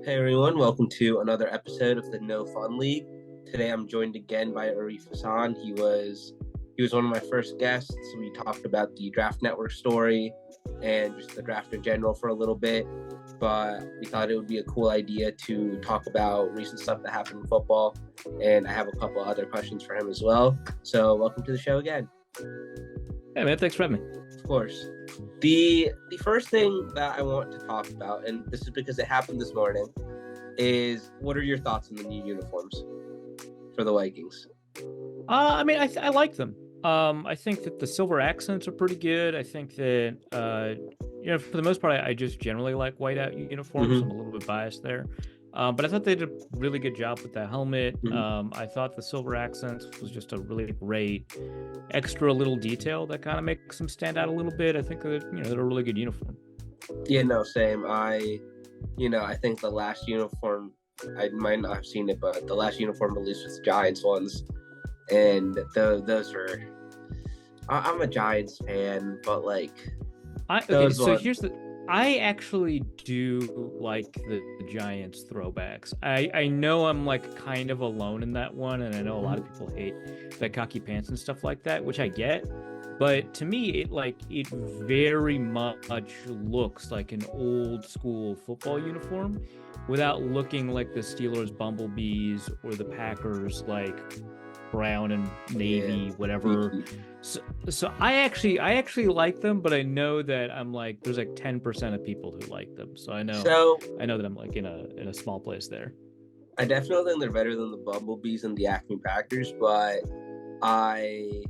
Hey everyone, welcome to another episode of the No Fun League. Today I'm joined again by Arif Hasan. He was one of my first guests. We talked about the Draft Network story and just the draft in general for a little bit. But we thought it would be a cool idea to talk about recent stuff that happened in football. And I have a couple other questions for him as well. So welcome to the show again. Hey man, thanks for having me. Of course. The first thing that I want to talk about, and this is because it happened this morning, is what are your thoughts on the new uniforms for the Vikings? I like them. I think that the silver accents are pretty good. I think that for the most part, I just generally like whiteout uniforms. I'm a little bit biased there. But I thought they did a really good job with that helmet. I thought the silver accents was just a really great extra little detail that kind of makes them stand out a little bit. I think that, they're a really good uniform. Yeah, no, same. I think the last uniform, I might not have seen it, but the last uniform released was the Giants ones. And those were, I'm a Giants fan, but I actually do like the Giants throwbacks. I know I'm like kind of alone in that one, and I know a lot of people hate the cocky pants and stuff like that, which I get. But to me, it very much looks like an old school football uniform without looking like the Steelers Bumblebees or the Packers like brown and navy, whatever. So I actually like them, but I know that I'm like there's like 10% of people who like them. So I know that I'm like in a small place there. I definitely think they're better than the Bumblebees and the Acme Packers, but I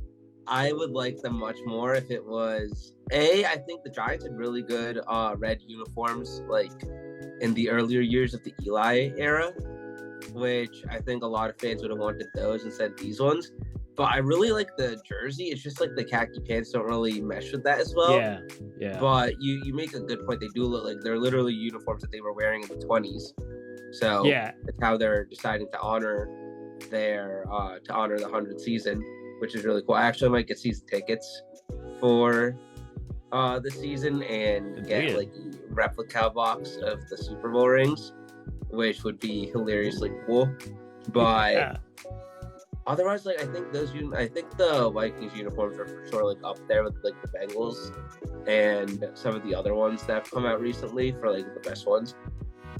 would like them much more if it was I think the Giants had really good red uniforms like in the earlier years of the Eli era, which I think a lot of fans would have wanted those instead of these ones. But I really like the jersey. It's just like the khaki pants don't really mesh with that as well. Yeah. But you make a good point. They do look like they're literally uniforms that they were wearing in the 20s. So yeah, it's how they're deciding to honor the 100th season, which is really cool. I actually might get season tickets for the season and get like a replica box of the Super Bowl rings, which would be hilariously cool. But otherwise, like I think the Vikings uniforms are for sure like up there with like the Bengals and some of the other ones that have come out recently for like the best ones.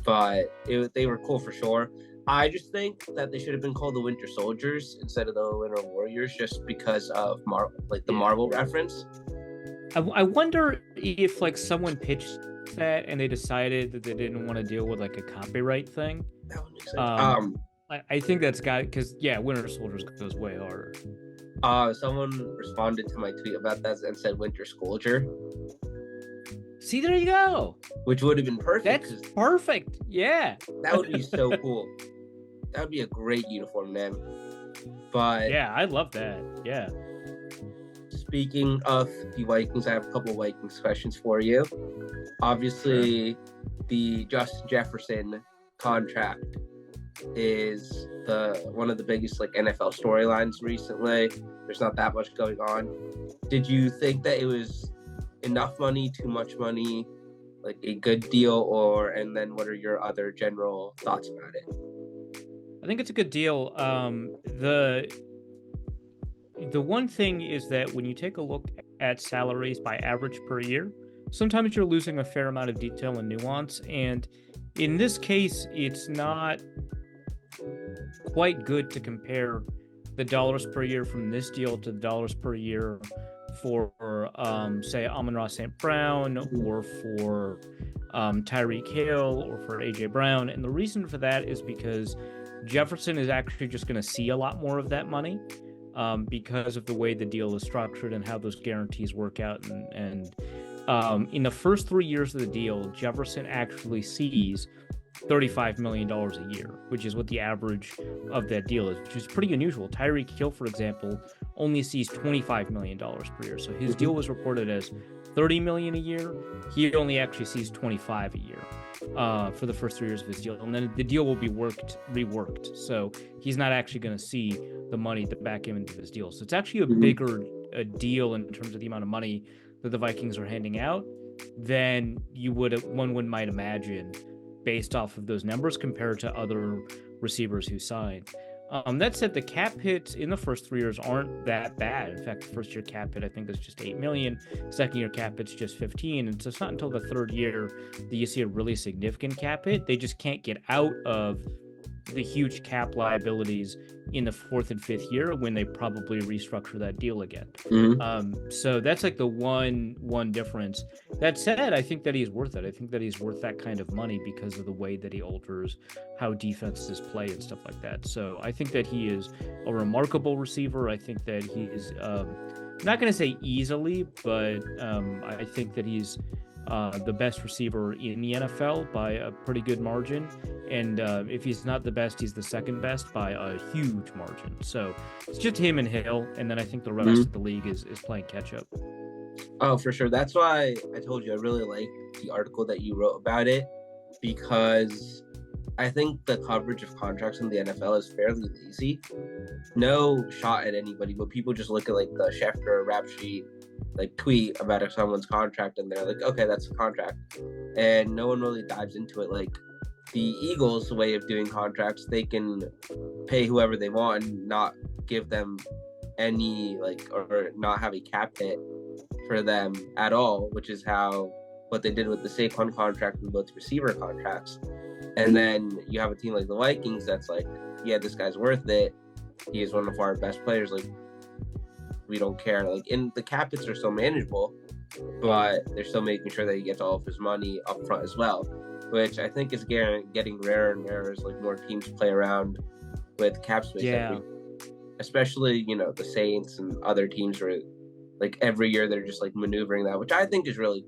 But they were cool for sure. I just think that they should have been called the Winter Soldiers instead of the Winter Warriors, just because of the Marvel reference. I wonder if like someone pitched that and they decided that they didn't want to deal with like a copyright thing. That would make sense. I think that's got because Winter Soldiers goes way harder. Someone responded to my tweet about that and said Winter Soldier. See, there you go. Which would have been perfect. That's perfect. Yeah. That would be so cool. That would be a great uniform name. But yeah, I love that. Yeah. Speaking of the Vikings, I have a couple of Vikings questions for you. Obviously, the Justin Jefferson contract is one of the biggest like NFL storylines recently. There's not that much going on. Did you think that it was enough money, too much money, like a good deal, and then what are your other general thoughts about it? I think it's a good deal. The one thing is that when you take a look at salaries by average per year, sometimes you're losing a fair amount of detail and nuance. And in this case, it's not quite good to compare the dollars per year from this deal to the dollars per year for, say, Amon-Ra St. Brown or for Tyreek Hill or for A.J. Brown. And the reason for that is because Jefferson is actually just going to see a lot more of that money because of the way the deal is structured and how those guarantees work out. And in the first 3 years of the deal, Jefferson actually sees $35 million a year, which is what the average of that deal is, which is pretty unusual. Tyreek Hill, for example, only sees $25 million per year. So his deal was reported as $30 million a year. He only actually sees $25 a year for the first 3 years of his deal. And then the deal will be reworked. So he's not actually going to see the money to back him into this deal. So it's actually a bigger deal in terms of the amount of money that the Vikings are handing out than one might imagine based off of those numbers compared to other receivers who signed. That said, the cap hits in the first 3 years aren't that bad. In fact, the first year cap hit I think is just $8 million. Second year cap hit's just 15, and so it's not until the third year that you see a really significant cap hit. They just can't get out of the huge cap liabilities in the fourth and fifth year when they probably restructure that deal again. So that's like the one difference. That said, I think that he's worth it. I think that he's worth that kind of money because of the way that he alters how defenses play and stuff like that. So I think that he is a remarkable receiver. I think that he is I'm not going to say easily, but I think that he's the best receiver in the NFL by a pretty good margin. And if he's not the best, he's the second best by a huge margin. So it's just him and Hill. And then I think the rest of the league is playing catch up. Oh, for sure. That's why I told you I really like the article that you wrote about it, because I think the coverage of contracts in the NFL is fairly lazy. No shot at anybody, but people just look at like the Schefter or rap sheet like tweet about someone's contract and they're like, okay, that's a contract. And no one really dives into it. Like the Eagles' way of doing contracts, they can pay whoever they want and not give them any or not have a cap hit for them at all, which is what they did with the Saquon contract and both receiver contracts. And then you have a team like the Vikings that's like, yeah, this guy's worth it. He is one of our best players. Like, we don't care. Like, in the cap hits are still manageable, but they're still making sure that he gets all of his money up front as well, which I think is getting rarer and rarer as like more teams play around with cap space. Yeah. Especially, the Saints and other teams where like every year they're just like maneuvering that, which I think is really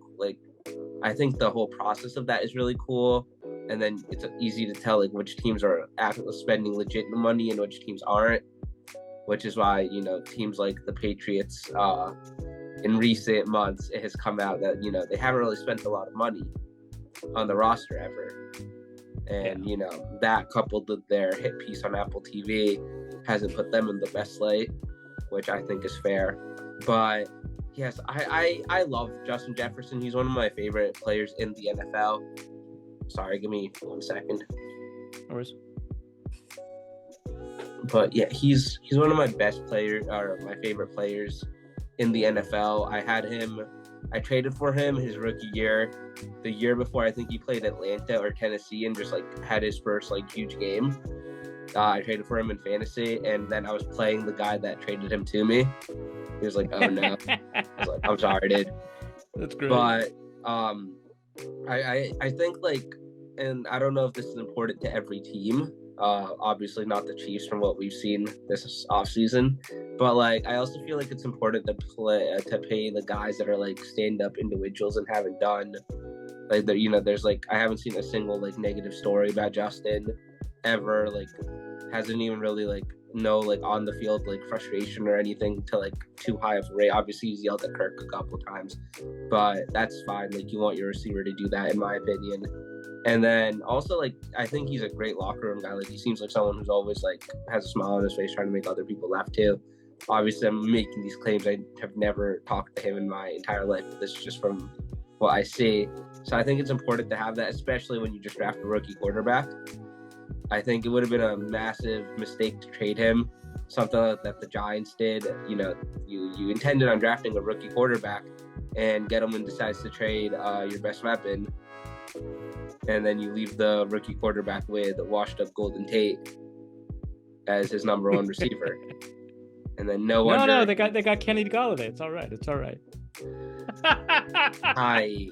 I think the whole process of that is really cool. And then it's easy to tell like which teams are actually spending legit money and which teams aren't, which is why, teams like the Patriots in recent months, it has come out that, they haven't really spent a lot of money on the roster ever. And, that coupled with their hit piece on Apple TV hasn't put them in the best light, which I think is fair. But yes, I love Justin Jefferson. He's one of my favorite players in the NFL. Sorry, give me 1 second. No worries. But yeah, he's one of my best players, or my favorite players in the NFL. I traded for him his rookie year. The year before, I think he played Atlanta or Tennessee and just had his first huge game. I traded for him in fantasy, and then I was playing the guy that traded him to me. He was like, "Oh no!" I was like, "I'm sorry, dude." That's great. But I think and I don't know if this is important to every team. Obviously not the Chiefs from what we've seen this offseason, but I also feel like it's important to pay the guys that are stand-up individuals and haven't done there's I haven't seen a single negative story about Justin ever, hasn't even really no on the field frustration or anything to too high of a rate. Obviously he's yelled at Kirk a couple times, but that's fine. You want your receiver to do that, in my opinion. And then also I think he's a great locker room guy. He seems like someone who's always has a smile on his face trying to make other people laugh too. Obviously I'm making these claims. I have never talked to him in my entire life, but this is just from what I see. So I think it's important to have that, especially when you just draft a rookie quarterback. I think it would have been a massive mistake to trade him, something that the Giants did. You intended on drafting a rookie quarterback, and Gettleman decides to trade your best weapon, and then you leave the rookie quarterback with washed-up Golden Tate as his number one receiver. And then no they got Kenny Golladay. It's all right. I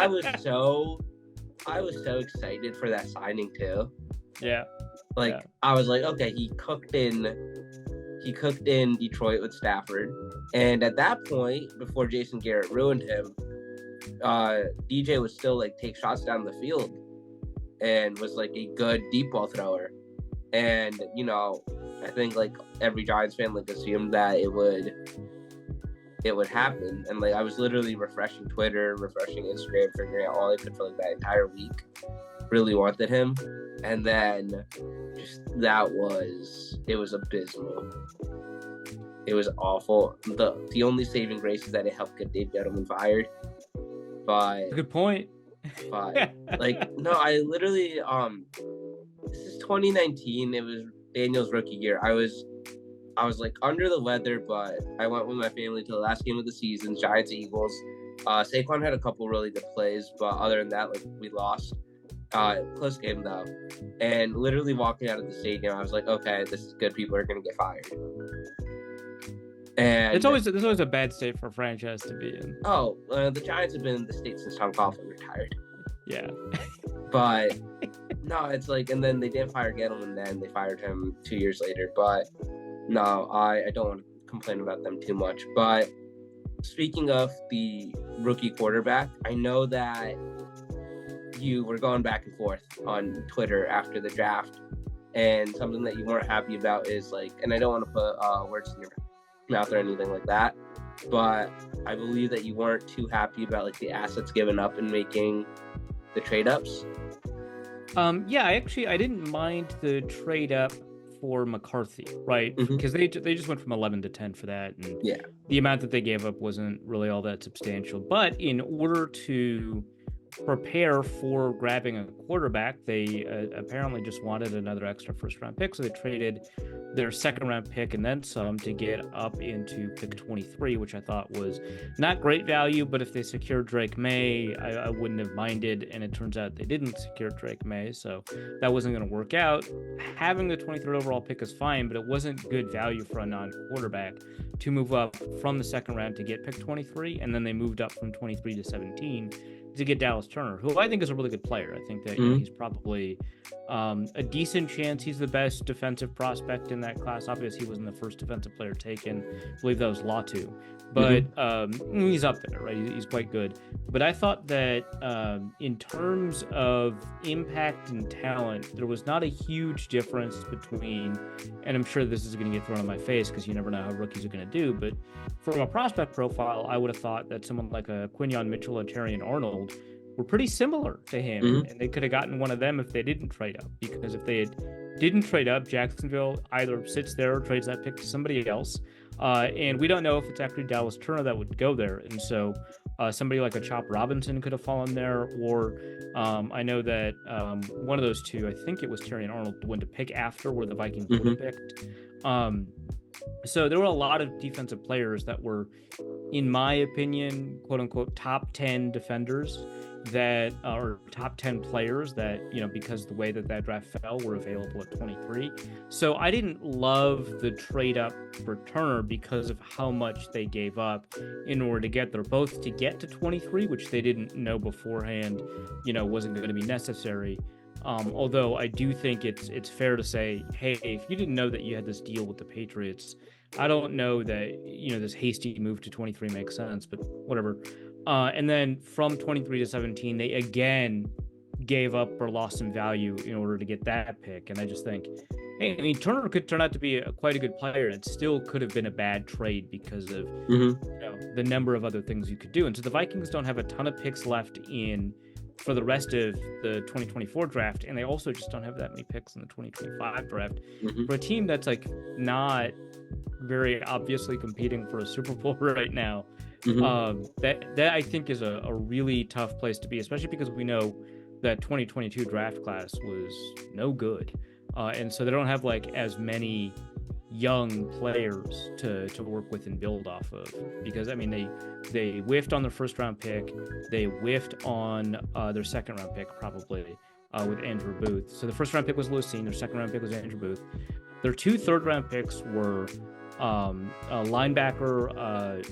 was so excited for that signing too. Yeah. I was like, okay, he cooked in Detroit with Stafford. And at that point, before Jason Garrett ruined him, DJ would still take shots down the field and was a good deep ball thrower. And, I think every Giants fan assumed that it would happen. And I was literally refreshing Twitter, refreshing Instagram, figuring out all I could for that entire week. Really wanted him. And then it was abysmal. It was awful. The only saving grace is that it helped get Dave Gettleman fired. But good point. But like, no, I literally this is 2019. It was Daniel's rookie year. I was like under the weather, but I went with my family to the last game of the season, Giants Eagles. Saquon had a couple really good plays, but other than that, like, we lost. Close game though. And literally walking out of the stadium, I was like, okay, this is good. People are gonna get fired. And there's always a bad state for a franchise to be in. The Giants have been in the state since Tom Coughlin retired. Yeah. But no, it's like, and then they didn't fire Gettleman then. They fired him 2 years later. But no, I don't want to complain about them too much. But speaking of the rookie quarterback, I know that you were going back and forth on Twitter after the draft, and something that you weren't happy about is like, and I don't want to put words in your mouth or anything like that, but I believe that you weren't too happy about like the assets given up in making the trade ups. Yeah, I didn't mind the trade up for McCarthy, right? Because they just went from 11 to 10 for that, and the amount that they gave up wasn't really all that substantial. But in order to prepare for grabbing a quarterback, they apparently just wanted another extra first-round pick, so they traded their second-round pick and then some to get up into pick 23, which I thought was not great value, but if they secured Drake May, I wouldn't have minded, and it turns out they didn't secure Drake May, so that wasn't going to work out. Having the 23rd overall pick is fine, but it wasn't good value for a non-quarterback to move up from the second round to get pick 23, and then they moved up from 23 to 17 to get Dallas Turner, who I think is a really good player. I think that he's probably a decent chance he's the best defensive prospect in that class. Obviously, he wasn't the first defensive player taken. I believe that was Latu. But he's up there, right? He's quite good. But I thought that in terms of impact and talent, there was not a huge difference between, and I'm sure this is going to get thrown in my face because you never know how rookies are going to do, but from a prospect profile, I would have thought that someone like a Quinyon Mitchell or Terrion Arnold were pretty similar to him, and they could have gotten one of them if they didn't trade up. Because if they didn't trade up, Jacksonville either sits there or trades that pick to somebody else. And we don't know if it's actually Dallas Turner that would go there. And so somebody like a Chop Robinson could have fallen there, or I know that one of those two, I think it was Terrion Arnold, went to pick after where the Vikings would have picked. So there were a lot of defensive players that were, in my opinion, quote unquote, top 10 defenders that are top 10 players that, because the way that draft fell, were available at 23. So I didn't love the trade up for Turner because of how much they gave up in order to get there, both to get to 23, which they didn't know beforehand, wasn't going to be necessary. Although I do think it's fair to say, hey, if you didn't know that you had this deal with the Patriots, I don't know that, this hasty move to 23 makes sense, but whatever. And then from 23 to 17, they again gave up or lost some value in order to get that pick. And I just think, hey, I mean, Turner could turn out to be quite a good player, and it still could have been a bad trade because of the number of other things you could do. And so the Vikings don't have a ton of picks left for the rest of the 2024 draft, and they also just don't have that many picks in the 2025 draft for a team that's like not very obviously competing for a Super Bowl right now. That I think is a really tough place to be, especially because we know that 2022 draft class was no good, and so they don't have like as many young players to work with and build off of, because I mean they whiffed on their first round pick, they whiffed on their second round pick probably with Andrew Booth. So the first round pick was Lucine, their second round pick was Andrew Booth. Their two third round picks were a linebacker,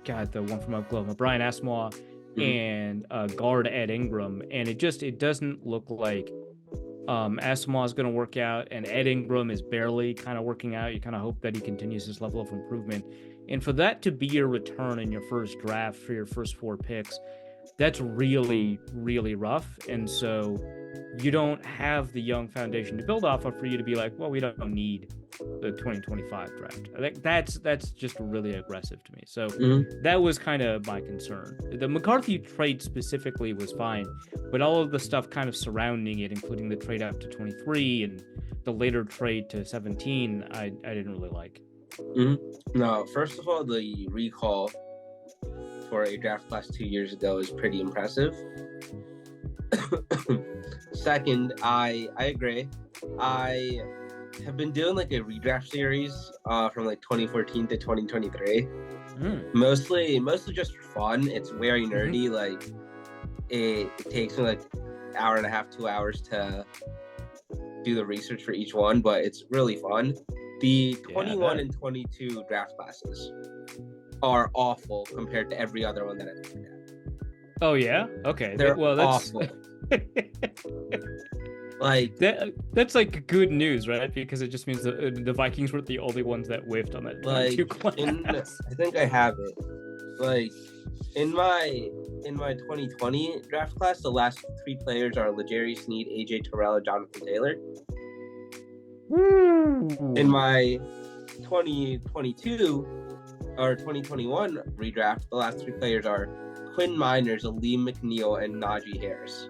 the one from Oklahoma, Brian Asamoah, and guard Ed Ingram, and it doesn't look like Asamoah is going to work out, and Ed Ingram is barely kind of working out. You kind of hope that he continues his level of improvement. And for that to be your return in your first draft for your first four picks, that's really, really rough. And so you don't have the young foundation to build off of for you to be like, well, we don't need the 2025 draft. I think that's just really aggressive to me. So that was kind of my concern. The McCarthy trade specifically was fine, but all of the stuff kind of surrounding it, including the trade up to 23 and the later trade to 17, I didn't really like. No, first of all, the recall for a draft class 2 years ago is pretty impressive. Second, I agree. I have been doing like a redraft series from like 2014 to 2023. Mostly just for fun. It's very nerdy. Like it takes me like an hour and a half, 2 hours to do the research for each one, but it's really fun. The 21 and 22 draft classes are awful compared to every other one that I've looked at. Oh yeah? Okay. They're awful. Like that's like good news, right? Because it just means that the Vikings were the only ones that whiffed on that 22 class. I think I have it. Like in my 2020 draft class, the last 3 players are L'Jarius Sneed, AJ Terrell, and Jonathan Taylor. In my 2022 or 2021 redraft, the last 3 players are Quinn Miners, Aleem McNeil, and Najee Harris.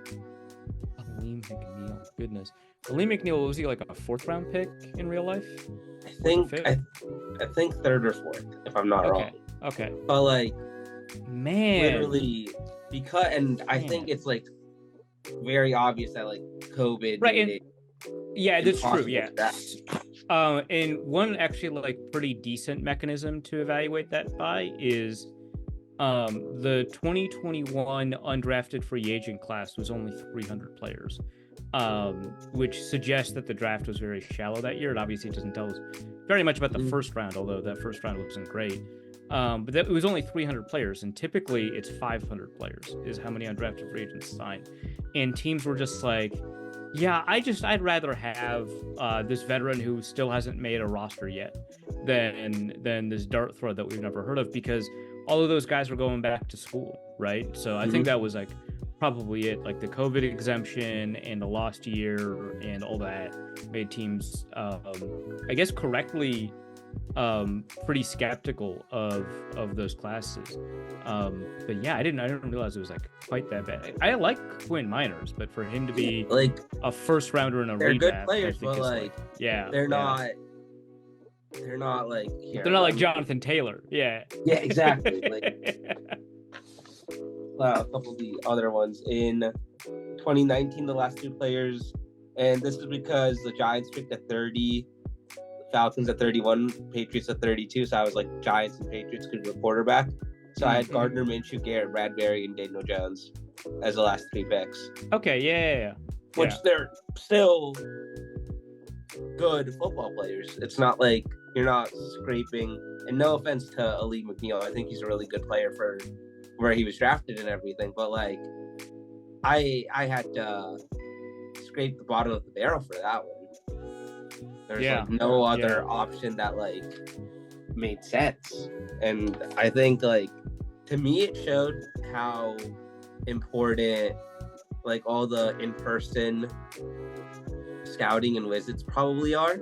Aleem McNeil, goodness. Aleem McNeil, was he like a 4th round pick in real life? I think 3rd or 4th, if I'm not wrong. Okay. But like, man, literally, because I think it's like very obvious that like COVID, right? Yeah, that's true. Yeah. And one actually like pretty decent mechanism to evaluate that by is the 2021 undrafted free agent class was only 300 players, which suggests that the draft was very shallow that year. It obviously doesn't tell us very much about the first round, although that first round wasn't great. But it was only 300 players, and typically it's 500 players is how many undrafted free agents signed. And teams were just like, yeah, I'd rather have this veteran who still hasn't made a roster yet than this dart throw that we've never heard of, because all of those guys were going back to school, right? So I think that was like probably it. Like the COVID exemption and the lost year and all that made teams, I guess, correctly pretty skeptical of those classes. But yeah, I didn't realize it was like quite that bad. I like Quinn Miners, but for him to be like a 1st rounder in a they're redraft, good players, I think but like they're not. They're not like they're not like Jonathan Taylor. Yeah, exactly. Like a couple of the other ones in 2019, the last 2 players, and this is because the Giants picked at 30, Falcons at 31, Patriots at 32. So I was like, Giants and Patriots could do a quarterback. So I had Gardner Minshew, Garrett Bradbury, and Daniel Jones as the last 3 picks. Okay, yeah. Which they're still good football players. It's not like you're not scraping. And no offense to Aleem McNeil, I think he's a really good player for where he was drafted and everything. But like, I had to scrape the bottom of the barrel for that one. There's like no other option that like made sense. And I think like, to me, it showed how important like all the in-person scouting and visits probably are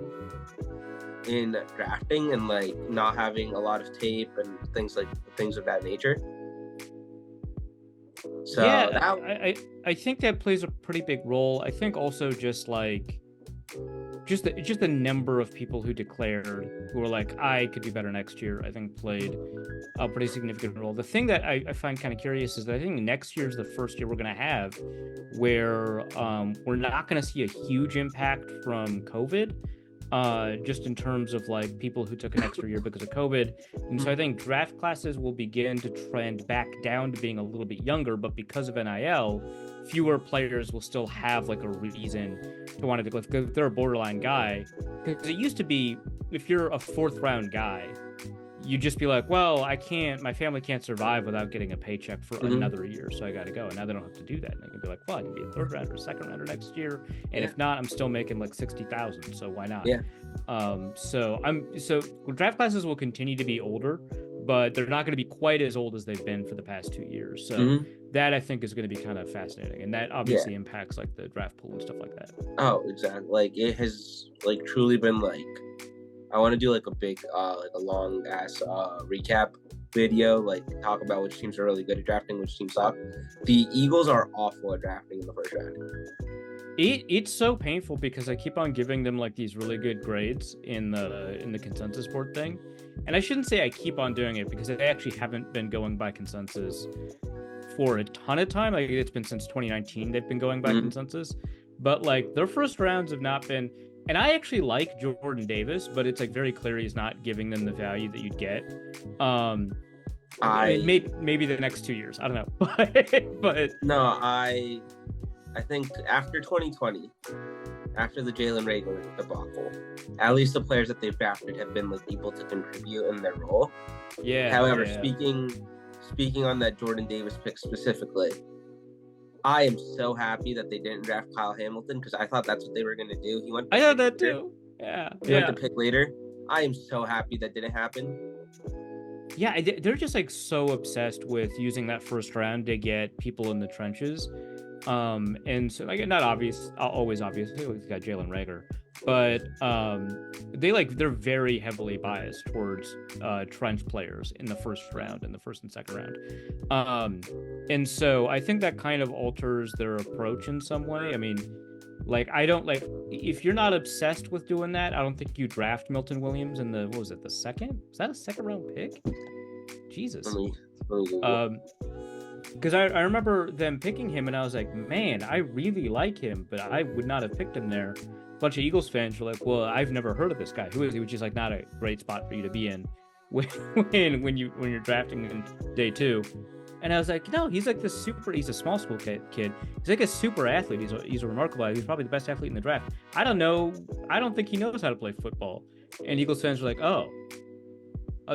in drafting, and like not having a lot of tape and things of that nature. So I think that plays a pretty big role. I think also just the number of people who declared, who were like, I could do better next year, I think played a pretty significant role. The thing that I find kind of curious is that I think next year is the first year we're going to have where we're not going to see a huge impact from COVID, just in terms of like people who took an extra year because of COVID. And so I think draft classes will begin to trend back down to being a little bit younger, but because of NIL, fewer players will still have like a reason to want to declare if they're a borderline guy. Because it used to be, if you're a 4th round guy, you'd just be like, well, my family can't survive without getting a paycheck for another year, so I got to go. And now they don't have to do that. And they can be like, well, I can be a 3rd rounder, 2nd rounder next year. And if not, I'm still making like 60,000. So why not? Yeah. So draft classes will continue to be older, but they're not going to be quite as old as they've been for the past 2 years. So that I think is going to be kind of fascinating. And that obviously impacts like the draft pool and stuff like that. Oh, exactly. Like it has like truly been like, I want to do like a big, like a long ass recap video, like talk about which teams are really good at drafting, which teams suck. The Eagles are awful at drafting in the first round. It's so painful because I keep on giving them like these really good grades in the consensus board thing, and I shouldn't say I keep on doing it because I actually haven't been going by consensus for a ton of time. Like it's been since 2019 they've been going by consensus, but like their first rounds have not been. And I actually like Jordan Davis, but it's like very clear he's not giving them the value that you'd get. Maybe the next 2 years, I don't know, but no, I think after 2020, after the Jalen Reagor debacle, at least the players that they've drafted have been like able to contribute in their role. Yeah. However, speaking on that Jordan Davis pick specifically, I am so happy that they didn't draft Kyle Hamilton because I thought that's what they were going to do. I thought that too. Yeah. He went to pick later. I am so happy that didn't happen. Yeah, they're just like so obsessed with using that first round to get people in the trenches. And so like not always obviously we've got Jalen Reagor, but they're very heavily biased towards trench players in the first round, in the first and second round. And so I think that kind of alters their approach in some way. I mean, like I don't like if you're not obsessed with doing that, I don't think you draft Milton Williams in the the second? Was that a second round pick? Jesus. Because I remember them picking him and I was like, man, I really like him, but I would not have picked him there. A bunch of Eagles fans were like, well, I've never heard of this guy. Who is he? Which is like not a great spot for you to be in when you're drafting in day 2. And I was like, no, he's like he's a small school kid. He's like a super athlete. He's a remarkable athlete. He's probably the best athlete in the draft. I don't think he knows how to play football. And Eagles fans were like, oh,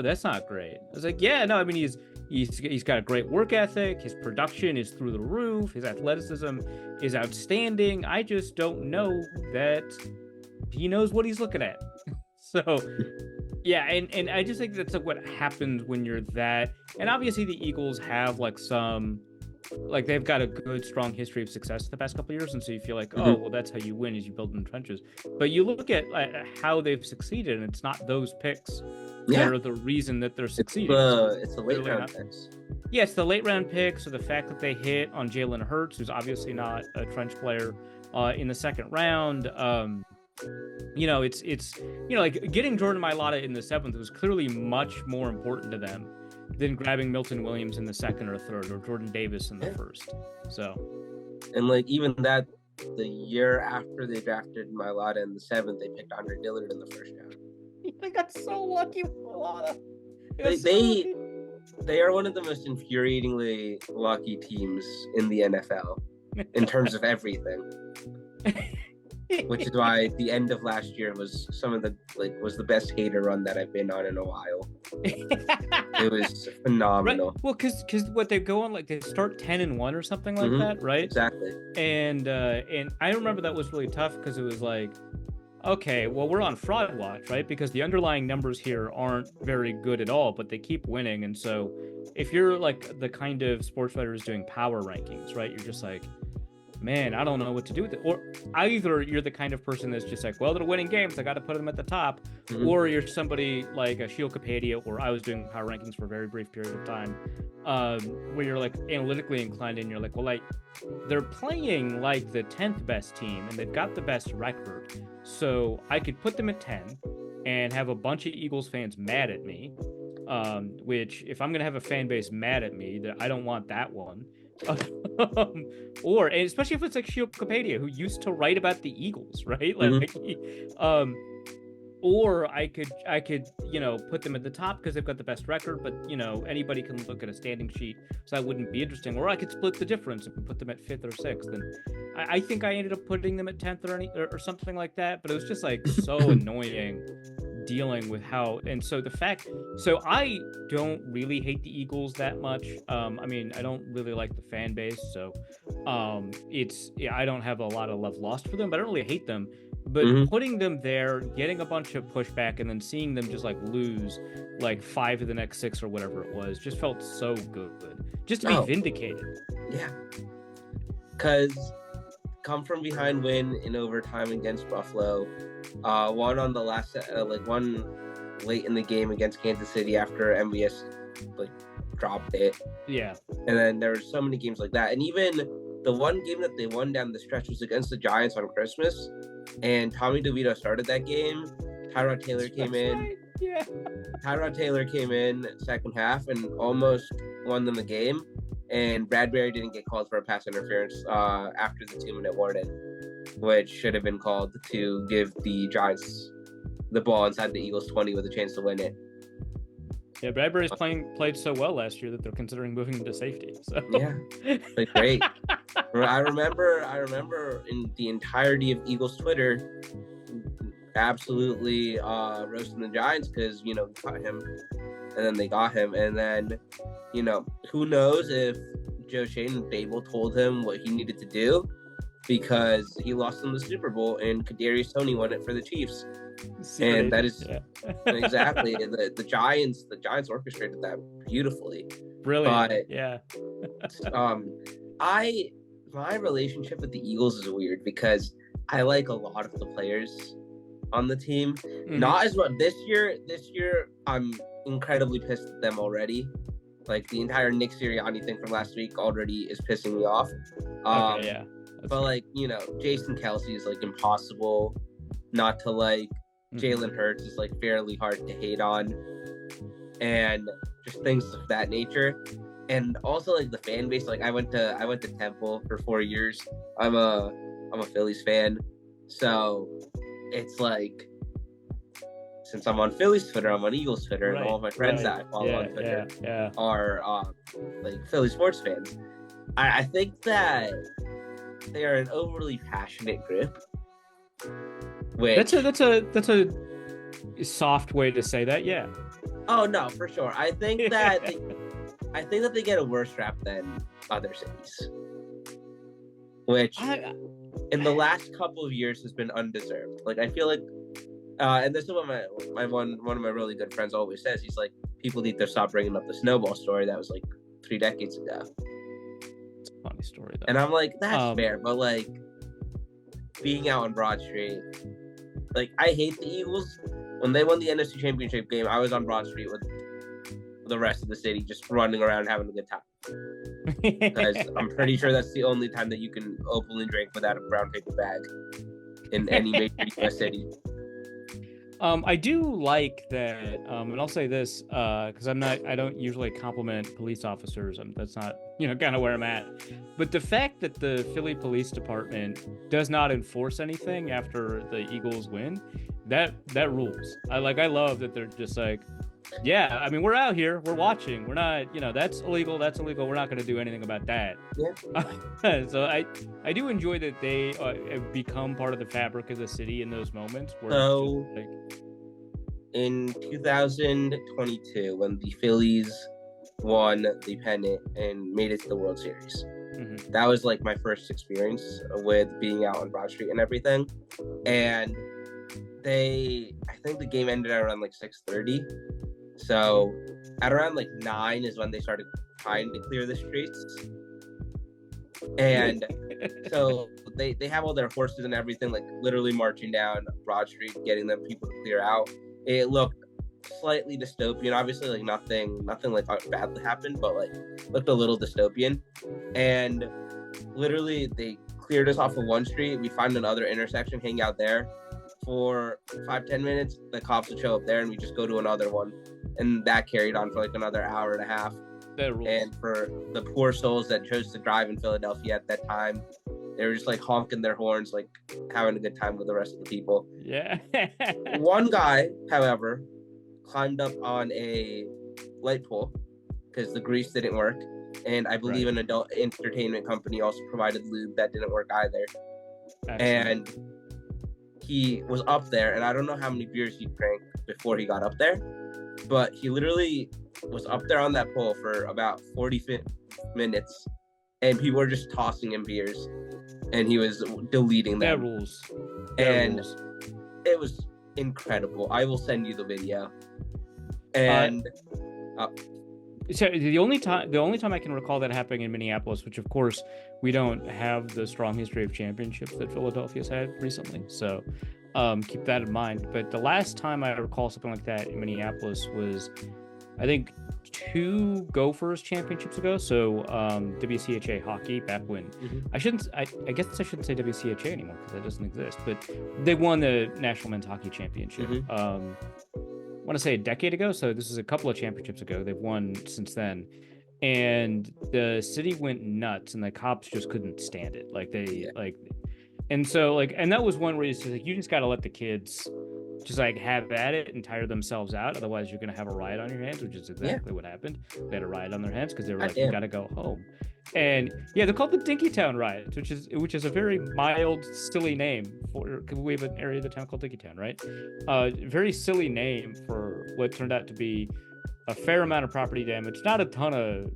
that's not great. I was like, yeah, no, I mean, he's got a great work ethic. His production is through the roof. His athleticism is outstanding. I just don't know that he knows what he's looking at. So, yeah, and I just think that's like what happens when you're that. And obviously the Eagles have like they've got a good, strong history of success the past couple of years. And so you feel like, oh, well, that's how you win is you build in the trenches. But you look at how they've succeeded, and it's not those picks that are the reason that they're succeeding. It's the late round picks. Yeah, it's the late round picks, or the fact that they hit on Jalen Hurts, who's obviously not a trench player, in the second round. It's like getting Jordan Mailata in the 7th was clearly much more important to them than grabbing Milton Williams in the 2nd or 3rd, or Jordan Davis in the 1st. So, and like even that, the year after they drafted Mailata in the 7th, they picked Andre Dillard in the 1st round. They got so lucky with Mailata. They are one of the most infuriatingly lucky teams in the NFL in terms of everything. Which is why the end of last year was was the best hater run that I've been on in a while. It was phenomenal. Right. Well, because what they go on, like they start 10-1 or something like that, right? Exactly. And I remember that was really tough because it was like, okay, well, we're on fraud watch, right? Because the underlying numbers here aren't very good at all, but they keep winning. And so if you're like the kind of sports writer who's doing power rankings, right? You're just like, man, I don't know what to do with it. Or either you're the kind of person that's just like, well, they're winning games, I got to put them at the top. Or you're somebody like a Shield Capadia, or I was doing power rankings for a very brief period of time, where you're like analytically inclined and you're like, well, like they're playing like the 10th best team and they've got the best record. So I could put them at 10 and have a bunch of Eagles fans mad at me, which if I'm going to have a fan base mad at me, I don't want that one. And especially if it's like Shield Capadia, who used to write about the Eagles, right? Or I could put them at the top because they've got the best record, but anybody can look at a standing sheet, so that wouldn't be interesting. Or I could split the difference and put them at 5th or 6th. And I think I ended up putting them at 10th or something like that. But it was just like so annoying dealing with how. And so so I don't really hate the Eagles that much. I mean, I don't really like the fan base, so I don't have a lot of love lost for them, but I don't really hate them. But putting them there, getting a bunch of pushback, and then seeing them just like lose like 5 of the next 6 or whatever it was, just felt so good. Just to be vindicated. Yeah. Because come from behind win in overtime against Buffalo, one on the last, one late in the game against Kansas City after MVS dropped it. Yeah. And then there were so many games like that. And even the one game that they won down the stretch was against the Giants on Christmas. And Tommy DeVito started that game. Tyrod Taylor came in. Yeah. Tyrod Taylor came in second half and almost won them the game. And Bradbury didn't get called for a pass interference after the 2-minute warning, which should have been called to give the Giants the ball inside the Eagles 20 with a chance to win it. Yeah, Bradbury's played so well last year that they're considering moving him to safety. So yeah, like great. I remember in the entirety of Eagles Twitter, absolutely roasting the Giants because we got him, and then they got him, and then who knows if Joe Shane and Babel told him what he needed to do, because he lost them the Super Bowl and Kadarius Toney won it for the Chiefs. And that is exactly the Giants orchestrated that beautifully. Brilliant. My relationship with the Eagles is weird because I like a lot of the players on the team. Mm-hmm. Not as much this year. This year I'm incredibly pissed at them already. Like the entire Nick Sirianni thing from last week already is pissing me off. But Jason Kelce is like impossible not to like. Jalen Hurts is like fairly hard to hate on, and just things of that nature. And also like the fan base. Like I went to Temple for 4 years. I'm a Phillies fan, so it's like since I'm on Phillies Twitter, I'm on Eagles Twitter, and all of my friends that I follow on Twitter are like Philly sports fans. I think that they are an overly passionate group. That's a soft way to say that, yeah. Oh no, for sure. I think that they get a worse rap than other cities, which in the last couple of years has been undeserved. Like I feel like, and this is what my one of my really good friends always says. He's like, people need to stop bringing up the snowball story that was like 3 decades ago. It's a funny story though. And I'm like, that's fair, but like being out on Broad Street. Like, I hate the Eagles. When they won the NFC Championship game, I was on Broad Street with the rest of the city, just running around having a good time. Because I'm pretty sure that's the only time that you can openly drink without a brown paper bag in any major U.S. city. I do like that, and I'll say this because I don't usually compliment police officers. That's not kind of where I'm at. But the fact that the Philly Police Department does not enforce anything after the Eagles win, that rules. I love that they're just like, yeah, I mean, we're out here, we're watching, we're not, that's illegal, we're not going to do anything about that. Yeah. So I do enjoy that they have become part of the fabric of the city in those moments. So, in 2022, when the Phillies won the pennant and made it to the World Series, that was like my first experience with being out on Broad Street and everything. And I think the game ended at around like 6:30. So at around like 9 is when they started trying to clear the streets. And so they have all their horses and everything, like literally marching down Broad Street, getting them people to clear out. It looked slightly dystopian. Obviously, like nothing like badly happened, but like looked a little dystopian. And literally they cleared us off of one street. We find another intersection, hang out there for 5-10 minutes. The cops would show up there and we just go to another one. And that carried on for like another hour and a half. And for the poor souls that chose to drive in Philadelphia at that time, they were just like honking their horns, like having a good time with the rest of the people. Yeah. One guy, however, climbed up on a light pole because the grease didn't work. And I believe an adult entertainment company also provided lube that didn't work either. Excellent. And he was up there, and I don't know how many beers he drank before he got up there, but he literally was up there on that pole for about 40 minutes, and people were just tossing him beers, and he was deleting them. That rules. It was incredible. I will send you the video. And so the only time I can recall that happening in Minneapolis, which of course we don't have the strong history of championships that Philadelphia's had recently, so keep that in mind. But the last time I recall something like that in Minneapolis was, I think, 2 Gophers championships ago. So WCHA hockey, back when I guess I shouldn't say WCHA anymore because that doesn't exist, but they won the National Men's Hockey Championship. want to say a decade ago. So this is a couple of championships ago. They've won since then. And the city went nuts and the cops just couldn't stand it. Like and so and that was one where it's just like, you just got to let the kids just like have at it and tire themselves out. Otherwise you're going to have a riot on your hands, which is exactly what happened. They had a riot on their hands because they were like, you got to go home. And yeah, they're called the Dinkytown riots, which is a very mild, silly name for, we have an area of the town called Dinkytown, right? Very silly name for what turned out to be a fair amount of property damage, not a ton of,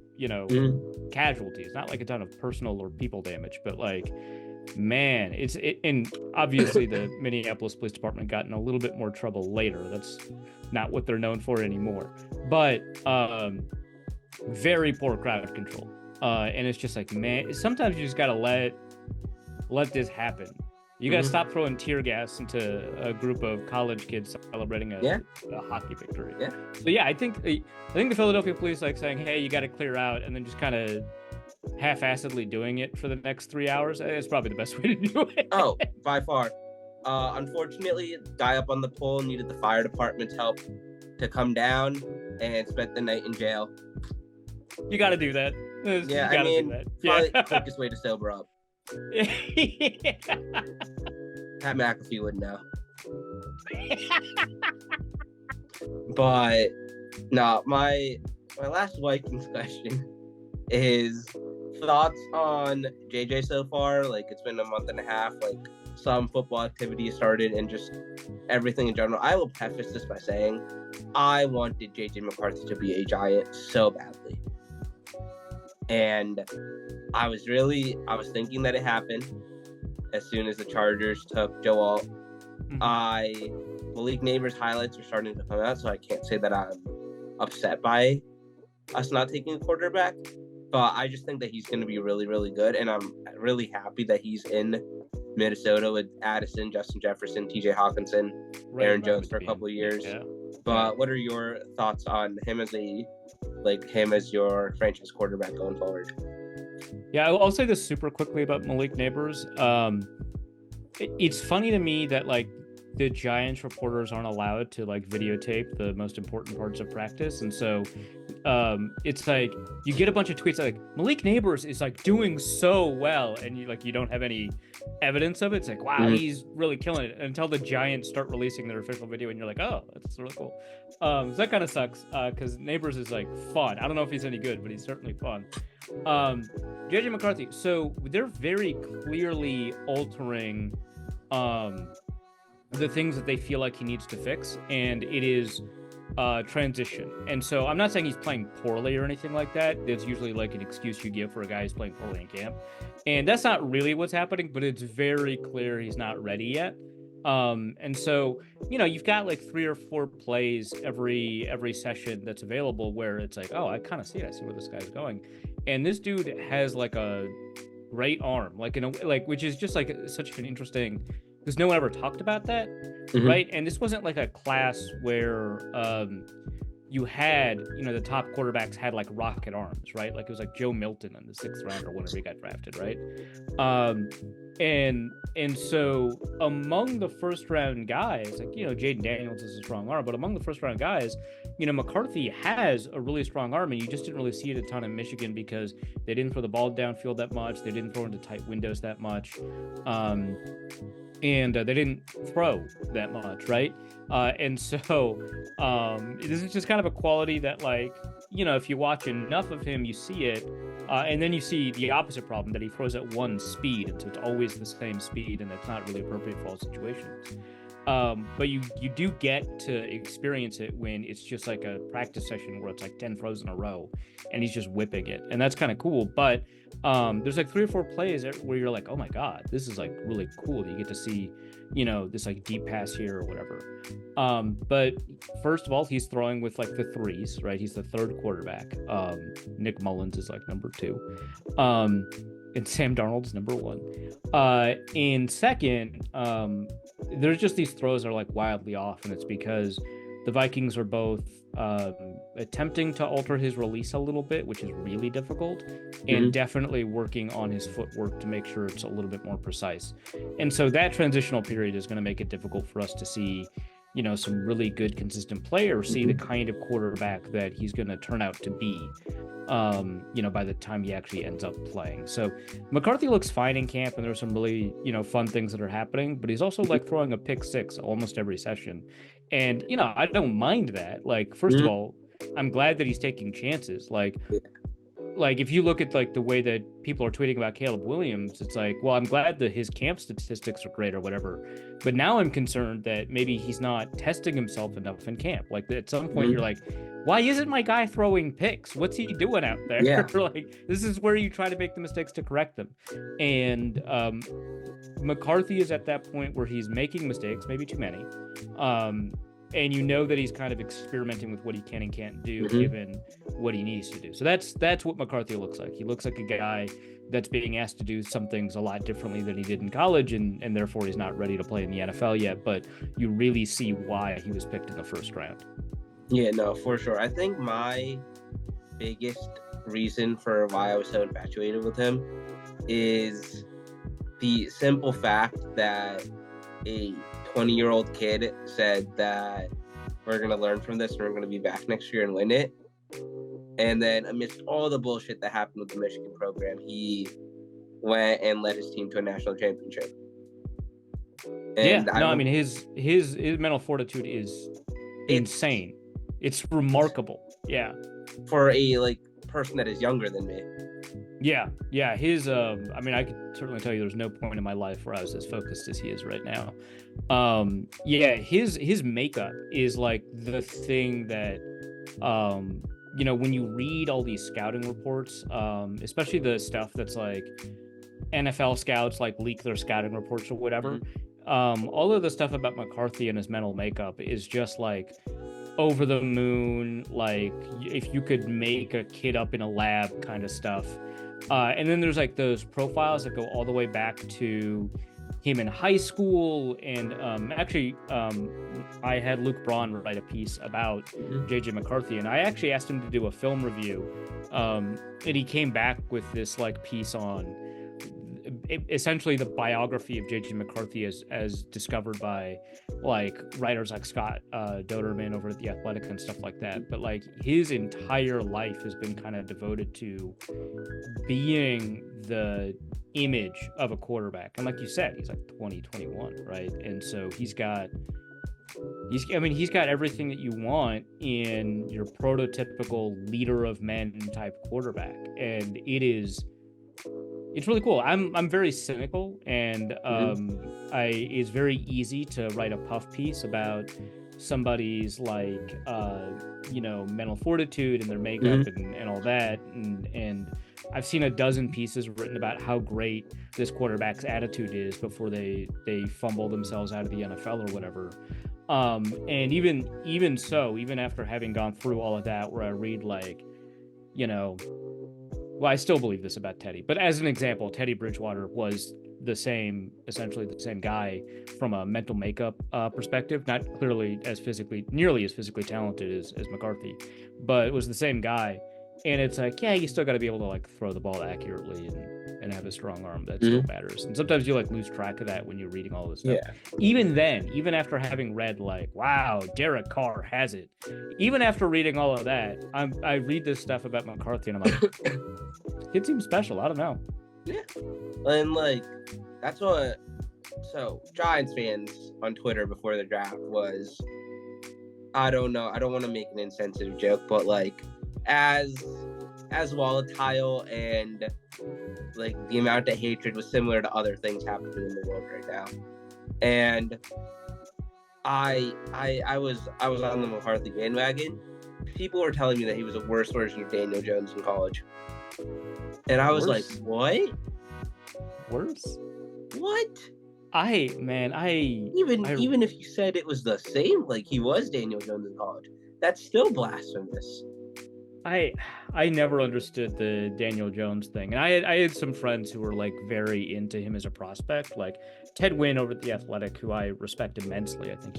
casualties, not like a ton of personal or people damage, but like, man, and obviously the Minneapolis Police Department got in a little bit more trouble later. That's not what they're known for anymore, but very poor crowd control. And it's just like, man, sometimes you just gotta let this happen. You gotta stop throwing tear gas into a group of college kids celebrating a hockey victory. Yeah. So yeah, I think the Philadelphia police like saying, hey, you gotta clear out, and then just kind of half-assedly doing it for the next 3 hours. It's probably the best way to do it. Oh, by far. Unfortunately, the guy up on the pole needed the fire department's help to come down and spent the night in jail. You got to do that. Yeah, I mean, probably the quickest way to sober up. Pat McAfee would know. But no, my last Vikings question is thoughts on JJ so far. Like, it's been a month and a half. Like, some football activity started and just everything in general. I will preface this by saying I wanted JJ McCarthy to be a Giant so badly. And I was thinking that it happened as soon as the Chargers took Joe Alt. Malik Neighbors' highlights are starting to come out, so I can't say that I'm upset by us not taking a quarterback. But I just think that he's going to be really, really good. And I'm really happy that he's in Minnesota with Addison, Justin Jefferson, TJ Hawkinson, Aaron Jones for a couple of years. Yeah. But what are your thoughts on him as your franchise quarterback going forward? Yeah, I'll say this super quickly about Malik Neighbors. It's funny to me that like the Giants reporters aren't allowed to like videotape the most important parts of practice, and so it's like you get a bunch of tweets like Malik Neighbors is like doing so well, and you don't have any evidence of it. It's like, wow, he's really killing it, until the Giants start releasing their official video, and you're like, oh, that's really cool. So that kind of sucks because Neighbors is like fun. I don't know if he's any good, but he's certainly fun. JJ McCarthy, so they're very clearly altering the things that they feel like he needs to fix, and it is transition. And so I'm not saying he's playing poorly or anything like that. That's usually like an excuse you give for a guy who's playing poorly in camp, and that's not really what's happening, but it's very clear he's not ready yet. And so you've got like 3 or 4 plays every session that's available where it's like, oh, I kind of see it. I see where this guy's going. And this dude has like a great arm, which is just like such an interesting, because no one ever talked about that, right? And this wasn't like a class where you had, the top quarterbacks had like rocket arms, right? Like it was like Joe Milton in the 6th round or whenever he got drafted, right? And so among the first round guys, like, Jaden Daniels is a strong arm, but among the first round guys, McCarthy has a really strong arm, and you just didn't really see it a ton in Michigan because they didn't throw the ball downfield that much. They didn't throw into tight windows that much. And they didn't throw that much, right? And so this is just kind of a quality that, like, if you watch enough of him, you see it. And then you see the opposite problem, that he throws at one speed, and so it's always the same speed, and it's not really appropriate for all situations. But you do get to experience it when it's just like a practice session where it's like 10 throws in a row and he's just whipping it, and that's kind of cool. But there's like 3 or 4 plays where you're like, oh my god, this is like really cool. You get to see this like deep pass here or whatever. But first of all, he's throwing with like the 3s, right? He's the 3rd quarterback. Nick Mullins is like number 2, and Sam Darnold's number 1. And second, there's just these throws are like wildly off, and it's because the Vikings are both attempting to alter his release a little bit, which is really difficult, and definitely working on his footwork to make sure it's a little bit more precise. And so that transitional period is going to make it difficult for us to see some really good consistent play, or see the kind of quarterback that he's going to turn out to be, by the time he actually ends up playing. So McCarthy looks fine in camp, and there's some really, fun things that are happening, but he's also like throwing a pick six almost every session. And, I don't mind that. Like, first of all, I'm glad that he's taking chances. Like if you look at like the way that people are tweeting about Caleb Williams, it's like, well, I'm glad that his camp statistics are great or whatever, but now I'm concerned that maybe he's not testing himself enough in camp. Like at some point you're like, why isn't my guy throwing picks? What's he doing out there? Yeah. Like, this is where you try to make the mistakes to correct them. And McCarthy is at that point where he's making mistakes, maybe too many. And that he's kind of experimenting with what he can and can't do given what he needs to do. So that's what McCarthy looks like. He looks like a guy that's being asked to do some things a lot differently than he did in college, and therefore he's not ready to play in the NFL yet, but you really see why he was picked in the first round. Yeah, no, for sure. I think my biggest reason for why I was so infatuated with him is the simple fact that a 20-year-old kid said that we're going to learn from this and we're going to be back next year and win it. And then amidst all the bullshit that happened with the Michigan program, he went and led his team to a national championship. And his mental fortitude is insane. It's remarkable. Yeah. For a person that is younger than me. Yeah. His I could certainly tell you there's no point in my life where I was as focused as he is right now. His makeup is like the thing that when you read all these scouting reports, especially the stuff that's like NFL scouts like leak their scouting reports or whatever, all of the stuff about McCarthy and his mental makeup is just like over the moon, like if you could make a kid up in a lab kind of stuff. And then there's like those profiles that go all the way back to him in high school. And I had Luke Braun write a piece about JJ McCarthy, and I actually asked him to do a film review. And he came back with this like piece on essentially the biography of JJ McCarthy as discovered by like writers like Scott Doderman over at The Athletic and stuff like that. But like his entire life has been kind of devoted to being the image of a quarterback. And like you said, he's like 2021, right? And so he's got everything that you want in your prototypical leader of men type quarterback. And it's really cool. I'm very cynical, and it's very easy to write a puff piece about somebody's like mental fortitude and their makeup and all that, and I've seen a dozen pieces written about how great this quarterback's attitude is before they fumble themselves out of the NFL or whatever. And even so, even after having gone through all of that, where I read like, well, I still believe this about Teddy, but as an example, Teddy Bridgewater was essentially the same guy from a mental makeup perspective, not nearly as physically talented as McCarthy, but it was the same guy. And it's like, yeah, you still got to be able to like throw the ball accurately and have a strong arm that still matters. And sometimes you like lose track of that when you're reading all this stuff. Yeah. Even after having read like, wow, Derek Carr has it. Even after reading all of that, I read this stuff about McCarthy and I'm like, kid seems special. I don't know. Yeah. And like, that's what. So Giants fans on Twitter before the draft was, I don't know. I don't want to make an insensitive joke, but like, as volatile and like the amount of hatred was similar to other things happening in the world right now. And I was on the McCarthy bandwagon. People were telling me that he was a worse version of Daniel Jones in college. And I was like, what? Worse? What? Even if you said it was the same, like he was Daniel Jones in college, that's still blasphemous. I never understood the Daniel Jones thing, and I had some friends who were like very into him as a prospect, like Ted Wynn over at The Athletic, who I respect immensely. I think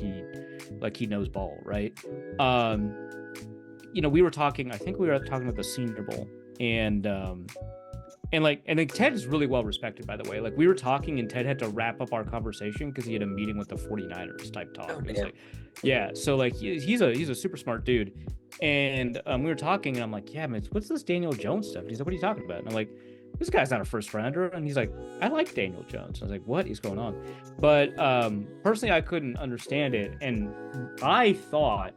he knows ball, right? We were talking. I think we were talking about the Senior Bowl, and And then Ted is really well respected, by the way. Like, we were talking and Ted had to wrap up our conversation because he had a meeting with the 49ers type talk. It's like, yeah. So like he's a super smart dude. And we were talking and I'm like, yeah, man, what's this Daniel Jones stuff? And he's like, what are you talking about? And I'm like, this guy's not a first rounder. And he's like, I like Daniel Jones. I was like, what is going on? But personally, I couldn't understand it. And I thought,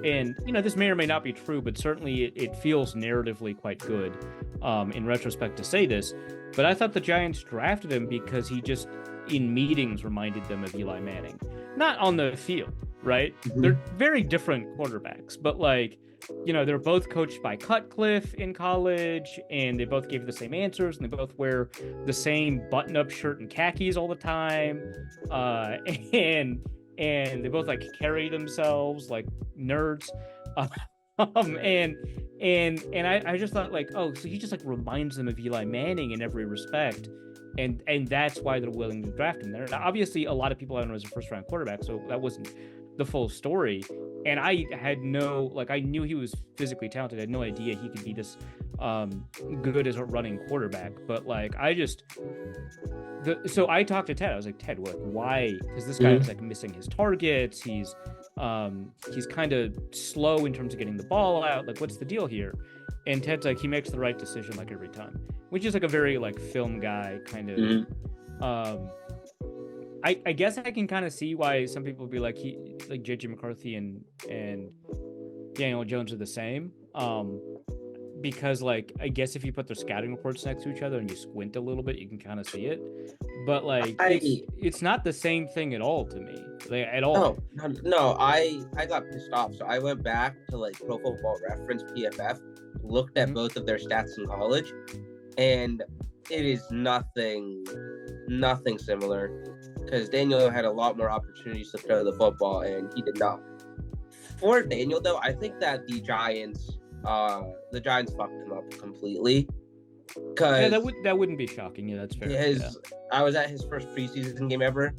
and this may or may not be true, but certainly it feels narratively quite good in retrospect to say this, but I thought the Giants drafted him because he just in meetings reminded them of Eli Manning, not on the field, right? They're very different quarterbacks, but like, they're both coached by Cutcliffe in college, and they both gave the same answers, and they both wear the same button-up shirt and khakis all the time, and they both like carry themselves like nerds, and I just thought like, oh, so he just like reminds them of Eli Manning in every respect, and that's why they're willing to draft him there. Now, obviously, a lot of people have him as a first-round quarterback, so that wasn't the full story. And I had I knew he was physically talented. I had no idea he could be this good as a running quarterback. But like, so I talked to Ted. I was like, Ted, why? Because this guy is like missing his targets. He's kind of slow in terms of getting the ball out. Like, what's the deal here? And Ted's like, he makes the right decision like every time, which is like a very like film guy kind of. I guess I can kind of see why some people would be like, JJ McCarthy and Daniel Jones are the same. Because like, I guess if you put their scouting reports next to each other and you squint a little bit, you can kind of see it. But like, it's not the same thing at all to me, like, at all. No, I got pissed off. So I went back to like Pro Football Reference, PFF, looked at both of their stats in college, and it is nothing similar. Because Daniel had a lot more opportunities to throw the football, and he did not. For Daniel, though, I think that the Giants fucked him up completely. Yeah, that wouldn't be shocking. Yeah, that's fair. I was at his first preseason game ever.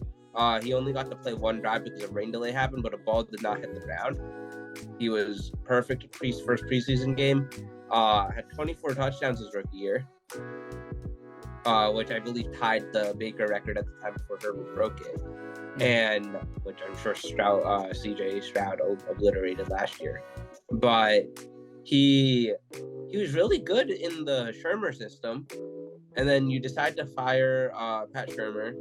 He only got to play one drive because a rain delay happened, but a ball did not hit the ground. He was perfect first preseason game. Had 24 touchdowns his rookie year. Which I believe tied the Baker record at the time before Herbert broke it, and which I'm sure CJ Stroud obliterated last year. But he was really good in the Shermer system, and then you decide to fire Pat Shermer,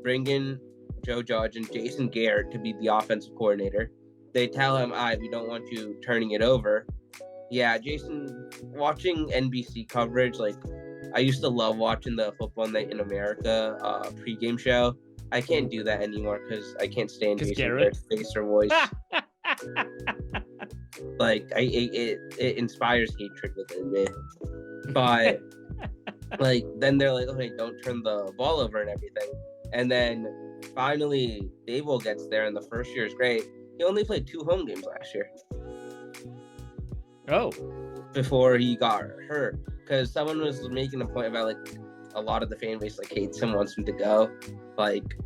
bring in Joe Judge and Jason Garrett to be the offensive coordinator. They tell him, we don't want you turning it over. Yeah, Jason, watching NBC coverage, like, I used to love watching the Football Night in America pregame show. I can't do that anymore because I can't stand Jason Garrett's face or voice. Like, it inspires hatred within me. But like, then they're like, okay, don't turn the ball over and everything. And then finally, Dable gets there, and the first year is great. He only played 2 home games last year. Oh. Before he got hurt, because someone was making a point about like a lot of the fan base like hates him, wants him to go, like,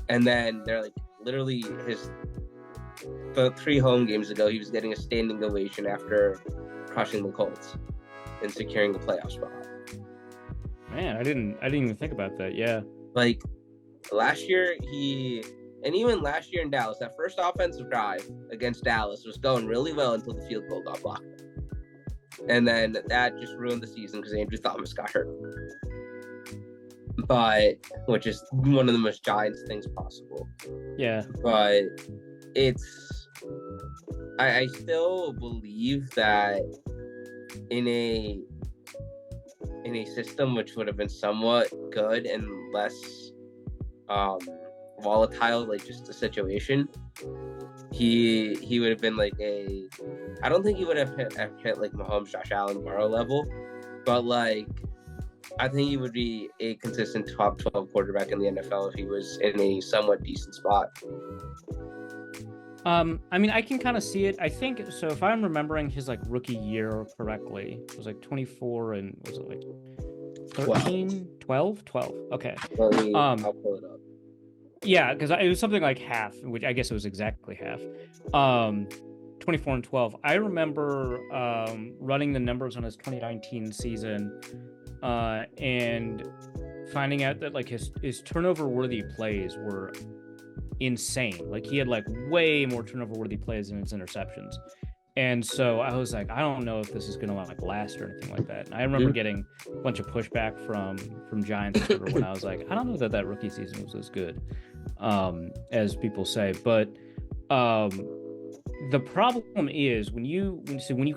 and then they're like, literally the 3 home games ago, he was getting a standing ovation after crushing the Colts and securing the playoff spot. Man, I didn't even think about that. Yeah, like last year and even last year in Dallas, that first offensive drive against Dallas was going really well until the field goal got blocked. And then that just ruined the season because Andrew Thomas got hurt. But, which is one of the most Giants things possible. Yeah. But I still believe that in a system which would have been somewhat good and less volatile, like just the situation, he would have been like I don't think he would have hit like Mahomes, Josh Allen, Burrow level, but like I think he would be a consistent top 12 quarterback in the NFL if he was in a somewhat decent spot. I mean, I can kind of see it. I think so. If I'm remembering his like rookie year correctly, it was like 24 and was it like 13, 12? Okay. I'll pull it up. Yeah, because it was something like half, which I guess it was exactly half. 24 and 12. I remember running the numbers on his 2019 season. and finding out that like his turnover worthy plays were insane. Like he had like way more turnover worthy plays than his interceptions. And so I was like, I don't know if this is gonna like last or anything like that. And I remember getting a bunch of pushback from Giants when I was like, I don't know that rookie season was as good as people say. But the problem is when you've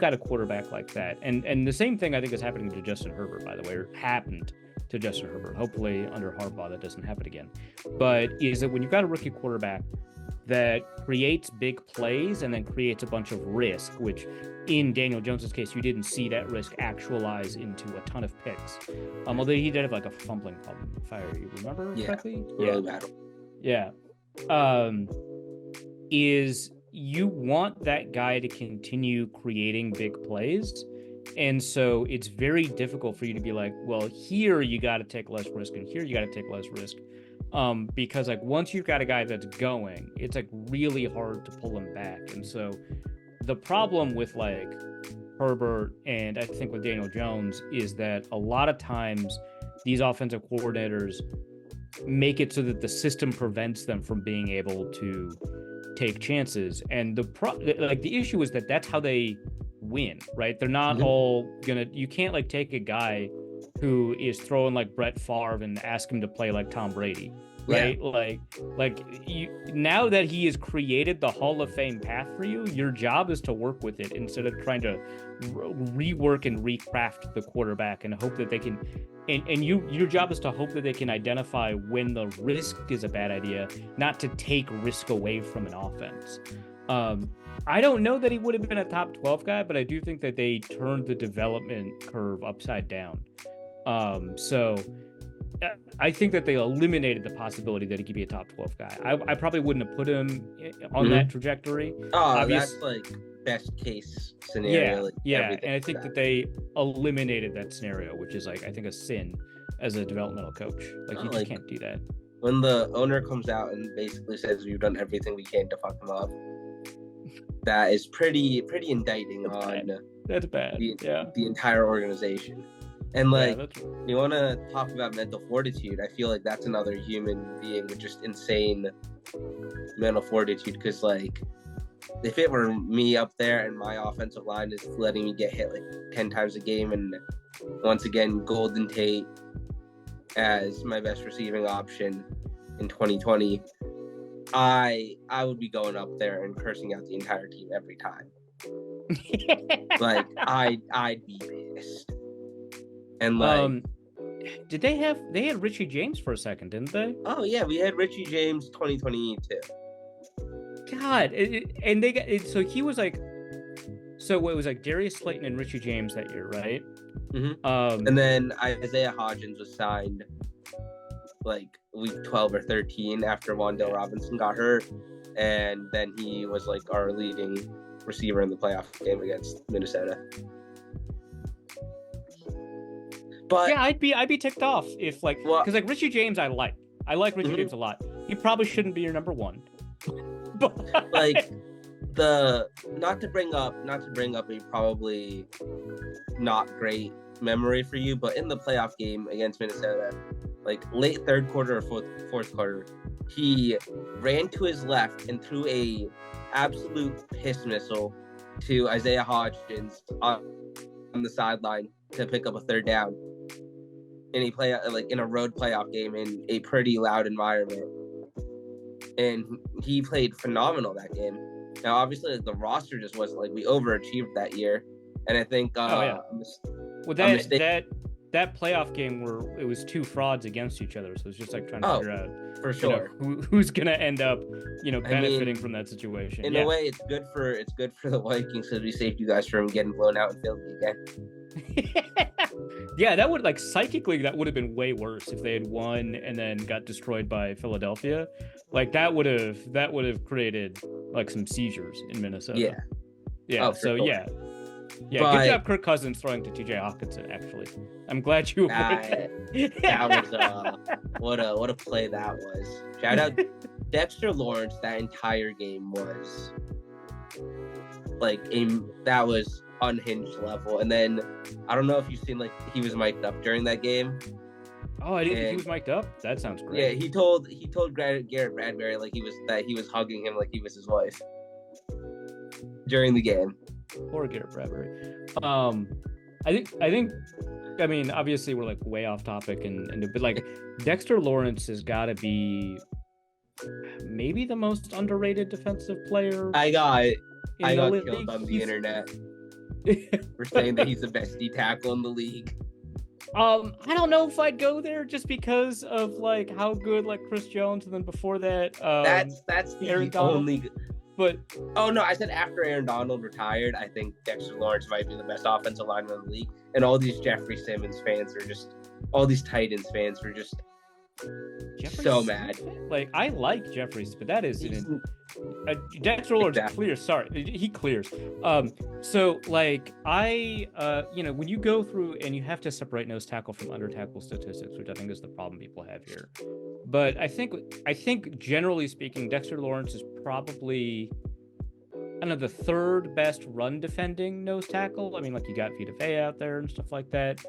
got a quarterback like that, and the same thing I think is happening to Justin Herbert, by the way, or happened to Justin Herbert. Hopefully under Harbaugh that doesn't happen again. But is that when you've got a rookie quarterback that creates big plays and then creates a bunch of risk, which in Daniel Jones's case, you didn't see that risk actualize into a ton of picks. Although he did have like a fumbling problem, if I remember correctly. Really bad. Yeah. Is you want that guy to continue creating big plays. And so it's very difficult for you to be like, well, here you got to take less risk and here you got to take less risk. Because like once you've got a guy that's going, it's like really hard to pull him back. And so the problem with like Herbert and I think with Daniel Jones is that a lot of times these offensive coordinators make it so that the system prevents them from being able to take chances. And the issue is that that's how they win, right? They're not all you can't like take a guy who is throwing like Brett Favre and ask him to play like Tom Brady, right? Now that he has created the Hall of Fame path for you, your job is to work with it instead of trying to rework and recraft the quarterback and hope that they can your job is to hope that they can identify when the risk is a bad idea, not to take risk away from an offense. I don't know that he would have been a top 12 guy, but I do think that they turned the development curve upside down. So I think that they eliminated the possibility that he could be a top 12 guy. I probably wouldn't have put him on that trajectory. That's like best case scenario. And I think that they eliminated that scenario, which is like I think a sin as a developmental coach. Like you just can't do that. When the owner comes out and basically says we've done everything we can to fuck him up, that is pretty indicting That's bad. The entire organization. And you want to talk about mental fortitude, I feel like that's another human being with just insane mental fortitude. Because like, if it were me up there and my offensive line is letting me get hit like 10 times a game, and once again Golden Tate as my best receiving option in 2020, I would be going up there and cursing out the entire team every time. Like I'd be pissed. And like, they had Richie James for a second, didn't they? Oh yeah, we had Richie James 2020 too. God, and they got it, so he was like, so it was like Darius Slayton and Richie James that year, right? Mm-hmm. And then Isaiah Hodgins was signed like week 12 or 13 after Wan'Dale Robinson got hurt, and then he was like our leading receiver in the playoff game against Minnesota. But yeah, I'd be ticked off if like, because like Richie James, I like Richie James a lot. He probably shouldn't be your number one. But like not to bring up a probably not great memory for you, but in the playoff game against Minnesota, like late third quarter or fourth quarter, he ran to his left and threw a absolute piss missile to Isaiah Hodgins on the sideline to pick up a third down. And he played like in a road playoff game in a pretty loud environment, and he played phenomenal that game. Now, obviously, the roster just wasn't like we overachieved that year, and I think that playoff game where it was two frauds against each other, so it's just like trying to figure out for sure who's gonna end up benefiting from that situation. In a way, it's good for the Vikings because we saved you guys from getting blown out in Philly again. Yeah, that would like psychically that would have been way worse if they had won and then got destroyed by Philadelphia. Like that would have created like some seizures in Minnesota. Yeah. So sure. Yeah. But, good job, Kirk Cousins throwing to T.J. Hawkinson. Actually, I'm glad you. That was what a play that was. Shout out Dexter Lawrence. That entire game was like that was unhinged level. And then I don't know if you've seen, like, he was mic'd up during that game. Oh, I didn't think he was mic'd up. That sounds great. Yeah, he told Garrett Bradbury like he was hugging him like he was his wife during the game. Poor Garrett Bradbury. I mean, obviously we're like way off topic, but like Dexter Lawrence has got to be maybe the most underrated defensive player. I got killed on the internet for saying that he's the best D tackle in the league. I don't know if I'd go there just because of like how good like Chris Jones, and then before that, that's the Aaron only. Donald. But oh no, I said after Aaron Donald retired, I think Dexter Lawrence might be the best offensive lineman in the league, and all these Jeffrey Simmons fans are just, all these Titans fans are just so mad. Like, I like Jeffrey, but that is Dexter Lawrence clears. Sorry, he clears. So like when you go through and you have to separate nose tackle from under tackle statistics, which I think is the problem people have here. But I think generally speaking, Dexter Lawrence is probably, I don't know, the third best run defending nose tackle. I mean, like, you got Vita Vea out there and stuff like that.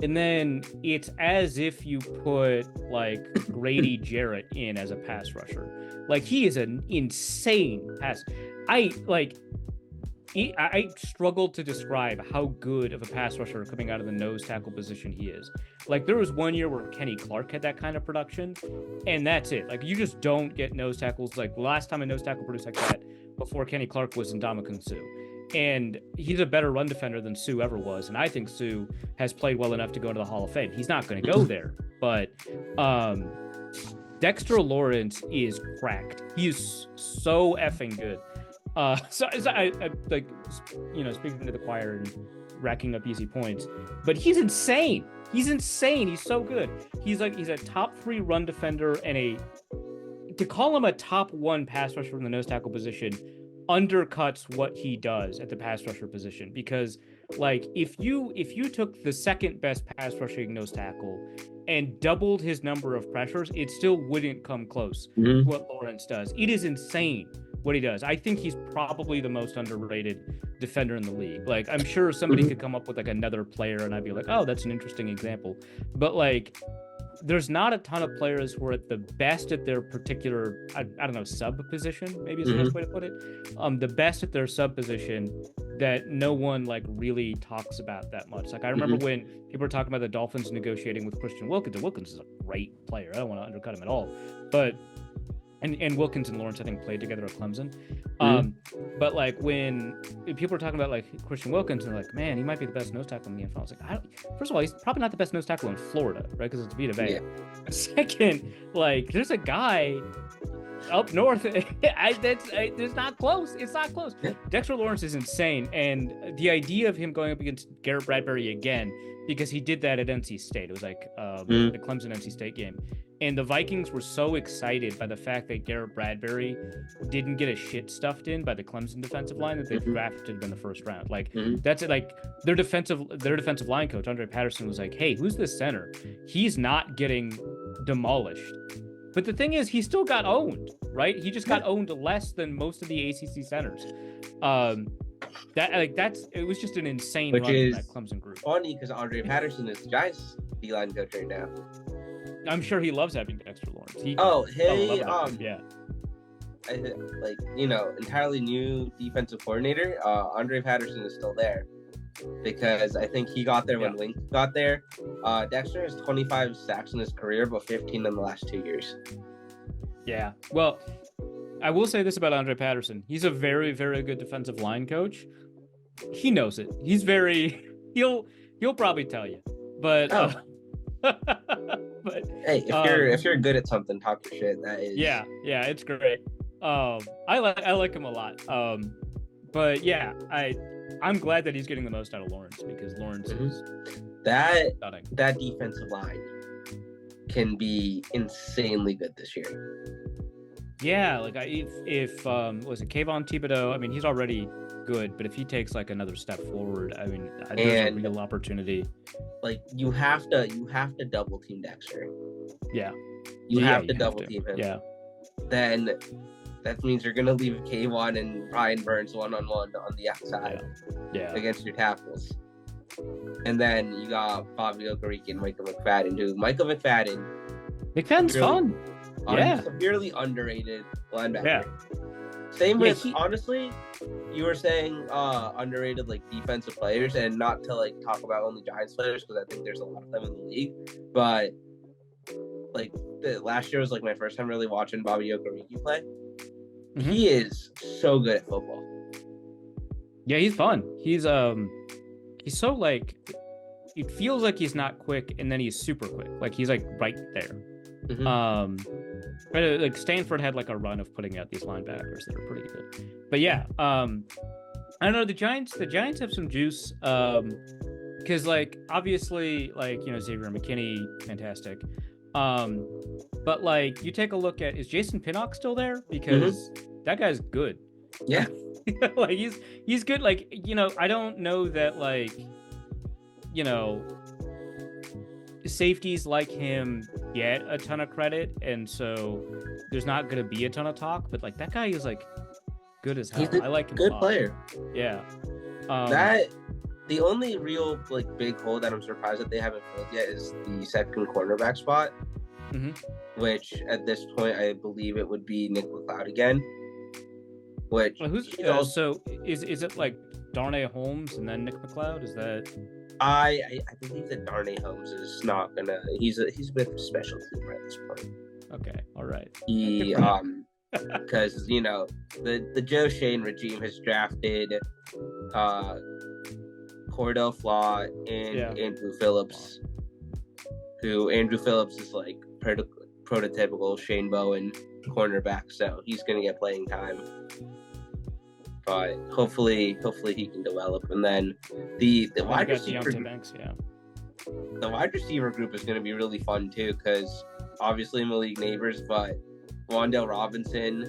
And then it's as if you put like Grady Jarrett in as a pass rusher. Like, he is an insane pass. I struggle to describe how good of a pass rusher coming out of the nose tackle position he is. Like, there was one year where Kenny Clark had that kind of production, and that's it. Like, you just don't get nose tackles. Like, the last time a nose tackle produced like that before Kenny Clark was Ndamukong Suh. And he's a better run defender than Suh ever was. And I think Suh has played well enough to go to the Hall of Fame. He's not going to go there. But Dexter Lawrence is cracked. He is so effing good. So I like, speaking to the choir and racking up easy points. But he's insane. He's so good. He's a top 3 run defender, and to call him a top 1 pass rusher from the nose tackle position undercuts what he does at the pass rusher position, because like if you took the second best pass rushing nose tackle and doubled his number of pressures, it still wouldn't come close to what Lawrence does. It is insane what he does. I think he's probably the most underrated defender in the league. Like, I'm sure somebody could come up with like another player and I'd be like, oh, that's an interesting example. But like, there's not a ton of players who are at the best at their particular, I don't know, sub position, maybe is the best way to put it. The best at their sub position that no one like really talks about that much. Like, I remember when people were talking about the Dolphins negotiating with Christian Wilkins, and Wilkins is a great player. I don't want to undercut him at all. But and Wilkins and Lawrence, I think, played together at Clemson. But like, when people were talking about like Christian Wilkins, and like, man, he might be the best nose tackle in the NFL. I was like, first of all, he's probably not the best nose tackle in Florida, right? Because it's Vita Vea. Yeah. Second, like, there's a guy up north. It's not close. It's not close. Dexter Lawrence is insane, and the idea of him going up against Garrett Bradbury again, because he did that at NC State. It was like the Clemson NC State game. And the Vikings were so excited by the fact that Garrett Bradbury didn't get a shit stuffed in by the Clemson defensive line that they drafted him in the first round. Like, that's it. Like, their defensive line coach, Andre Patterson, was like, hey, who's this center? He's not getting demolished. But the thing is, he still got owned, right? He just got owned less than most of the ACC centers. It was just an insane run in that Clemson group. Funny, because Andre Patterson is the Giants D-line coach right now. I'm sure he loves having Dexter Lawrence. Entirely new defensive coordinator. Andre Patterson is still there because I think he got there when Link got there. Dexter has 25 sacks in his career, but 15 in the last 2 years. Yeah. Well, I will say this about Andre Patterson. He's a very, very good defensive line coach. He knows it. He'll probably tell you. But but hey, if you're good at something, talk your shit. That is it's great. I like him a lot. But yeah, I'm glad that he's getting the most out of Lawrence, because Lawrence is stunning. That defensive line can be insanely good this year. Yeah, like if was it Kayvon Thibodeau? I mean, he's already good, but if he takes like another step forward, I mean, there's a real opportunity. Like, you have to double team Dexter. Yeah. You have to double team him. Yeah. Then that means you're gonna leave K1 and Ryan Burns 1-on-1 on the outside, against your tackles. And then you got Bobby Okereke and Michael McFadden, who McFadden's fun. Severely underrated linebacker. Yeah. Same with, honestly, you were saying underrated like defensive players, and not to like talk about only Giants players because I think there's a lot of them in the league. But like last year was like my first time really watching Bobby Okereke play. Mm-hmm. He is so good at football. Yeah, he's fun. He's so like, it feels like he's not quick, and then he's super quick. Like he's like right there. Mm-hmm. Like Stanford had like a run of putting out these linebackers that are pretty good. But yeah, I don't know, the Giants have some juice. Because like obviously like, you know, Xavier McKinney, fantastic. But like you take a look at, is Jason Pinnock still there? Because that guy's good. Yeah. Like he's good. Like, you know, I don't know that like, you know, safeties like him get a ton of credit, and so there's not gonna be a ton of talk, but like that guy is like good as hell. I like him. Good player. Yeah. That the only real like big hole that I'm surprised that they haven't filled yet is the second cornerback spot, which at this point I believe it would be Nick McCloud again. Which so is it like Darnay Holmes and then Nick McCloud? Is that? I believe that Darnay Holmes is not gonna. He's a bit of a special team at this point. Okay, all right. He because you know the Joe Shane regime has drafted Cordell Flott and Andrew Phillips, who Andrew Phillips is like prototypical Shane Bowen cornerback, so he's gonna get playing time. But hopefully he can develop, and then the wide receiver the wide receiver group is going to be really fun too, because obviously Malik Neighbors, but Wan'Dale Robinson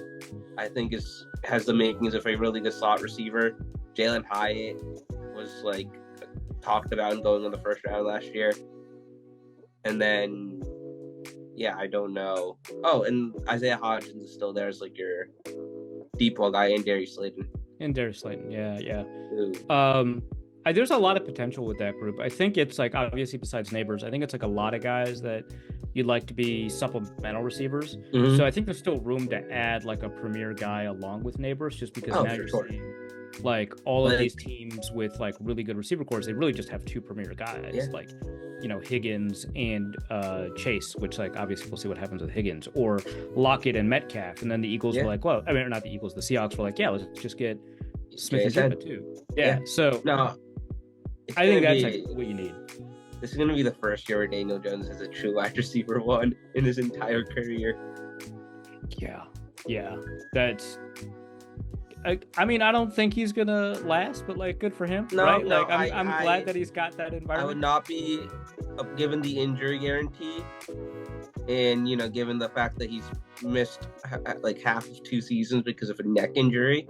I think has the makings of a really good slot receiver. Jalen Hyatt was like talked about and going in the first round last year, and then I don't know. Oh, and Isaiah Hodgins is still there as like your deep ball guy, and Darius Slayton. Yeah. There's a lot of potential with that group. I think it's like, obviously besides Neighbors, I think it's like a lot of guys that you'd like to be supplemental receivers. Mm-hmm. So I think there's still room to add like a premier guy along with Neighbors, just because now you're seeing like all of these teams with like really good receiver cores, they really just have two premier guys, like, you know, Higgins and Chase, which like obviously we'll see what happens with Higgins, or Lockett and Metcalf. And then the Eagles were like, well, I mean, not the Eagles, the Seahawks were like, let's just get Smith and Jigba too. So no, I think that's like what you need. This is going to be the first year where Daniel Jones has a true wide receiver one in his entire career. Yeah. That's. I mean, I don't think he's gonna last, but like, good for him. I'm glad that he's got that environment. I would not be, given the injury guarantee, and you know, given the fact that he's missed like half of 2 seasons because of a neck injury.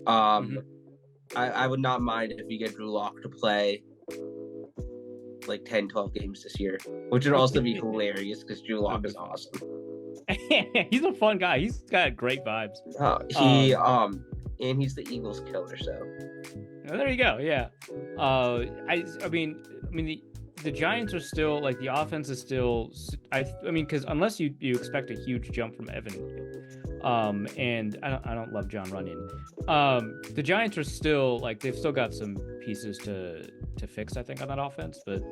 I would not mind if you get Drew Lock to play like 10-12 games this year, which would also be hilarious because Drew Lock is awesome. He's a fun guy. He's got great vibes. And he's the Eagles killer, so there you go. Yeah. I mean the Giants are still like, the offense is still, I mean, because unless you expect a huge jump from Evan, and I don't love John Runyon, the Giants are still like, they've still got some pieces to fix, I think, on that offense, but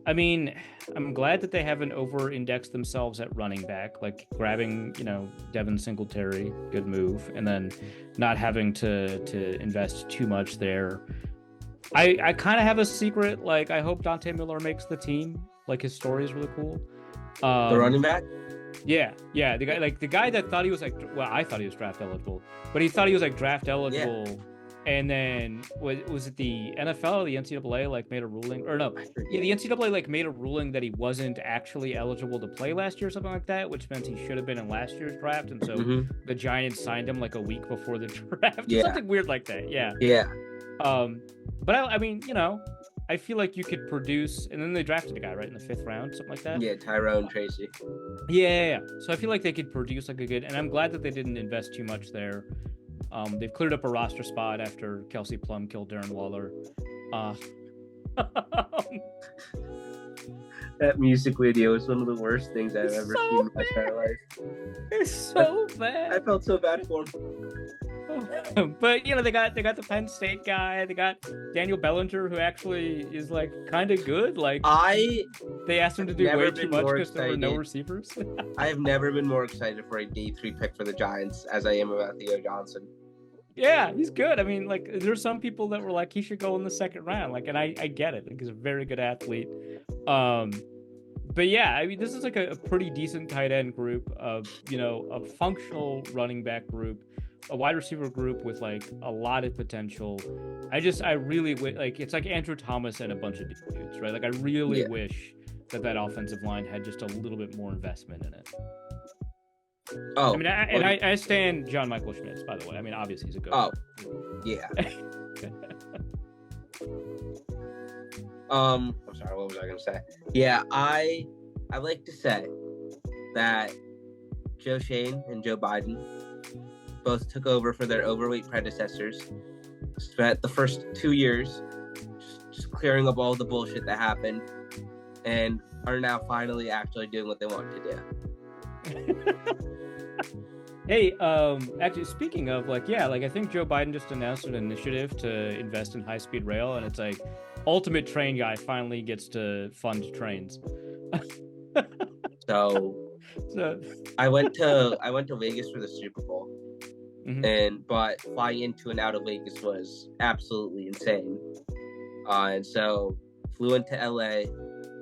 I mean, I'm glad that they haven't over-indexed themselves at running back, like grabbing, you know, Devin Singletary, good move, and then not having to invest too much there. I kind of have a secret, like, I hope Dante Miller makes the team. Like, his story is really cool. The running back? Yeah. The guy that thought he was like, well, I thought he was draft eligible, but he thought he was like draft eligible. Yeah. And then was it the NFL or the NCAA like made a ruling, or no? Yeah, the NCAA like made a ruling that he wasn't actually eligible to play last year or something like that, which meant he should have been in last year's draft. And so the Giants signed him like a week before the draft. Something weird like that. Yeah. Yeah. But I mean, you know, I feel like you could produce, and then they drafted a guy right in the 5th round, something like that. Yeah, Tyrone Tracy. Yeah. So I feel like they could produce like a good, and I'm glad that they didn't invest too much there. They've cleared up a roster spot after Kelsey Plum killed Darren Waller. That music video is one of the worst things I've ever seen in my entire life. It's so bad. I felt so bad for him. But you know, they got the Penn State guy. They got Daniel Bellinger, who actually is like kind of good. Like they asked him to do way too much because there were no receivers. I have never been more excited for a day 3 pick for the Giants as I am about Theo Johnson. Yeah, he's good. I mean, like, there's some people that were like, he should go in the 2nd round. Like, and I get it. Like, he's a very good athlete. But yeah, I mean, this is like a pretty decent tight end group of, you know, a functional running back group, a wide receiver group with like a lot of potential. I really like, it's like Andrew Thomas and a bunch of dudes, right? Like, I really wish that offensive line had just a little bit more investment in it. Oh, I mean, I stand John Michael Schmitz, by the way. I mean, obviously he's a good. Oh, yeah. I'm sorry. What was I gonna say? Yeah, I like to say that Joe Shane and Joe Biden both took over for their overweight predecessors. Spent the first 2 years just clearing up all the bullshit that happened, and are now finally actually doing what they want to do. Hey, actually, speaking of, like, yeah, like, I think Joe Biden just announced an initiative to invest in high-speed rail, and it's like, ultimate train guy finally gets to fund trains. So I went to Vegas for the Super Bowl, but flying into and out of Vegas was absolutely insane. And so flew into LA,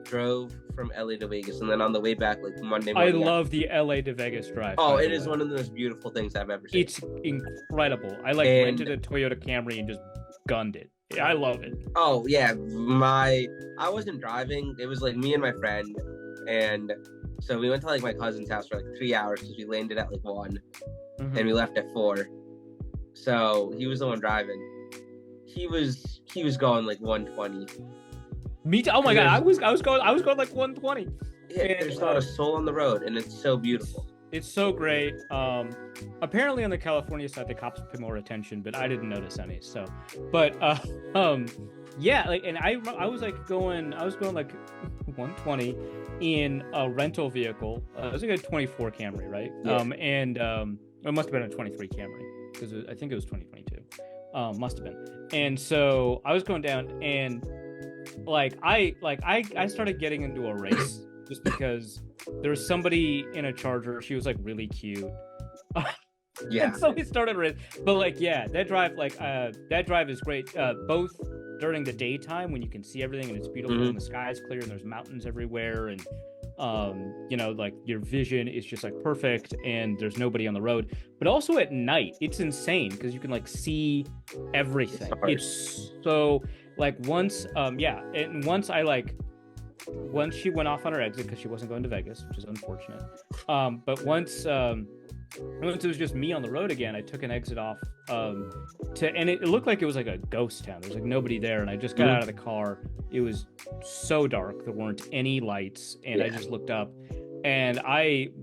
drove from LA to Vegas, and then on the way back, like Monday morning. I love the LA to Vegas drive. Oh, it is one of the most beautiful things I've ever seen. It's incredible. I rented a Toyota Camry and just gunned it. Yeah, I love it. Oh yeah, I wasn't driving. It was like me and my friend, and so we went to like my cousin's house for like 3 hours because we landed at like 1, and we left at 4. So he was the one driving. He was going like 120. Me too. Oh my god, I was going like 120. Yeah, there's not a soul on the road, and it's so beautiful. It's so great. Apparently on the California side, the cops pay more attention, but I didn't notice any. So, but yeah, like, and I was going like 120 in a rental vehicle. It was like a 24 Camry, right? Yeah. And it must have been a 23 Camry because I think it was 2022. Must have been. And so I was going down, and I started getting into a race just because there was somebody in a Charger. She was like really cute. Yeah. And so we started a race. But like, yeah, that drive is great. Both during the daytime when you can see everything and it's beautiful and the sky is clear and there's mountains everywhere, and you know, like your vision is just like perfect and there's nobody on the road. But also at night, it's insane because you can like see everything. It's so like once she went off on her exit because she wasn't going to Vegas, which is unfortunate. But once it was just me on the road again, I took an exit off and it looked like it was like a ghost town. There was like nobody there, and I just got out of the car. It was so dark, there weren't any lights, and I just looked up, and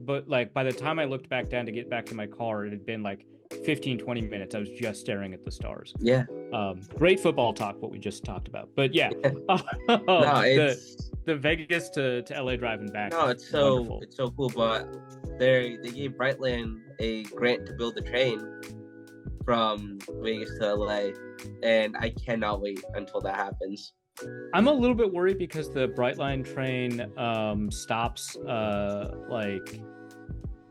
but like by the time I looked back down to get back to my car, it had been like 15-20 minutes. I was just staring at the stars. Great football talk, what we just talked about. But yeah, the Vegas to LA driving back. No, it's so cool. But they gave Brightland a grant to build a train from Vegas to LA, and I cannot wait until that happens. I'm a little bit worried because the Brightline train stops like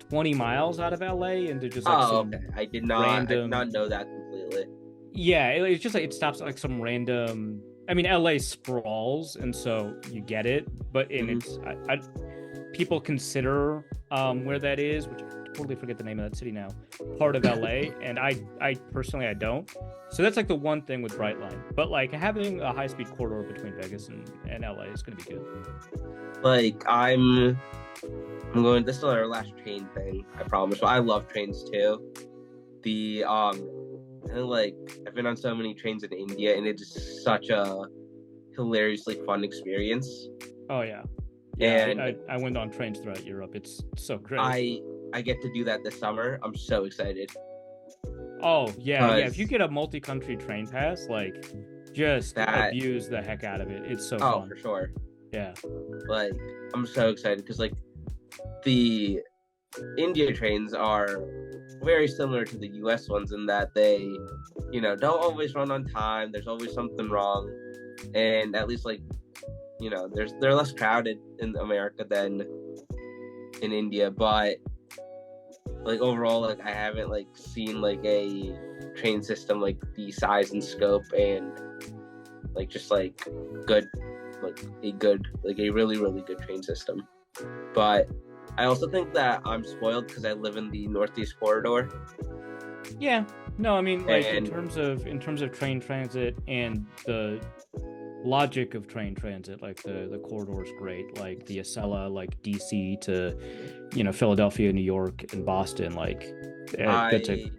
20 miles out of LA into just like okay. I did not know that completely. Yeah, it's just like it stops at like some random. I mean, LA sprawls, and so you get it, but it's people consider where that is, which I totally forget the name of that city now, part of LA, and I personally I don't. So that's like the one thing with Brightline, but like having a high-speed corridor between Vegas and LA is going to be good. Like I'm going. This is our last train thing, I promise. But I love trains too. And like I've been on so many trains in India, and it's such a hilariously fun experience. Oh yeah. And I went on trains throughout Europe. It's so great. I get to do that this summer. I'm so excited. Oh yeah. If you get a multi-country train pass, like, just abuse the heck out of it. It's so fun. Oh, for sure. Yeah. Like, I'm so excited because, like, the India trains are very similar to the US ones in that they, you know, don't always run on time. There's always something wrong. And at least, like, you know, they're less crowded in America than in India, but like overall, like I haven't like seen like a train system like the size and scope and like just like good, like a really really good train system. But I also think that I'm spoiled because I live in the Northeast corridor. Yeah. No, I mean, like, in terms of train transit and the logic of train transit, like the corridor is great, like the Acela, like DC to, you know, Philadelphia, New York, and Boston, like that's a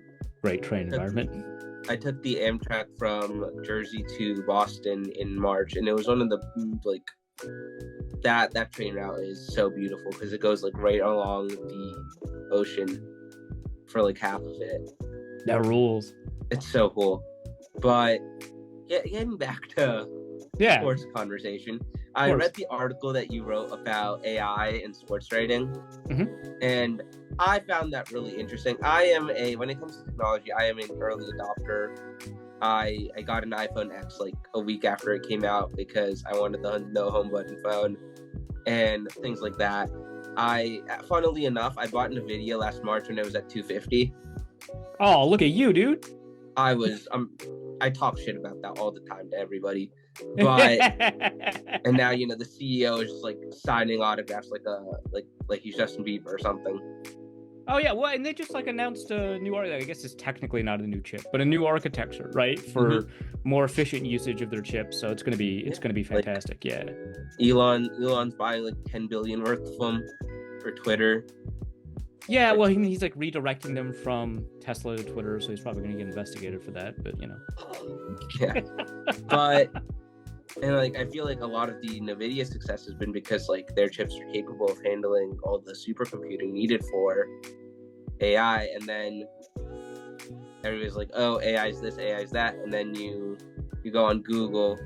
great train environment. I took the Amtrak from Jersey to Boston in March, and it was one of the like that train route is so beautiful because it goes like right along the ocean for like half of it. That rules. It's so cool. But getting back to sports conversation, I read the article that you wrote about AI and sports writing, and I found that really interesting. When it comes to technology, I am an early adopter. I got an iPhone X like a week after it came out because I wanted the no home button phone and things like that. Funnily enough, I bought NVIDIA last March when it was at $250. Oh, look at you, dude! I talk shit about that all the time to everybody, but and now, you know, the CEO is just like signing autographs like he's Justin Bieber or something. Oh yeah, well, and they just like announced a new I guess it's technically not a new chip, but a new architecture, right, for more efficient usage of their chips. So it's gonna be fantastic. Like, Elon's buying like 10 billion worth of them for Twitter. Yeah, well, he's like redirecting them from Tesla to Twitter, so he's probably going to get investigated for that. But you know, yeah. But and like I feel like a lot of the NVIDIA success has been because like their chips are capable of handling all the supercomputing needed for AI, and then everybody's like, "Oh, AI is this, AI is that," and then you go on Google,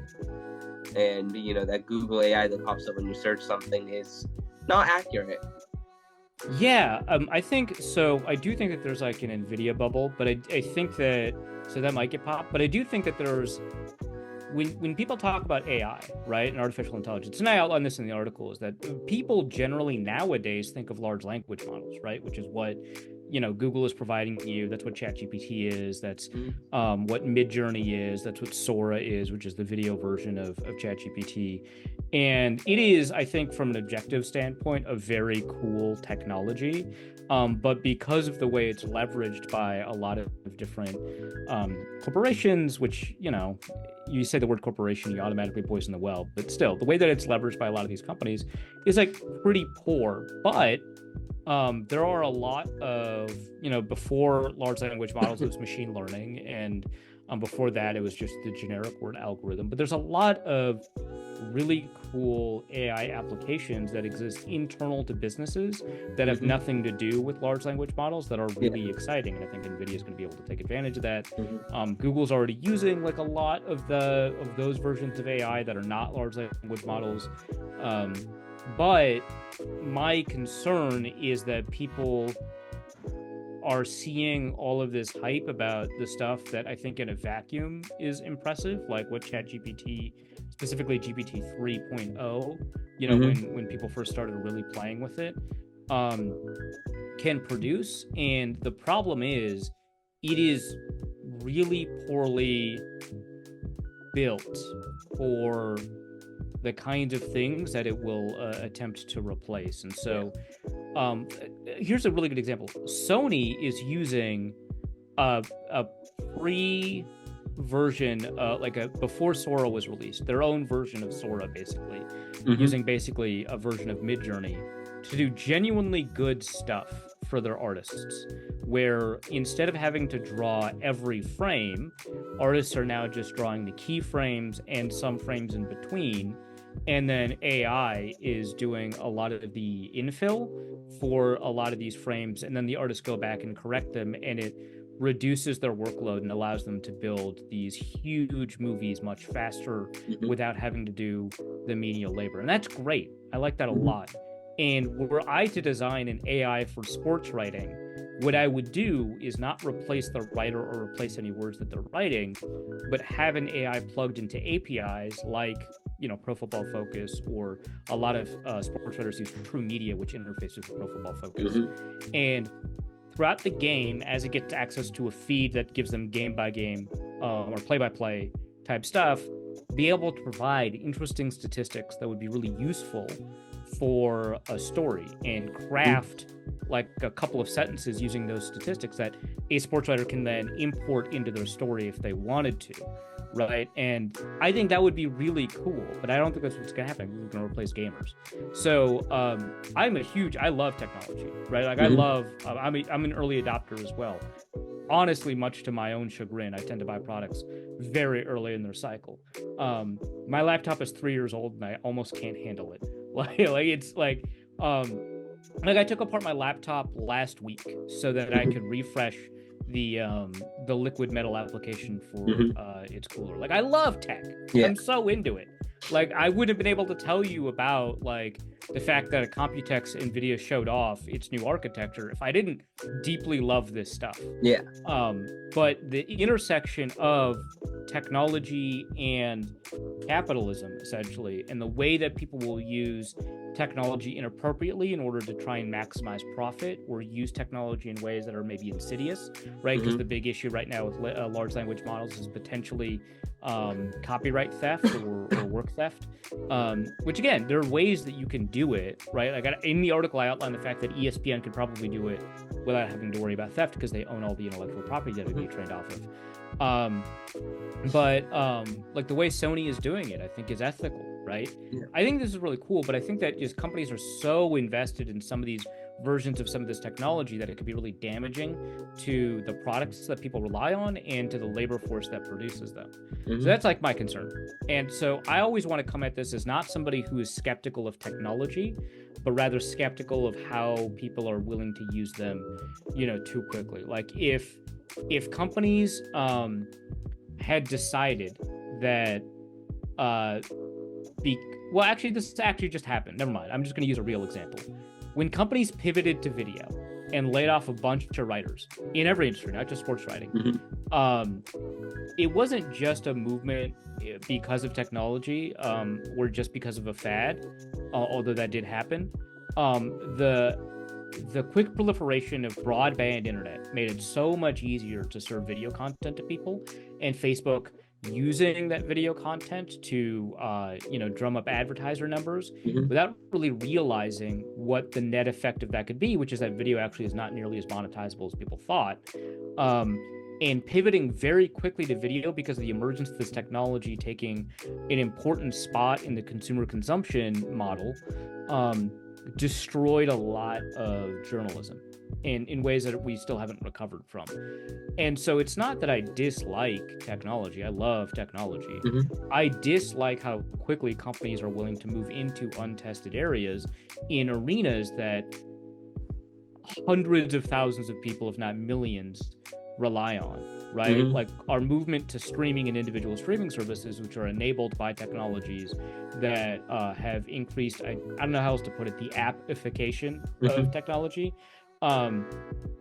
and you know that Google AI that pops up when you search something is not accurate. Yeah, I think so. I do think that there's like an NVIDIA bubble, but I think that that might get popped. But I do think that there's when people talk about AI, right, and artificial intelligence, and I outline this in the article, is that people generally nowadays think of large language models, right, which is what, you know, Google is providing you. That's what ChatGPT is. That's what Midjourney is. That's what Sora is, which is the video version of ChatGPT. And it is, I think, from an objective standpoint, a very cool technology. But because of the way it's leveraged by a lot of different corporations, which, you know, you say the word corporation, you automatically poison the well. But still, the way that it's leveraged by a lot of these companies is like pretty poor. But there are a lot of, you know, before large language models, it was machine learning, and before that, it was just the generic word algorithm. But there's a lot of really cool AI applications that exist internal to businesses that have nothing to do with large language models that are really exciting. And I think NVIDIA is going to be able to take advantage of that. Google's already using like a lot of those versions of AI that are not large language models. But my concern is that people are seeing all of this hype about the stuff that I think in a vacuum is impressive, like what ChatGPT, specifically GPT 3.0, you know, when people first started really playing with it, can produce. And the problem is it is really poorly built for the kinds of things that it will attempt to replace. And so here's a really good example. Sony is using a free version, before Sora was released, their own version of Sora, basically, using basically a version of Midjourney to do genuinely good stuff for their artists, where instead of having to draw every frame, artists are now just drawing the keyframes and some frames in between. And then AI is doing a lot of the infill for a lot of these frames. And then the artists go back and correct them, and it reduces their workload and allows them to build these huge movies much faster without having to do the menial labor. And that's great. I like that a lot. And were I to design an AI for sports writing, what I would do is not replace the writer or replace any words that they're writing, but have an AI plugged into APIs like, Pro Football Focus, or a lot of sports writers use True Media, which interfaces with Pro Football Focus. And throughout the game, as it gets access to a feed that gives them game by game or play by play type stuff, be able to provide interesting statistics that would be really useful for a story, and craft like a couple of sentences using those statistics that a sports writer can then import into their story if they wanted to, right? And I think that would be really cool, but I don't think that's what's gonna happen. We're gonna replace gamers. So I love technology, right? Like I'm an early adopter as well. Honestly, much to my own chagrin, I tend to buy products very early in their cycle. My laptop is 3 years old and I almost can't handle it. I took apart my laptop last week so that I could refresh the liquid metal application for its cooler. Like, I love tech. Yeah. I'm so into it. Like, I wouldn't have been able to tell you about like the fact that a Computex NVIDIA showed off its new architecture if I didn't deeply love this stuff. Yeah. But the intersection of technology and capitalism, essentially, and the way that people will use technology inappropriately in order to try and maximize profit, or use technology in ways that are maybe insidious, right? Because the big issue right now with large language models is potentially copyright theft or work theft, which again, there are ways that you can do it, right? Like, in the article I outlined the fact that ESPN could probably do it without having to worry about theft because they own all the intellectual property that it would be trained off of. Like the way Sony is doing it, I think is ethical, right? Yeah. I think this is really cool, but I think that just companies are so invested in some of these versions of some of this technology that it could be really damaging to the products that people rely on and to the labor force that produces them. So that's like my concern. And so I always want to come at this as not somebody who is skeptical of technology, but rather skeptical of how people are willing to use them, too quickly. Like, if companies had decided that this actually just happened. Never mind. I'm just going to use a real example. When companies pivoted to video and laid off a bunch of writers in every industry, not just sports writing, it wasn't just a movement because of technology or just because of a fad, although that did happen. The quick proliferation of broadband internet made it so much easier to serve video content to people, and Facebook using that video content to drum up advertiser numbers without really realizing what the net effect of that could be, which is that video actually is not nearly as monetizable as people thought, and pivoting very quickly to video because of the emergence of this technology taking an important spot in the consumer consumption model, destroyed a lot of journalism in ways that we still haven't recovered from. And so it's not that I dislike technology. I love technology. I dislike how quickly companies are willing to move into untested areas in arenas that hundreds of thousands of people, if not millions, rely on, right? Like our movement to streaming and individual streaming services, which are enabled by technologies that have increased, I don't know how else to put it, the appification of technology,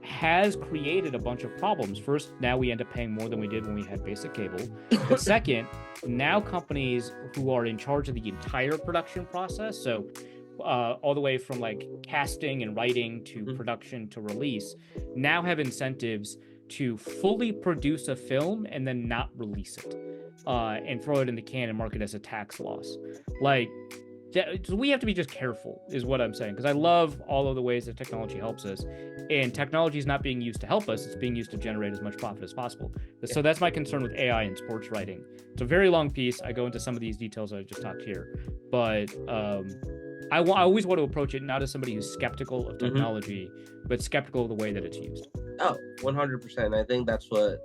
has created a bunch of problems. First, now we end up paying more than we did when we had basic cable. But second, now companies who are in charge of the entire production process, so all the way from like casting and writing to production to release, now have incentives to fully produce a film and then not release it, and throw it in the can and mark it as a tax loss. Like, so we have to be just careful, is what I'm saying, because I love all of the ways that technology helps us, and technology is not being used to help us, it's being used to generate as much profit as possible. So that's my concern with AI in sports writing. It's a very long piece. I go into some of these details I just talked here, but I always want to approach it not as somebody who's skeptical of technology, but skeptical of the way that it's used. Oh, 100%. I think that's what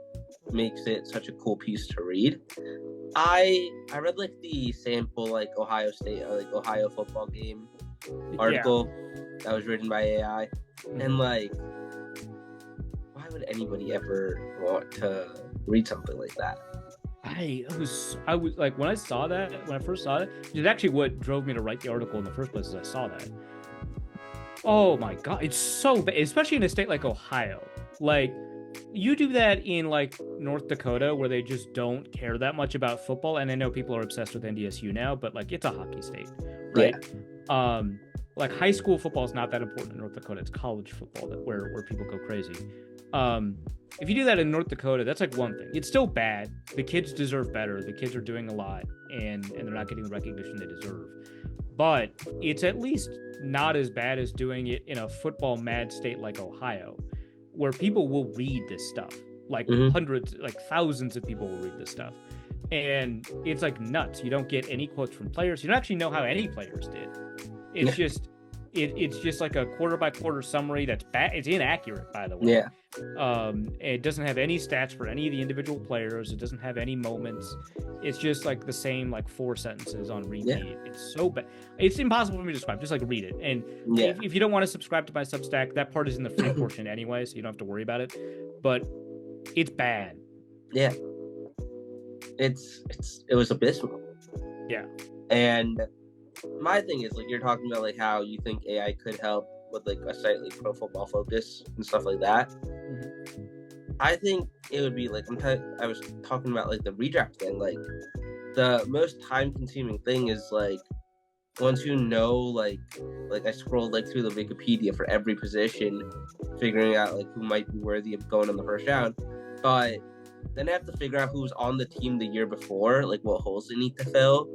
makes it such a cool piece to read. I read like the sample like Ohio State or like Ohio football game article that was written by AI, and like, why would anybody ever want to read something like that? I was like, when I first saw it, it's actually what drove me to write the article in the first place. As I saw that, oh my god, it's so bad, especially in a state like Ohio. Like, you do that in like North Dakota, where they just don't care that much about football, and I know people are obsessed with NDSU now, but like, it's a hockey state, right? Yeah. Like, high school football is not that important in North Dakota. It's college football where people go crazy. If you do that in North Dakota, that's like one thing. It's still bad. The kids deserve better. The kids are doing a lot, and they're not getting the recognition they deserve. But it's at least not as bad as doing it in a football mad state like Ohio, where people will read this stuff. Like hundreds, like thousands of people will read this stuff. And it's like nuts. You don't get any quotes from players. You don't actually know how any players did. It's just it's just like a quarter by quarter summary that's bad. It's inaccurate, by the way. Yeah. It doesn't have any stats for any of the individual players. It doesn't have any moments. It's just like the same like 4 sentences on repeat. Yeah. It's so bad. It's impossible for me to describe. Just like read it. And if you don't want to subscribe to my Substack, that part is in the free portion anyway, so you don't have to worry about it. But it's bad. Yeah. It was abysmal. Yeah. And my thing is, like, you're talking about like how you think AI could help with like a site like Pro Football Focus and stuff like that. I think it would be like, I was talking about like the redraft thing. Like, the most time-consuming thing is like, once you know, like I scrolled like through the Wikipedia for every position, figuring out like who might be worthy of going in the first round, but then I have to figure out who's on the team the year before, like what holes they need to fill,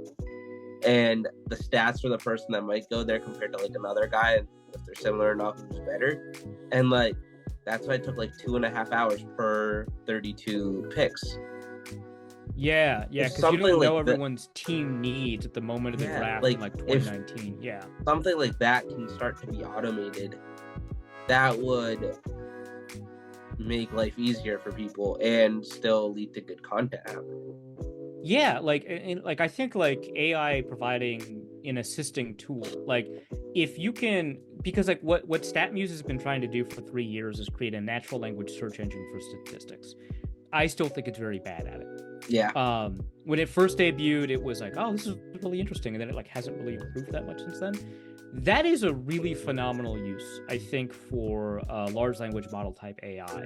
and the stats for the person that might go there compared to like another guy, and if they're similar enough, who's better. And like, that's why it took like 2.5 hours per 32 picks. Yeah, because you don't know everyone's team needs at the moment of the draft in like 2019. Something like that can start to be automated. That would make life easier for people and still lead to good content happening. Yeah, like I think like AI providing an assisting tool, like if you can, because like what StatMuse has been trying to do for 3 years is create a natural language search engine for statistics. I still think it's very bad at it. Yeah. When it first debuted, it was like, oh, this is really interesting, and then it like hasn't really improved that much since then. That is a really phenomenal use, I think, for large language model type AI,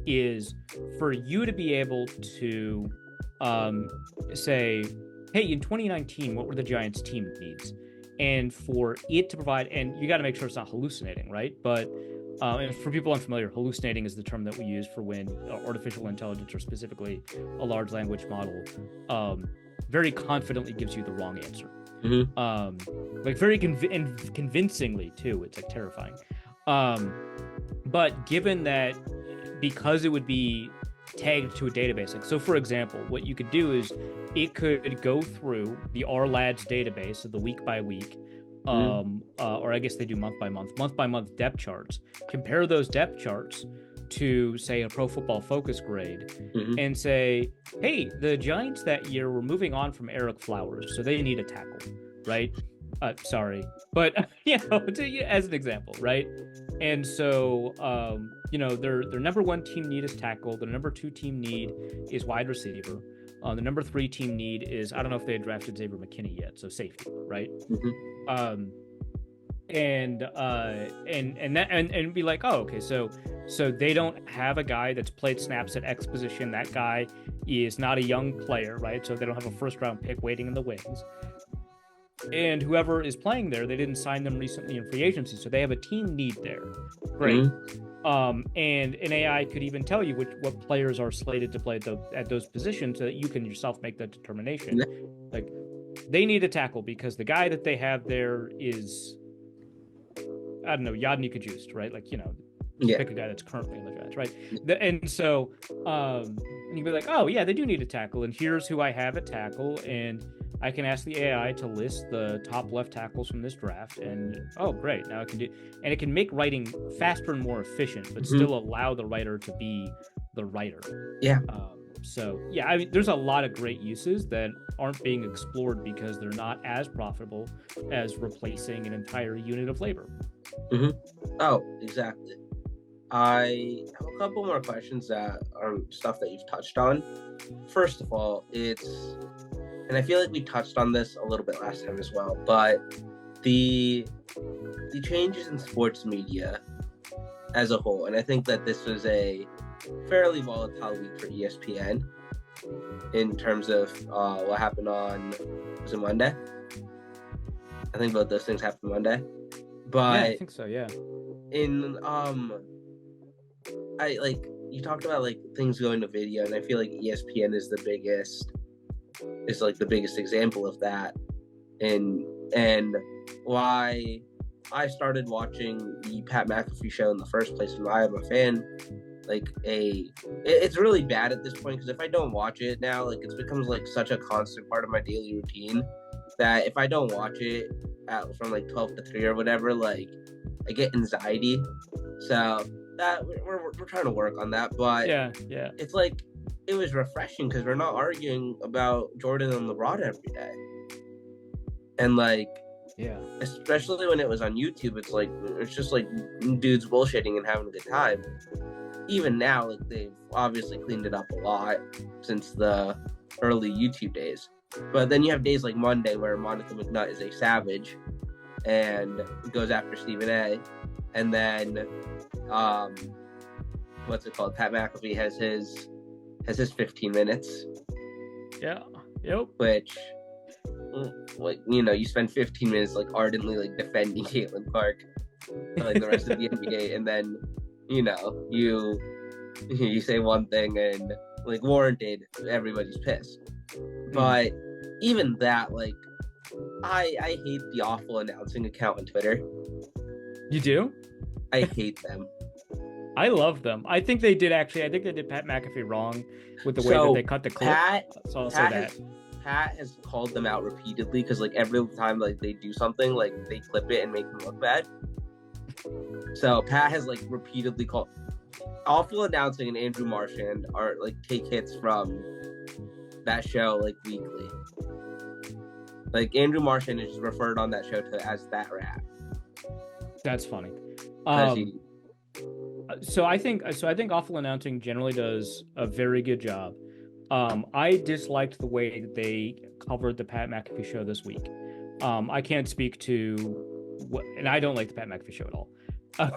is for you to be able to say, hey, in 2019, what were the Giants' team needs? And for it to provide, and you got to make sure it's not hallucinating, right? But and for people unfamiliar, hallucinating is the term that we use for when artificial intelligence, or specifically a large language model, very confidently gives you the wrong answer. Like very convincingly too. It's like terrifying. But given that, because it would be tagged to a database, like, so for example, what you could do is it could go through the RLADS database of the week by week, or I guess they do month by month depth charts, compare those depth charts to, say, a Pro Football Focus grade, and say, hey, the Giants that year were moving on from Eric Flowers, so they need a tackle, right? Sorry, but as an example, right? And so, their number 1 team need is tackle. The number 2 team need is wide receiver. The number 3 team need is, I don't know if they had drafted Xavier McKinney yet, so safety, right? And be like, oh, okay, so they don't have a guy that's played snaps at X position. That guy is not a young player, right? So they don't have a first round pick waiting in the wings. And whoever is playing there, they didn't sign them recently in free agency, so they have a team need there. Great. And an AI could even tell you what players are slated to play at those positions, so that you can yourself make that determination. Like, they need a tackle because the guy that they have there is, I don't know, Yadni Kajust, right? Like, pick a guy that's currently in the Giants, right? And so you'd be like, oh yeah, they do need a tackle, and here's who I have at tackle, and I can ask the AI to list the top left tackles from this draft, and oh, great! Now it can do, and it can make writing faster and more efficient, but still allow the writer to be the writer. Yeah. So yeah, I mean, there's a lot of great uses that aren't being explored because they're not as profitable as replacing an entire unit of labor. Oh, exactly. I have a couple more questions that are stuff that you've touched on. First of all, and I feel like we touched on this a little bit last time as well, but the changes in sports media as a whole, and I think that this was a fairly volatile week for ESPN in terms of what happened was it Monday? I think both those things happened Monday. But yeah, I think so, yeah. In you talked about like things going to video, and I feel like ESPN is the biggest example of that, and why I started watching the Pat McAfee show in the first place, and why I'm a fan. It's really bad at this point, because if I don't watch it now, like, it becomes like such a constant part of my daily routine that if I don't watch it from like 12 to 3 or whatever, like, I get anxiety. So that we're trying to work on that, but yeah, it's like, it was refreshing because we're not arguing about Jordan and LeBron every day, and like, yeah, especially when it was on YouTube, it's just like dudes bullshitting and having a good time. Even now, like, they've obviously cleaned it up a lot since the early YouTube days. But then you have days like Monday where Monica McNutt is a savage and goes after Stephen A. And then, what's it called? Pat McAfee has his 15 minutes. Yeah. Yep. Which, like, you know, you spend 15 minutes like ardently like defending Caitlin Clark, like the rest of the NBA, and then, you know, you say one thing and, like, warranted, everybody's pissed. But even that, like, I hate the awful announcing account on Twitter. You do? I hate them. I love them. I think they did Pat McAfee wrong with the way that they cut the clip. Pat has called them out repeatedly, because like every time like they do something, like they clip it and make them look bad. So Pat has like repeatedly called awful announcing, and Andrew Marchand are like take hits from that show like weekly. Like, Andrew Marchand is referred on that show to as that rat. That's funny. So I think awful announcing generally does a very good job. I disliked the way that they covered the Pat McAfee show this week. I can't speak to and I don't like the Pat McAfee show at all.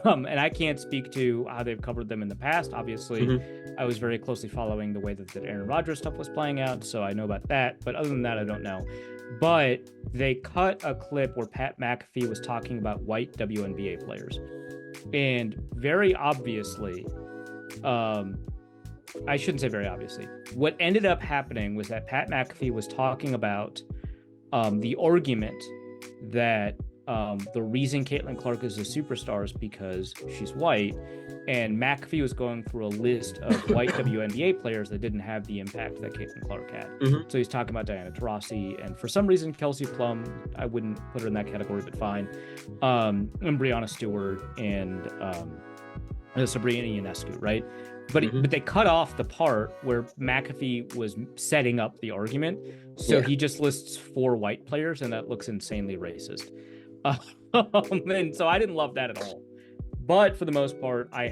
And I can't speak to how they've covered them in the past. Obviously, I was very closely following the way that the Aaron Rodgers stuff was playing out, so I know about that. But other than that, I don't know. But they cut a clip where Pat McAfee was talking about white WNBA players. And very obviously, I shouldn't say very obviously, what ended up happening was that Pat McAfee was talking about the argument that the reason Caitlin Clark is a superstar is because she's white, and McAfee was going through a list of white WNBA players that didn't have the impact that Caitlin Clark had. So he's talking about Diana Taurasi, and for some reason Kelsey Plum, I wouldn't put her in that category, but fine, and Breanna Stewart, and Sabrina Ionescu, right? But they cut off the part where McAfee was setting up the argument, so he just lists 4 white players, and that looks insanely racist. And so I didn't love that at all. But for the most part, I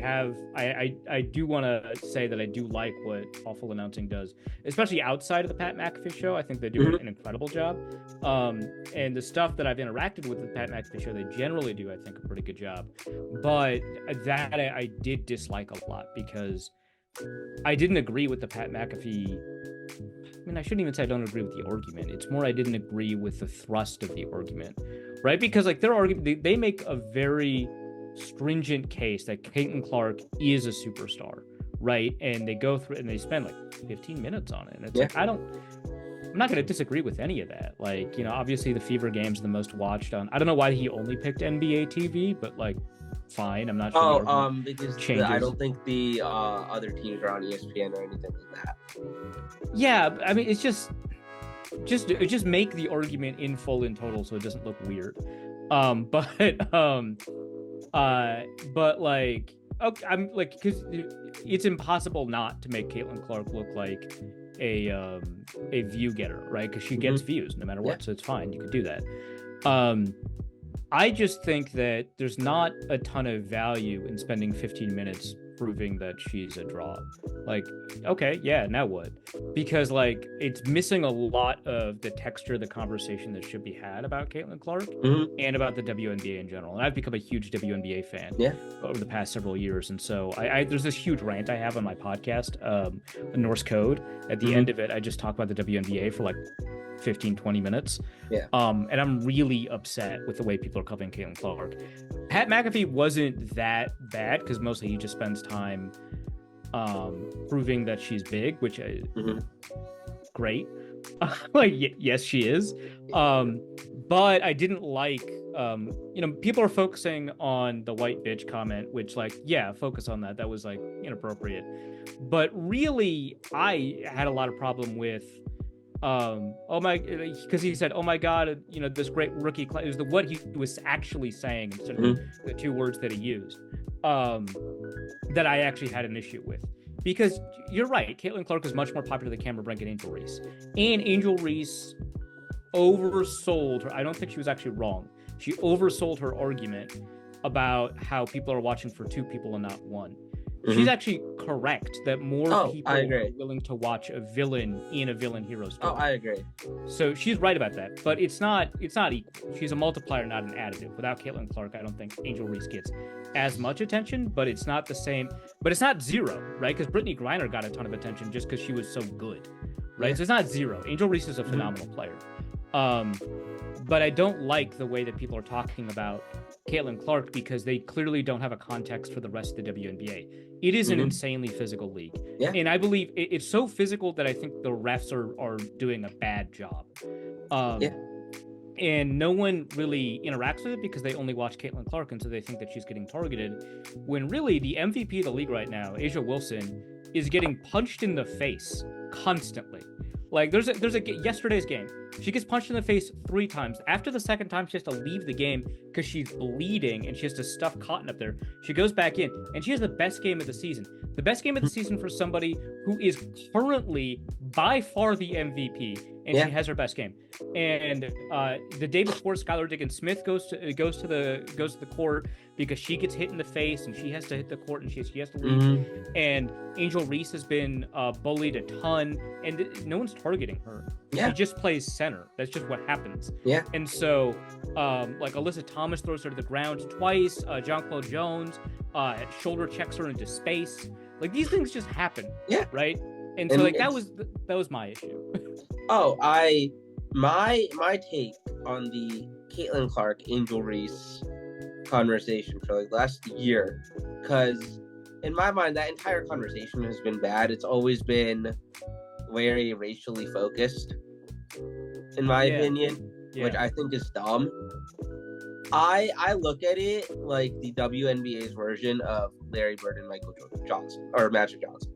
do want to say that I do like what awful announcing does, especially outside of the Pat McAfee show. I think they do an incredible job. And the stuff that I've interacted with the Pat McAfee show, they generally do, I think, a pretty good job. But that I did dislike a lot, because I didn't agree with the Pat McAfee. I mean, I shouldn't even say I don't agree with the argument. It's more I didn't agree with the thrust of the argument, right? Because like their argument, they make a very stringent case that Caitlin Clark is a superstar, right? And they go through and they spend like 15 minutes on it. And it's like, I'm not going to disagree with any of that. Like, you know, obviously the Fever game's the most watched on. I don't know why he only picked NBA TV, but like, fine. I'm not sure. Because I don't think the other teams are on ESPN or anything like that. Yeah, I mean, it's just just make the argument in full and total so it doesn't look weird. But like, okay, I'm like, because it's impossible not to make Caitlin Clark look like a view getter, right? Because she gets views no matter what, so it's fine. You could do that. I just think that there's not a ton of value in spending 15 minutes proving that she's a draw. Like, okay, yeah, now what? Because like it's missing a lot of the texture of the conversation that should be had about Caitlin Clark and about the WNBA in general. And I've become a huge WNBA fan over the past several years. And so I there's this huge rant I have on my podcast, Norse Code. At the end of it, I just talk about the WNBA for like 15-20 minutes. And I'm really upset with the way people are covering Caitlin Clark. Pat McAfee wasn't that bad because mostly he just spends time proving that she's big, which great. Like, yes, she is. But I didn't like, people are focusing on the white bitch comment, which like, yeah, focus on that. That was like inappropriate. But really, I had a lot of problem with because he said, oh my god, this great rookie class, is what he was actually saying instead of the two words that he used, that I actually had an issue with. Because you're right, Caitlin Clark is much more popular than Cameron Brink and Angel Reese, and Angel Reese oversold her. I don't think she was actually wrong. She oversold her argument about how people are watching for two people and not one. She's actually correct that more people are willing to watch a villain in a villain hero story. I agree. So she's right about that, but it's not equal. She's a multiplier, not an additive. Without Caitlin Clark, I don't think Angel Reese gets as much attention, but it's not the same. But it's not zero, right? Because Brittany Griner got a ton of attention just because she was so good, right? So it's not zero. Angel Reese is a phenomenal player. But I don't like the way that people are talking about Caitlin Clark because they clearly don't have a context for the rest of the WNBA. It is an insanely physical league. And I believe it's so physical that I think the refs are doing a bad job. And no one really interacts with it because they only watch Caitlin Clark, and so they think that she's getting targeted. When really the MVP of the league right now, Asia Wilson, is getting punched in the face constantly. Like there's a yesterday's game. She gets punched in the face 3 times. After the second time, she has to leave the game because she's bleeding and she has to stuff cotton up there. She goes back in and she has the best game of the season. The best game of the season for somebody who is currently by far the MVP, and she has her best game. And the day before, Skylar Diggins-Smith goes to the court because she gets hit in the face and she has to hit the court and she has to leave. And Angel Reese has been bullied a ton, and no one's targeting her. She just plays center. That's just what happens. And so, like Alyssa Thomas throws her to the ground twice. Jonquel Jones shoulder checks her into space. Like these things just happen. Right. And so like that was my issue. My take on the Caitlin Clark Angel Reese conversation for like last year, because in my mind that entire conversation has been bad. It's always been very racially focused, in my opinion, which I think is dumb. I look at it like the WNBA's version of Larry Bird and Michael Johnson or Magic Johnson.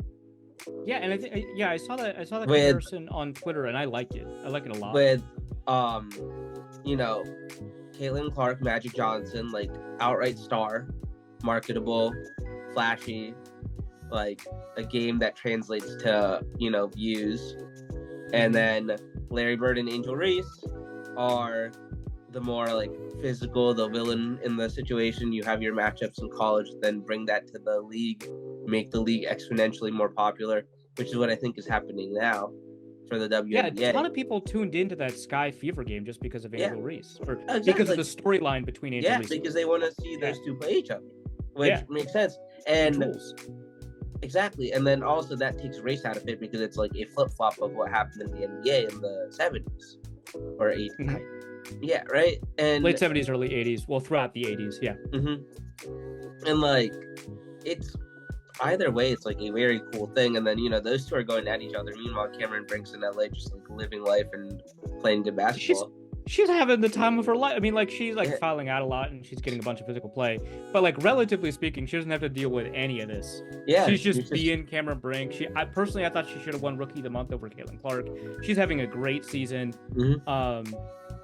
Yeah, and I think I saw that comparison on Twitter, and I like it. I like it a lot. With Caitlin Clark, Magic Johnson, like outright star, marketable, flashy, like a game that translates to views, and then Larry Bird and Angel Reese are the more like physical, the villain in the situation. You have your matchups in college, then bring that to the league, make the league exponentially more popular, which is what I think is happening now for the WNBA. Yeah, a ton of people tuned into that Sky Fever game just because of Angel Reese, or because of the storyline between Angel Reese. Yeah, because they want to see those two play each other, which makes sense. And exactly, and then also that takes race out of it because it's like a flip flop of what happened in the NBA in the 70s or 80s. Yeah, right. And late 70s, early 80s. Well, throughout the 80s, yeah. And like, it's either way, it's like a very cool thing. And then those two are going at each other. Meanwhile, Cameron Brink's in LA, just like living life and playing good basketball. she's having the time of her life. I mean, like, she's like fouling out a lot and she's getting a bunch of physical play, but like, relatively speaking, she doesn't have to deal with any of this. Yeah, she's just being Cameron Brink. I thought she should have won Rookie of the Month over Caitlin Clark. She's having a great season.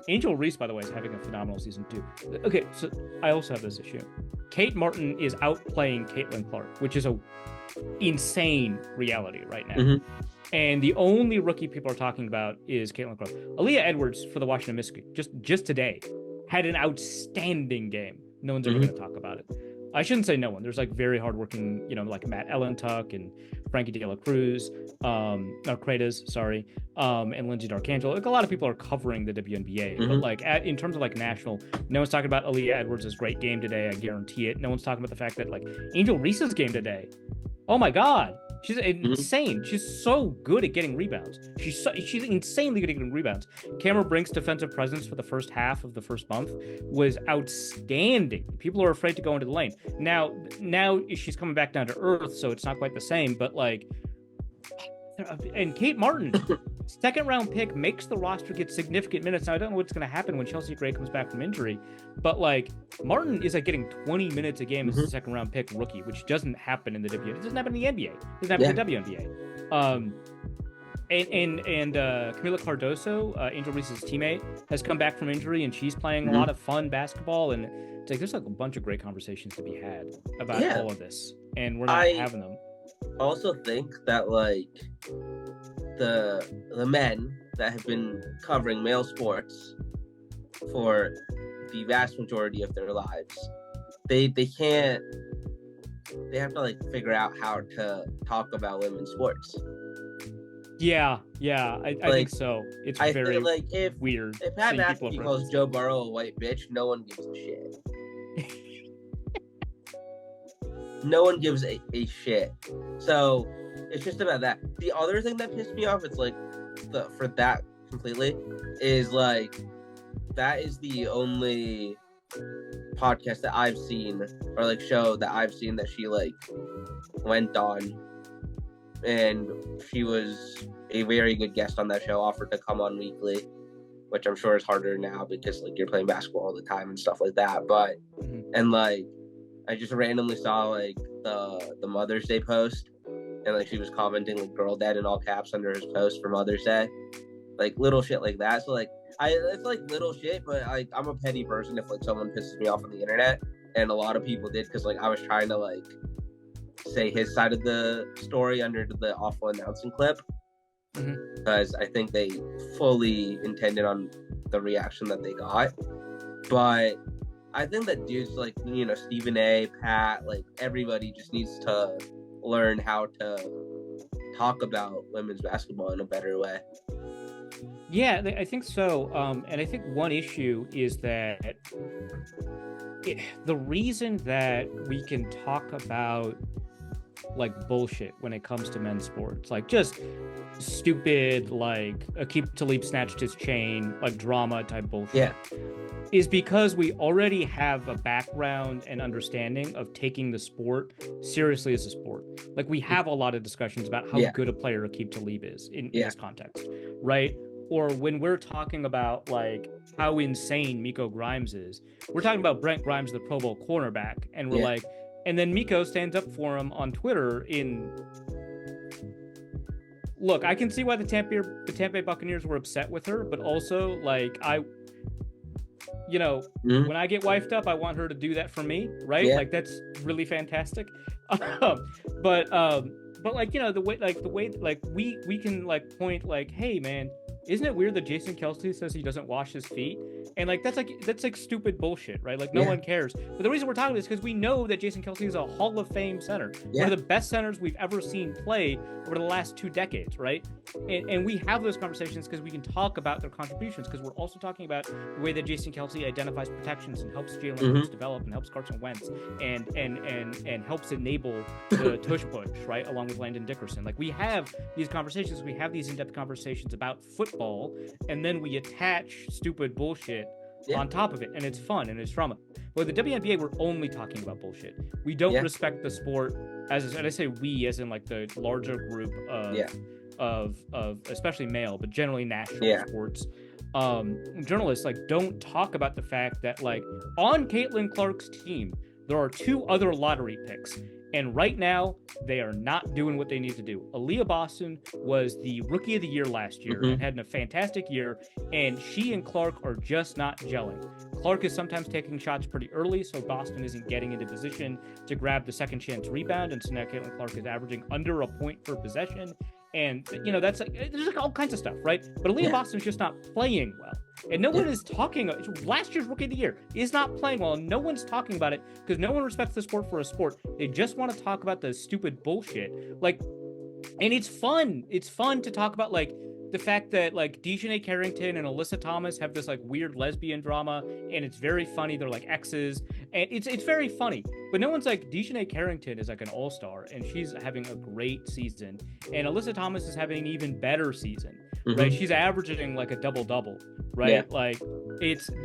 Angel Reese, by the way, is having a phenomenal season too. Okay, so I also have this issue. Kate Martin is outplaying Caitlin Clark, which is a insane reality right now. And the only rookie people are talking about is Caitlin Clark. Aaliyah Edwards for the Washington Mystics just today had an outstanding game. No one's ever going to talk about it. I shouldn't say no one. There's like very hardworking, like Matt Ellentuck and Frankie De La Cruz, Credas, sorry, and Lindsay D'Arcangelo. Like, a lot of people are covering the WNBA, but like in terms of like national, no one's talking about Aaliyah Edwards' great game today. I guarantee it. No one's talking about the fact that like Angel Reese's game today. Oh my God. She's insane. She's so good at getting rebounds. She's insanely good at getting rebounds. Cameron Brink's defensive presence for the first half of the first month was outstanding. People are afraid to go into the lane. Now she's coming back down to earth, so it's not quite the same, but like, and Kate Martin, second round pick, makes the roster, get significant minutes. Now, I don't know what's going to happen when Chelsea Gray comes back from injury, but like, Martin is like getting 20 minutes a game as a second round pick rookie, which doesn't happen in the WNBA. It doesn't happen in the NBA. It doesn't happen in the WNBA. And Camila Cardoso, Angel Reese's teammate, has come back from injury, and she's playing a lot of fun basketball. And it's like, there's like a bunch of great conversations to be had about all of this, and we're not having them. Also think that like the men that have been covering male sports for the vast majority of their lives, they have to like figure out how to talk about women's sports. I think so. It's very like weird. If Pat McAfee calls Joe Burrow a white bitch, no one gives a shit. No one gives a shit. So it's just about that. The other thing that pissed me off, it's like for that completely, is like, that is the only podcast that I've seen, or like show that I've seen, that she like went on, and she was a very good guest on that show, offered to come on weekly, which I'm sure is harder now because like you're playing basketball all the time and stuff like that. But and like, I just randomly saw like the Mother's Day post, and like she was commenting like "girl dad" in all caps under his post for Mother's Day, like little shit like that. So like, it's like little shit, but like, I'm a petty person if like someone pisses me off on the internet, and a lot of people did, because like I was trying to like say his side of the story under the awful announcing clip, because I think they fully intended on the reaction that they got. But I think that dudes like, Stephen A, Pat, like everybody just needs to learn how to talk about women's basketball in a better way. Yeah, I think so. And I think one issue is that the reason that we can talk about like bullshit when it comes to men's sports, like just stupid, like Aqib Talib snatched his chain, like drama type bullshit, is because we already have a background and understanding of taking the sport seriously as a sport. Like, we have a lot of discussions about how good a player Aqib Talib is in this context, right? Or when we're talking about like how insane Miko Grimes is, we're talking about Brent Grimes, the Pro Bowl cornerback, and we're like, and then Miko stands up for him on Twitter look, I can see why the Tampa Bay Buccaneers were upset with her, but also like when I get wifed up, I want her to do that for me, right? Like, that's really fantastic. But like, the way like we can like point like, hey man, isn't it weird that Jason Kelce says he doesn't wash his feet? And like, that's like stupid bullshit, right? Like, no one cares. But the reason we're talking about this is because we know that Jason Kelce is a Hall of Fame center, one of the best centers we've ever seen play over the last 2 decades, right? And we have those conversations because we can talk about their contributions, because we're also talking about the way that Jason Kelce identifies protections and helps Jalen Hurts develop, and helps Carson Wentz, and helps enable the tush push, right, along with Landon Dickerson. Like, we have these conversations, we have these in-depth conversations about football, and then we attach stupid bullshit on top of it, and it's fun and it's drama. But with the WNBA, we're only talking about bullshit. We don't respect the sport, and I say we as in like the larger group of especially male, but generally national sports. journalists like don't talk about the fact that like on Caitlin Clark's team there are 2 other lottery picks, and right now they are not doing what they need to do. Aaliyah Boston was the rookie of the year last year and had a fantastic year, and she and Clark are just not gelling. Clark is sometimes taking shots pretty early, so Boston isn't getting into position to grab the second chance rebound, and so now Caitlin Clark is averaging under a point per possession. And, you know, that's like, there's like all kinds of stuff, right? But Aaliyah Boston's just not playing well. And no one is talking, last year's rookie of the year is not playing well. And no one's talking about it because no one respects the sport for a sport. They just want to talk about the stupid bullshit. Like, and it's fun. It's fun to talk about, like, the fact that, like, Dejanay Carrington and Alyssa Thomas have this, like, weird lesbian drama, and it's very funny. They're, like, exes, and it's very funny. But no one's like, Dejanay Carrington is, like, an all-star, and she's having a great season. And Alyssa Thomas is having an even better season, right? She's averaging, like, a double-double, right? Yeah. Like,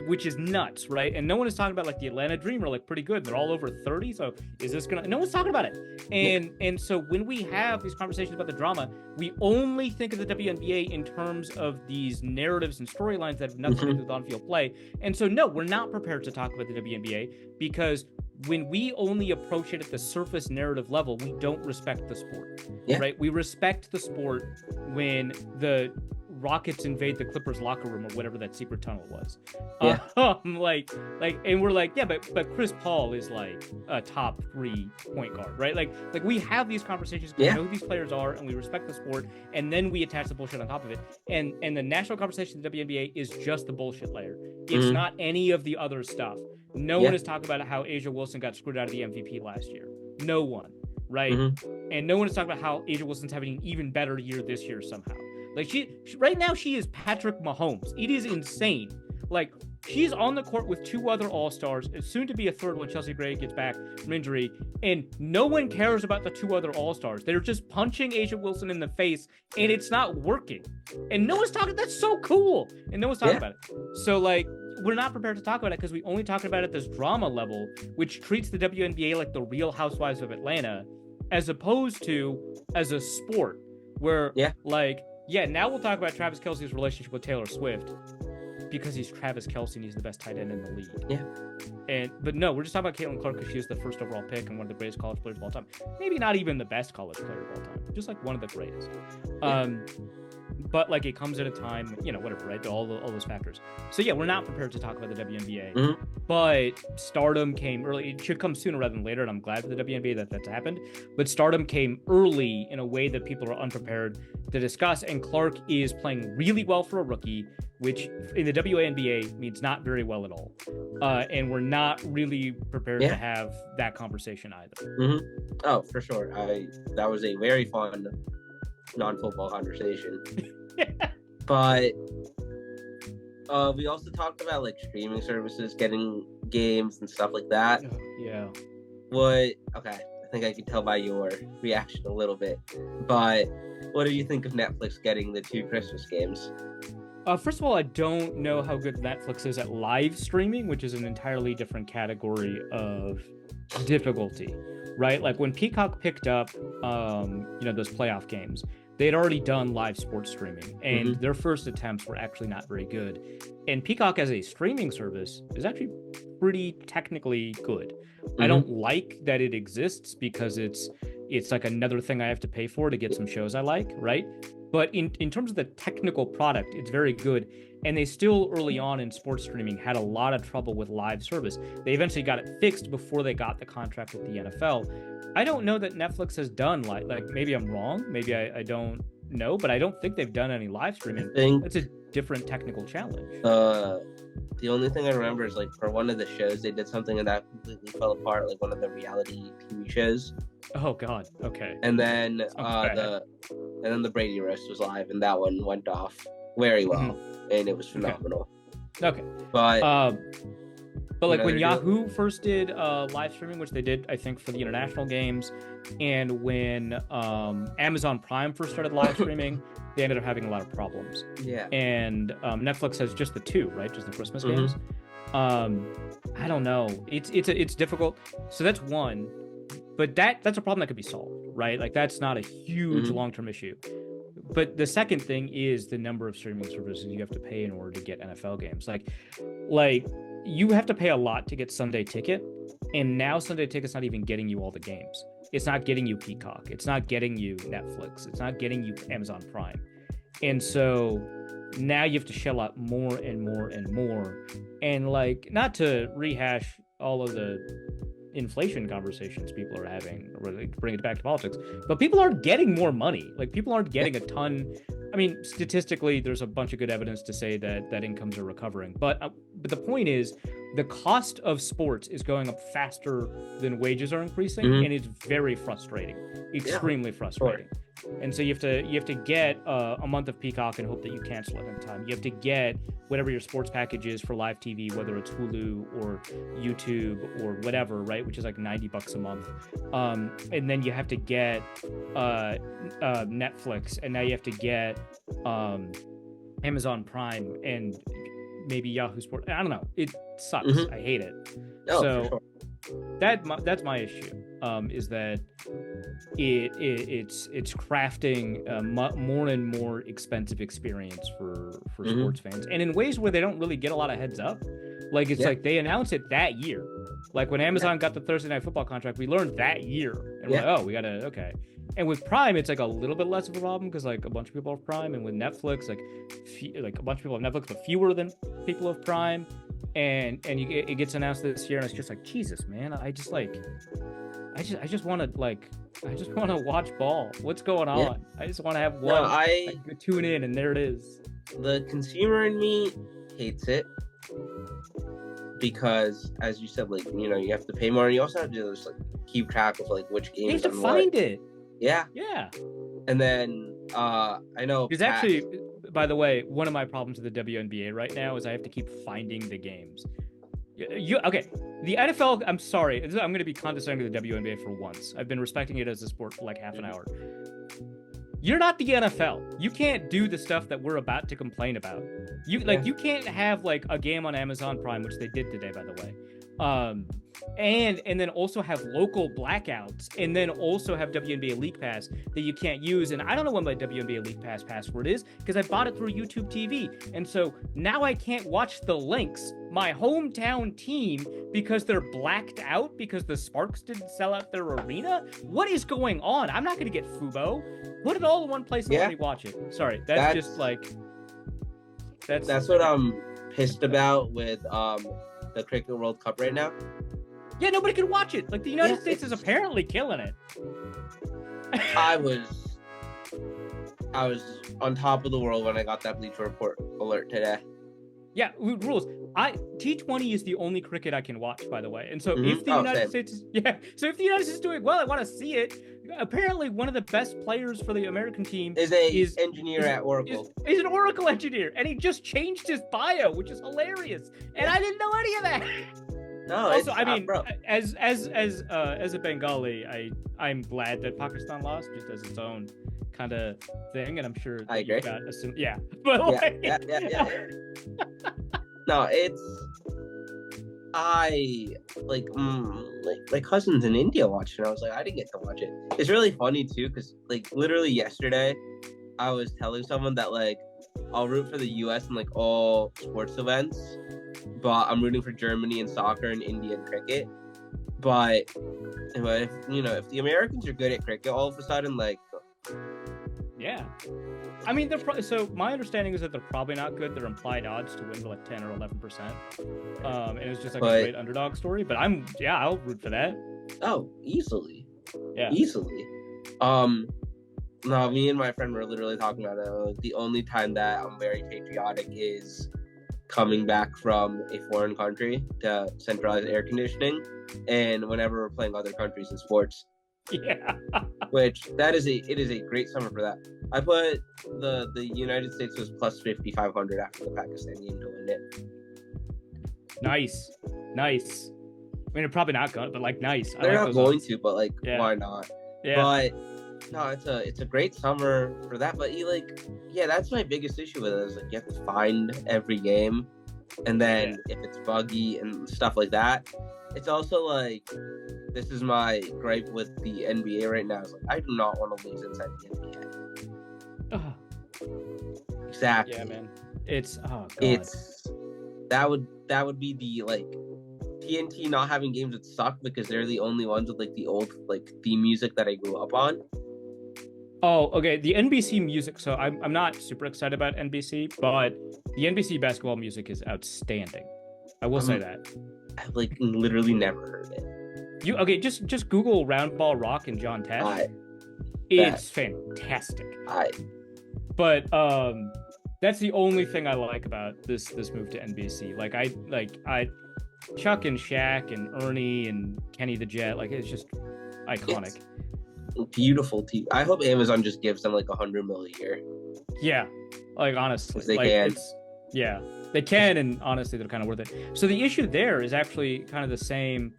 which is nuts, right? And no one is talking about, like, the Atlanta Dream are, like, pretty good. They're all over 30, so is this gonna... No one's talking about it. And so when we have these conversations about the drama, we only think of the WNBA in terms of these narratives and storylines that have nothing to do with on-field play. And so, no, we're not prepared to talk about the WNBA because when we only approach it at the surface narrative level, we don't respect the sport, right? We respect the sport when the Rockets invade the Clippers locker room or whatever that secret tunnel was. And we're like, yeah, but Chris Paul is like a top 3 point guard, right? Like we have these conversations, we know who these players are, and we respect the sport, and then we attach the bullshit on top of it. And the national conversation of the WNBA is just the bullshit layer. It's not any of the other stuff. No one is talking about how Asia Wilson got screwed out of the MVP last year. No one, right? And no one is talking about how Asia Wilson's having an even better year this year somehow. Like she right now, she is Patrick Mahomes. It is insane. Like she's on the court with 2 other All-Stars, and soon to be a third when Chelsea Gray gets back from injury, and no one cares about the 2 other All-Stars. They're just punching Asia Wilson in the face, and it's not working. And no one's talking. That's so cool. And no one's talking about it. So like, we're not prepared to talk about it because we only talk about it at this drama level, which treats the WNBA like the Real Housewives of Atlanta, as opposed to as a sport where now we'll talk about Travis Kelce's relationship with Taylor Swift because he's Travis Kelce and he's the best tight end in the league. But no, we're just talking about Caitlin Clark because she was the first overall pick and one of the greatest college players of all time. Maybe not even the best college player of all time, just like one of the greatest. But like it comes at a time, you know, whatever, right? All those factors. So yeah, we're not prepared to talk about the WNBA, but stardom came early. It should come sooner rather than later, and I'm glad for the WNBA that that's happened. But stardom came early in a way that people are unprepared to discuss, and Clark is playing really well for a rookie, which in the WNBA means not very well at all. And we're not really prepared to have that conversation either. Oh, for sure. That was a very fun non-football conversation. But we also talked about like streaming services getting games and stuff like that. Okay, I think I can tell by your reaction a little bit, but what do you think of Netflix getting the 2 Christmas games? First of all, I don't know how good Netflix is at live streaming, which is an entirely different category of difficulty, right? Like when Peacock picked up those playoff games, they had already done live sports streaming, and their first attempts were actually not very good. And Peacock as a streaming service is actually pretty technically good. I don't like that it exists because it's like another thing I have to pay for to get some shows I like, right? But in terms of the technical product, it's very good. And they still early on in sports streaming had a lot of trouble with live service. They eventually got it fixed before they got the contract with the NFL. I don't know that Netflix has done like maybe I'm wrong. Maybe I don't know, but I don't think they've done any live streaming. It's a different technical challenge. The only thing I remember is like for one of the shows they did something and that completely fell apart, like one of the reality TV shows. Oh God. Okay. And then the Brady roast was live, and that one went off very well, and it was phenomenal. Okay. But like when Yahoo first did live streaming, which they did, I think, for the international games, and when Amazon Prime first started live streaming, they ended up having a lot of problems. Yeah. And Netflix has just the 2, right? Just the Christmas games. I don't know. It's difficult. So that's one. But that's a problem that could be solved, right? Like that's not a huge long-term issue. But the second thing is the number of streaming services you have to pay in order to get NFL games. Like you have to pay a lot to get Sunday Ticket, and now Sunday Ticket's not even getting you all the games. It's not getting you Peacock. It's not getting you Netflix. It's not getting you Amazon Prime. And so now you have to shell out more and more and more. And like, not to rehash all of the inflation conversations people are having, or like bring it back to politics, but people aren't getting more money. Like, people aren't getting a ton. I mean, statistically, there's a bunch of good evidence to say that incomes are recovering. But the point is, the cost of sports is going up faster than wages are increasing, and it's very frustrating, extremely frustrating. And so you have to get a month of Peacock and hope that you cancel it in time. You have to get whatever your sports package is for live TV, whether it's Hulu or YouTube or whatever, right? Which is like $90 a month. And then you have to get Netflix, and now you have to get Amazon Prime and maybe Yahoo Sports. I don't know. It sucks. I hate it. Oh, so for sure. that's my issue. Is that it's crafting a more and more expensive experience for sports fans, and in ways where they don't really get a lot of heads up. Like, it's like they announce it that year. Like when Amazon got the Thursday Night Football contract, we learned that year, and we're like, oh, we gotta okay. And with Prime, it's like a little bit less of a problem because like a bunch of people have Prime, and with Netflix, like a bunch of people have Netflix, but fewer than people have Prime. And it gets announced this year, and it's just like, Jesus, man, I just want to watch ball. What's going on? Yeah. I just want to have one. I tune in, and there it is. The consumer in me hates it because, as you said, like, you know, you have to pay more, and you also have to just like keep track of like which games. You have to find it. Yeah. And then I know there's actually, by the way, one of my problems with the WNBA right now is I have to keep finding the games. Okay, the NFL, I'm sorry, I'm going to be condescending to the WNBA for once. I've been respecting it as a sport for like half an hour. You're not the NFL. You can't do the stuff that we're about to complain about. You can't have like a game on Amazon Prime, which they did today, by the way. And then also have local blackouts, and then also have WNBA League Pass that you can't use. And I don't know what my WNBA League Pass password is because I bought it through YouTube TV. And so now I can't watch the Lynx, my hometown team, because they're blacked out because the Sparks didn't sell out their arena. What is going on? I'm not going to get Fubo. Put it all in one place and let me watch it. Sorry, that's just like... That's what I'm pissed about with the Cricket World Cup right now. Yeah, nobody can watch it. Like, the United States is apparently killing it. I was on top of the world when I got that Bleacher Report alert today. Yeah, rules. T20 is the only cricket I can watch, by the way. And so if the United States is doing well, I want to see it. Apparently, one of the best players for the American team is engineer at Oracle. He's an Oracle engineer, and he just changed his bio, which is hilarious. And I didn't know any of that. No, also, I mean, as a Bengali, I'm glad that Pakistan lost, just as its own kind of thing, and I'm sure I agree. No, it's like my cousin's in India watching. I was like, I didn't get to watch it. It's really funny too, because like literally yesterday, I was telling someone that like I'll root for the U.S. in like all sports events, but I'm rooting for Germany in soccer and India in cricket. But if the Americans are good at cricket, all of a sudden, like, yeah, I mean, so my understanding is that they're probably not good. Their implied odds to win were like 10 or 11%, and it was just like a great underdog story. But I'll root for that. Oh, easily. Yeah, easily. No, me and my friend were literally talking about it. The only time that I'm very patriotic is coming back from a foreign country to centralized air conditioning, and whenever we're playing other countries in sports. Yeah. Which it is a great summer for that. I put the United States was plus 5,500 after the Pakistan game to win it. Nice. I mean, they're probably not going, but like nice. They're not going to, but like, why not? Yeah. But no, it's a great summer for that. But that's my biggest issue with it. Is like you have to find every game, and then if it's buggy and stuff like that, it's also like this is my gripe with the NBA right now. Is like I do not want to lose inside the NBA. Exactly. Yeah, man. It's oh god. It's that would be the like TNT not having games would suck because they're the only ones with like the old like theme music that I grew up on. Oh, okay. The NBC music. So I'm not super excited about NBC, but the NBC basketball music is outstanding. I will say that. I've like literally never heard it. You okay? Just Google Round Ball Rock and John Tesh. It's fantastic. But that's the only thing I like about this move to NBC. Like I Chuck and Shaq and Ernie and Kenny the Jet. Like it's just iconic. It's beautiful TV. I hope Amazon just gives them like $100 million a year. Yeah, like honestly, they can. Yeah, they can, and honestly, they're kind of worth it. So the issue there is actually kind of the same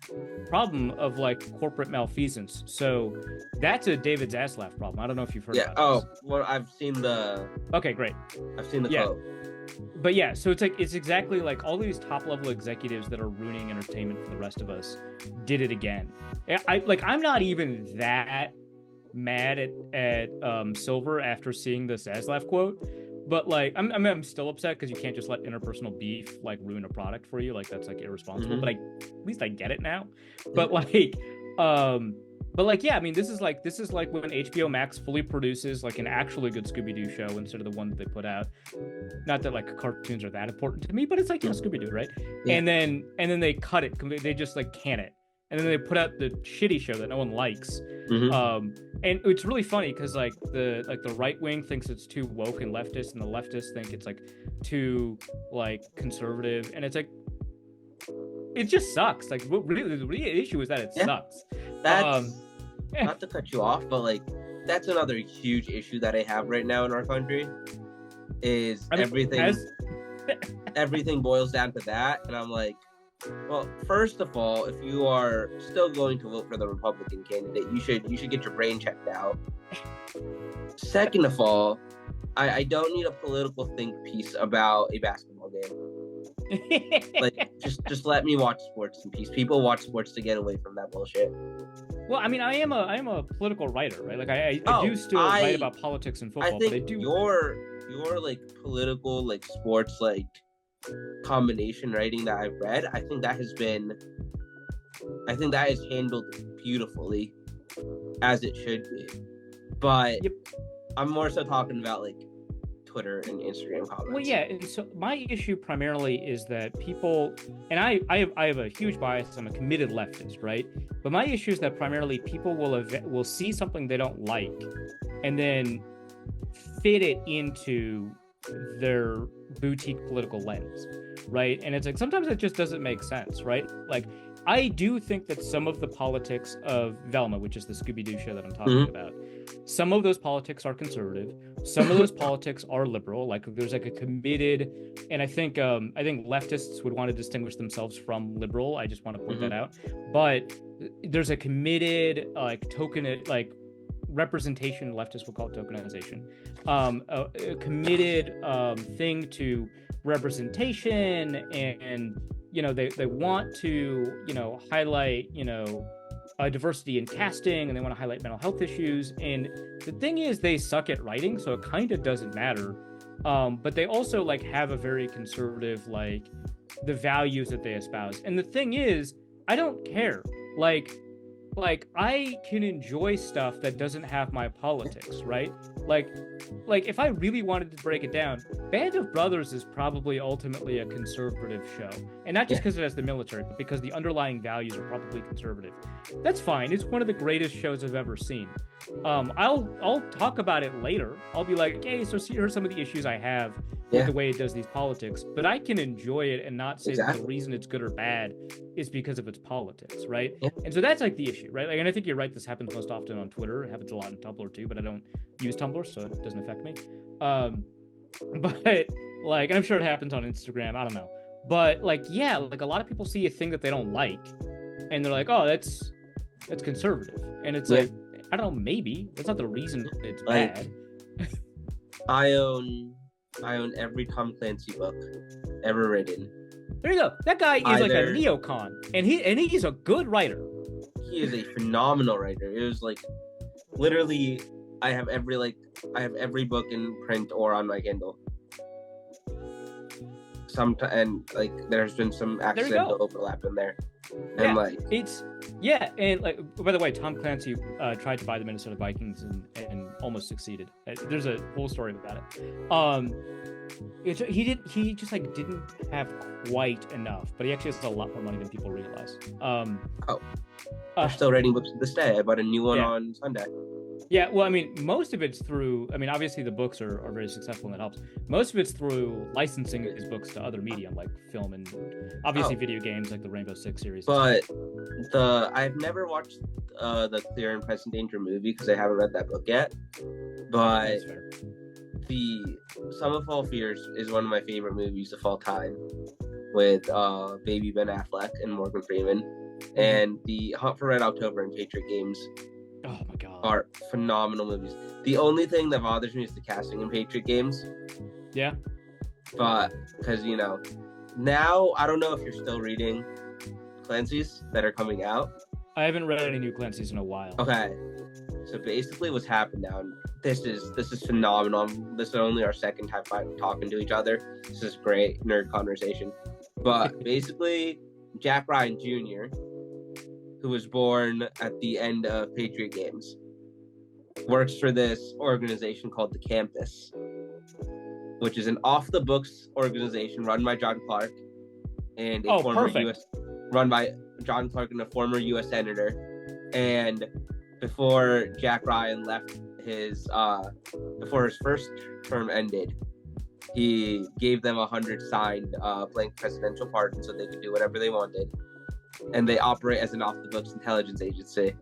problem of like corporate malfeasance. So that's a David Zaslav problem. I don't know if you've heard about this. Well, I've seen the... Okay, great. I've seen the quote. But yeah, so it's exactly like all these top level executives that are ruining entertainment for the rest of us did it again. I'm not even that mad at Silver after seeing the Zaslav quote. But like, I'm still upset because you can't just let interpersonal beef like ruin a product for you. Like that's like irresponsible. But at least I get it now. But like, yeah, I mean, this is like when HBO Max fully produces like an actually good Scooby-Doo show instead of the one that they put out. Not that like cartoons are that important to me, but it's like Scooby-Doo, right? Yeah. And then they cut it. They just like can it. And then they put out the shitty show that no one likes. And it's really funny because like the right wing thinks it's too woke and leftist, and the leftists think it's like too like conservative, and it's like it just sucks. Like the real issue is that it sucks. That's not to cut you off, but like that's another huge issue that I have right now in our country. Everything boils down to that, and I'm like, well, first of all, if you are still going to vote for the Republican candidate, you should get your brain checked out. Second of all, I don't need a political think piece about a basketball game. Like, just let me watch sports in peace. People watch sports to get away from that bullshit. Well, I mean, I am a political writer, right? Like, I do still write about politics and football. I think but I do your like political like sports like combination writing that I've read, I think that is handled beautifully, as it should be. But I'm more so talking about like Twitter and Instagram comments. Well, yeah, and so my issue primarily is that people, and I have a huge bias. I'm a committed leftist, right? But my issue is that primarily people will see something they don't like, and then fit it into their boutique political lens, right? And it's like sometimes it just doesn't make sense, right? Like I do think that some of the politics of Velma, which is the Scooby-Doo show that I'm talking about, some of those politics are conservative, some of those politics are liberal. Like there's like a committed, and I think leftists would want to distinguish themselves from liberal. I just want to point that out. But there's a committed representation, leftists would call it tokenization, a committed thing to representation, and they want to highlight diversity in casting, and they want to highlight mental health issues. And the thing is, they suck at writing, so it kind of doesn't matter. But they also like have a very conservative like the values that they espouse. And the thing is, I don't care. Like I can enjoy stuff that doesn't have my politics, right? Like if I really wanted to break it down, Band of Brothers is probably ultimately a conservative show. And not just because it has the military, but because the underlying values are probably conservative. That's fine. It's one of the greatest shows I've ever seen. I'll talk about it later. I'll be like, hey, so here's some of the issues I have with the way it does these politics. But I can enjoy it and not say that the reason it's good or bad is because of its politics, right? Yeah. And so that's like the issue, right? Like, and I think you're right. This happens most often on Twitter. It happens a lot in Tumblr too, but I don't use Tumblr, so it doesn't affect me. But like, and I'm sure it happens on Instagram. I don't know. But like, yeah, like a lot of people see a thing that they don't like, and they're like, oh, that's conservative. And it's like, I don't know, maybe that's not the reason it's bad. I own every Tom Clancy book ever written. There you go. That guy is like a neocon, and he's a good writer. He is a phenomenal writer. It was like literally, I have every book in print or on my Kindle. and like there's been some accidental overlap in there. And like and like by the way, Tom Clancy tried to buy the Minnesota Vikings and almost succeeded. There's a whole story about it. He just like didn't have quite enough, but he actually has a lot more money than people realize. They're still writing books to this day. I bought a new one on Sunday. Yeah, well, I mean, most of it's through, I mean, obviously the books are very successful and that helps. Most of it's through licensing his books to other medium, like film and obviously video games, like the Rainbow Six series. But I've never watched the Clear and Present Danger movie because I haven't read that book yet. But the Sum of All Fears is one of my favorite movies of all time, with baby Ben Affleck and Morgan Freeman. And the Hunt for Red October and Patriot Games are phenomenal movies. The only thing that bothers me is the casting in Patriot Games. Yeah. But because now I don't know if you're still reading Clancy's that are coming out. I haven't read any new Clancy's in a while. Okay. So basically what's happened now, and this is phenomenal. This is only our second time talking to each other. This is great nerd conversation. But basically Jack Ryan Jr., who was born at the end of Patriot Games, works for this organization called The Campus, which is an off-the-books organization run by John Clark and a former U.S. senator. And before Jack Ryan left before his first term ended, he gave them 100 signed blank presidential pardons so they could do whatever they wanted. And they operate as an off-the-books intelligence agency.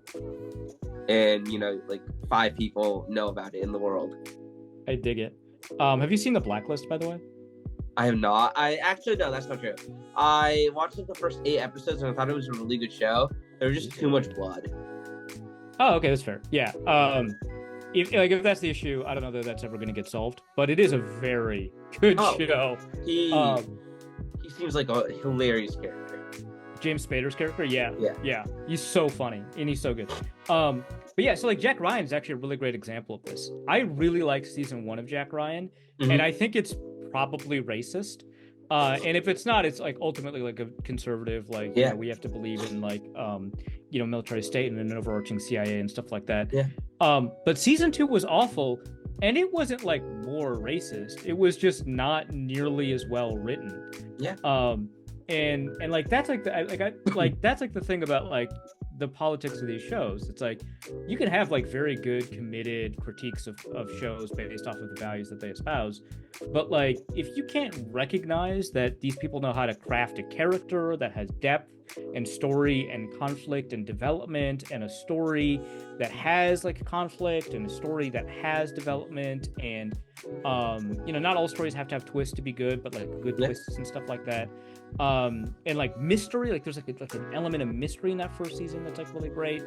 And, like 5 people know about it in the world. I dig it. Have you seen The Blacklist, by the way? I have not. No, that's not true. I watched the first 8 episodes and I thought it was a really good show. There was just too much blood. Oh, okay, that's fair. Yeah. If that's the issue, I don't know that that's ever going to get solved, but it is a very good show. He seems like a hilarious character. James Spader's character, yeah, he's so funny and he's so good. But yeah, so like Jack Ryan is actually a really great example of this. I really liked season 1 of Jack Ryan, and I think it's probably racist. And if it's not, it's like ultimately like a conservative, like we have to believe in like military state and an overarching CIA and stuff like that. Yeah. But season 2 was awful, and it wasn't like more racist. It was just not nearly as well written. Yeah. And like that's like that's like the thing about like the politics of these shows. It's like you can have like very good committed critiques of shows based off of the values that they espouse, but like if you can't recognize that these people know how to craft a character that has depth and story and conflict and development, and a story that has like conflict and a story that has development, and not all stories have to have twists to be good, but like good twists and stuff like that. And like mystery, like there's like an element of mystery in that first season that's like really great.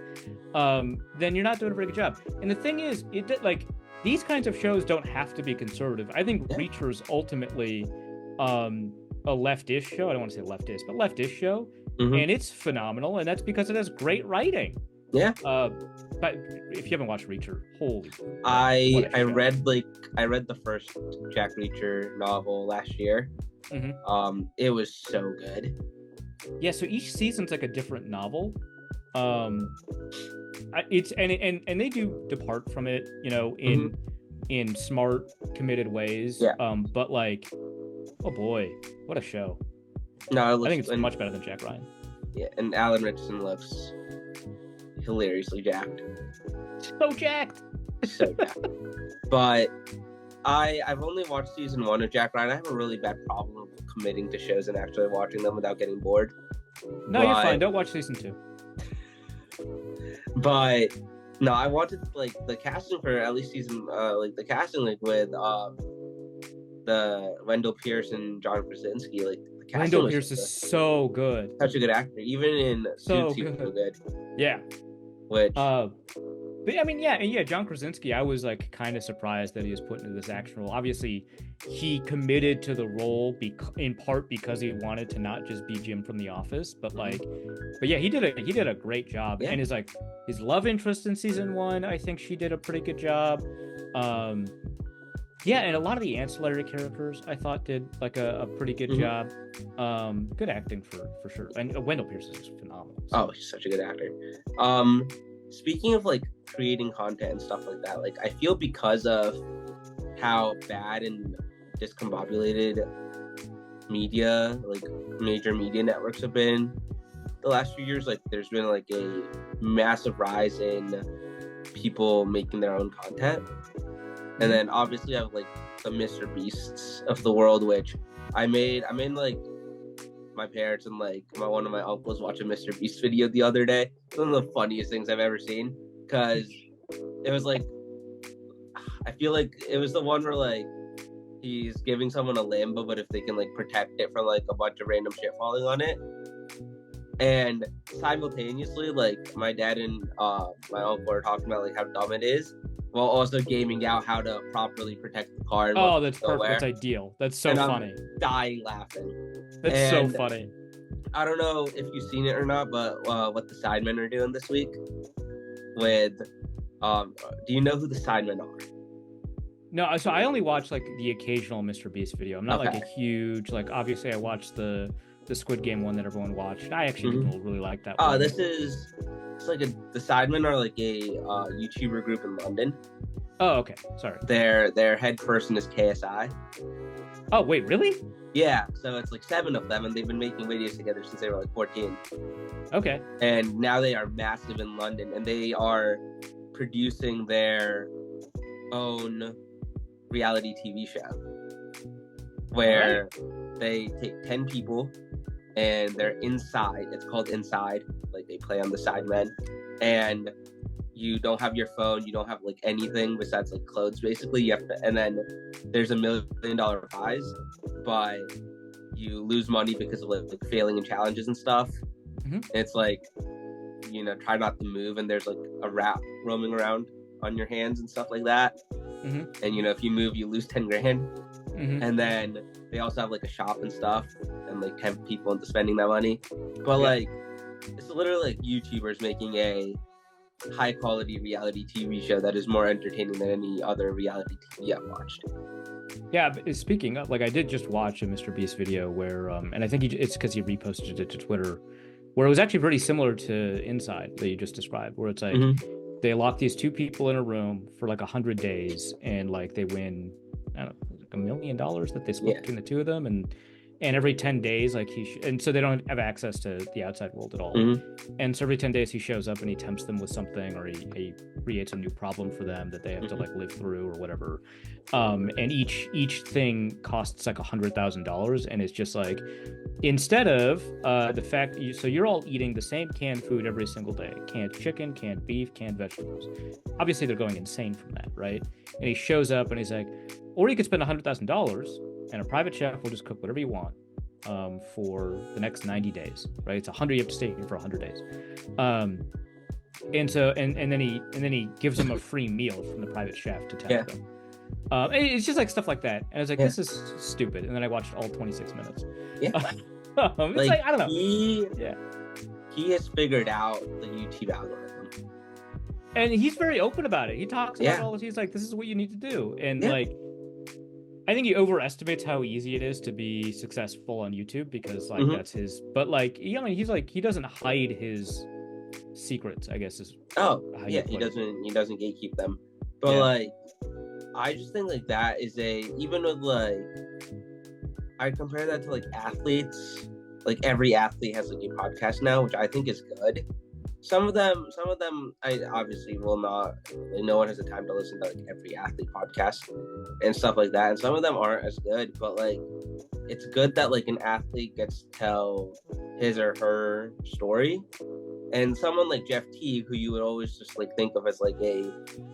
Then you're not doing a very good job. And the thing is, like these kinds of shows don't have to be conservative. I think Reacher's ultimately a leftish show. I don't want to say leftist, but leftish show. And it's phenomenal, and that's because it has great writing. Yeah. But if you haven't watched Reacher, holy, I read the first Jack Reacher novel last year. It was so good. Yeah, so each season's like a different novel. It's and they do depart from it, in smart, committed ways. Yeah. But like, oh boy, what a show. No, I think it's much better than Jack Ryan. Yeah, and Alan Richardson looks hilariously jacked. So jacked. So jacked. But I've only watched season 1 of Jack Ryan. I have a really bad problem of committing to shows and actually watching them without getting bored. No, you're fine. Don't watch season 2. But no, I wanted like the casting for at least season the casting like with the Wendell Pierce and John Krasinski, like the casting. Wendell Pierce is so good. Such a good actor. Even in Suits, he was so good. Yeah. Which but I mean, John Krasinski, I was like kind of surprised that he was put into this action role. Obviously, he committed to the role in part because he wanted to not just be Jim from The Office, but yeah, he did a great job. Yeah. And his love interest in season 1, I think she did a pretty good job. Yeah, and a lot of the ancillary characters I thought did like a pretty good job. Good acting for sure. And Wendell Pierce is phenomenal. So. Oh, he's such a good actor. Speaking of like creating content and stuff like that, like I feel because of how bad and discombobulated media, like major media networks have been the last few years, like there's been like a massive rise in people making their own content. And then obviously I have like the Mr. Beasts of the world, which I made like my parents and like one of my uncles watch a Mr. Beast video the other day. One of the funniest things I've ever seen, because it was like, I feel like it was the one where like he's giving someone a Lambo, but if they can like protect it from like a bunch of random shit falling on it. And simultaneously, like my dad and my uncle are talking about like how dumb it is, while also gaming out how to properly protect the car. Oh, that's perfect. That's ideal. That's so funny. I'm dying laughing. That's so funny. I don't know if you've seen it or not, but what the Sidemen are doing this week with, do you know who the Sidemen are? No, so I only watch like the occasional Mr. Beast video. I'm not like a huge, like obviously I watched the Squid Game one that everyone watched. I actually really like that one. It's like the Sidemen are like a YouTuber group in London. Oh, okay. Sorry. Their head person is KSI. Oh, wait, really? Yeah, so it's like 7 of them, and they've been making videos together since they were like 14. Okay. And now they are massive in London, and they are producing their own reality TV show where they take 10 people and they're inside. It's called Inside. Like they play on the Sidemen, and you don't have your phone. You don't have like anything besides like clothes. Basically, you have to. And then there's $1 million prize, but you lose money because of like failing in challenges and stuff. And it's like, try not to move. And there's like a rat roaming around on your hands and stuff like that. And if you move, you lose 10 grand. And then they also have like a shop and stuff, and like 10 people into spending that money. But like, it's literally like YouTubers making a high quality reality TV show that is more entertaining than any other reality TV I've watched. Yeah, but speaking of, like, I did just watch a Mr. Beast video where, and I think it's because he reposted it to Twitter, where it was actually pretty similar to Inside that you just described, where it's like they lock these 2 people in a room for like 100 days, and like they win, I don't know, like $1 million that they split between the 2 of them, and every 10 days, like and so they don't have access to the outside world at all. And so every 10 days he shows up and he tempts them with something, or he creates a new problem for them that they have to like live through or whatever. And each thing costs like $100,000, and it's just like, instead of the fact so you're all eating the same canned food every single day, canned chicken, canned beef, canned vegetables. Obviously they're going insane from that, right? And he shows up and he's like, or you could spend $100,000 and a private chef will just cook whatever you want for the next 90 days, right? It's 100, you have to stay here for 100 days. And so and then he gives them a free meal from the private chef to tempt them. It's just like stuff like that. And I was like, this is stupid. And then I watched all 26 minutes. It's like, I don't know. He has figured out the YouTube algorithm. And he's very open about it. He talks about all this. He's like, this is what you need to do. And like, I think he overestimates how easy it is to be successful on YouTube, because like that's his, but like, he's like, he doesn't hide his secrets, I guess is he doesn't gatekeep them. But like, I just think like that is even with like, I compare that to like athletes. Like every athlete has like a podcast now, which I think is good. Some of them, I obviously will not. Like, no one has the time to listen to like every athlete podcast and stuff like that. And some of them aren't as good, but like, it's good that like an athlete gets to tell his or her story. And someone like Jeff Teague, who you would always just like think of as like a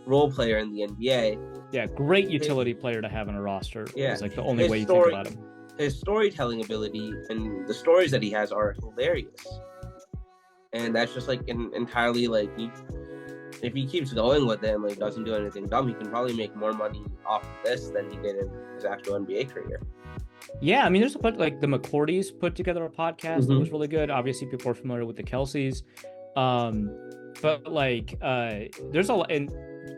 role player in the NBA. Yeah, great utility player to have on a roster. Yeah, it's like the only way you think about him. His storytelling ability and the stories that he has are hilarious. And that's just like entirely like, if he keeps going with it and like doesn't do anything dumb, he can probably make more money off of this than he did in his actual NBA career. Yeah, I mean, there's a bunch, like the McCourtys put together a podcast that was really good. Obviously, people are familiar with the Kelseys, but like there's a lot, and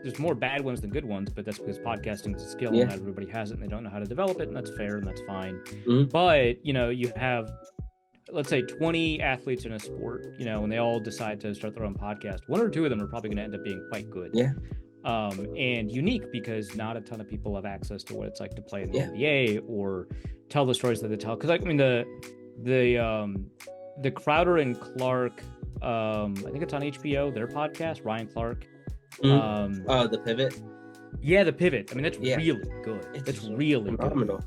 there's more bad ones than good ones, but that's because podcasting is a skill and not everybody has it and they don't know how to develop it, and that's fair and that's fine. But you have, let's say, 20 athletes in a sport, when they all decide to start their own podcast, one or two of them are probably going to end up being quite good. And unique, because not a ton of people have access to what it's like to play in the NBA or tell the stories that they tell. Because the Crowder and Clark, I think it's on HBO, their podcast, Ryan Clark. The Pivot. Yeah, the Pivot. I mean, that's really good. It's really phenomenal.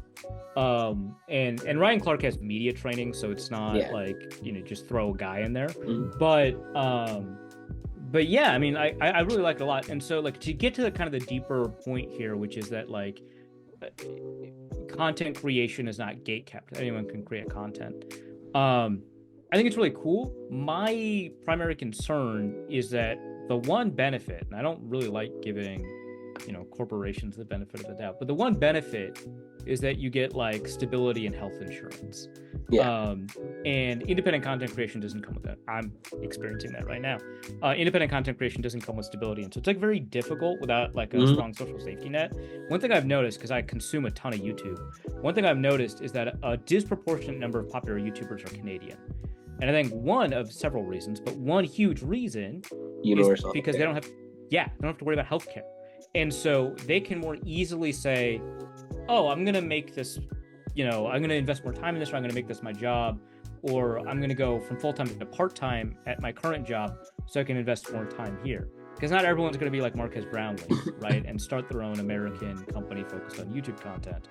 Good. And Ryan Clark has media training, so it's not like just throw a guy in there. But yeah, I mean, I really like it a lot. And so, like, to get to the kind of the deeper point here, which is that, like, content creation is not gate-kept. Anyone can create content. I think it's really cool. My primary concern is that the one benefit, and I don't really like giving, corporations the benefit of the doubt, but the one benefit is that you get, like, stability and health insurance. And independent content creation doesn't come with that. I'm experiencing that right now. Independent content creation doesn't come with stability, and so it's, like, very difficult without, like, a strong social safety net. One thing I've noticed, because I consume a ton of YouTube, one thing I've noticed is that a disproportionate number of popular YouTubers are Canadian. And I think one of several reasons, but one huge reason is because they don't have to worry about healthcare. And so they can more easily say, oh, I'm going to make this, I'm going to invest more time in this, or I'm going to make this my job, or I'm going to go from full-time to part-time at my current job so I can invest more time here. Because not everyone's going to be like Marquez Brownlee, right? And start their own American company focused on YouTube content.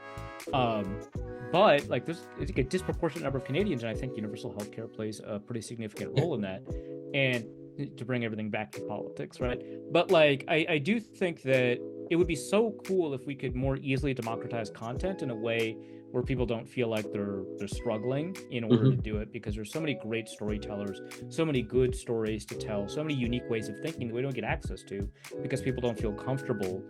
But, like, there's a disproportionate number of Canadians, and I think universal healthcare plays a pretty significant role in that. And to bring everything back to politics, right? But, like, I do think that it would be so cool if we could more easily democratize content in a way where people don't feel like they're struggling in order to do it, because there's so many great storytellers, so many good stories to tell, so many unique ways of thinking that we don't get access to because people don't feel comfortable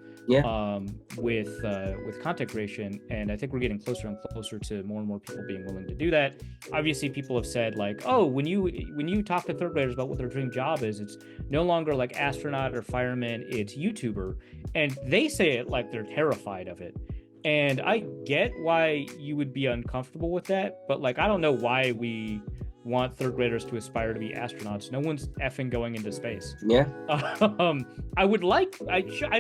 with content creation. And I think we're getting closer and closer to more and more people being willing to do that. Obviously, people have said, like, oh, when you talk to third graders about what their dream job is, it's no longer like astronaut or fireman, it's YouTuber, and they say it like they're terrified of it. And I get why you would be uncomfortable with that, but, like, I don't know why we want third graders to aspire to be astronauts. No one's effing going into space. I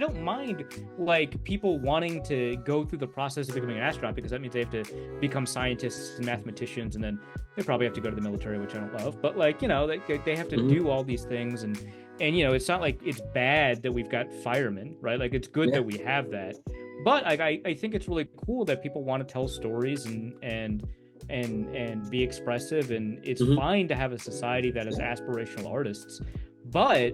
don't mind, like, people wanting to go through the process of becoming an astronaut, because that means they have to become scientists and mathematicians, and then they probably have to go to the military, which I don't love. But, like, they have to do all these things, and it's not like it's bad that we've got firemen, right? Like, it's good that we have that. But I think it's really cool that people want to tell stories and be expressive, and it's fine to have a society that is aspirational artists, but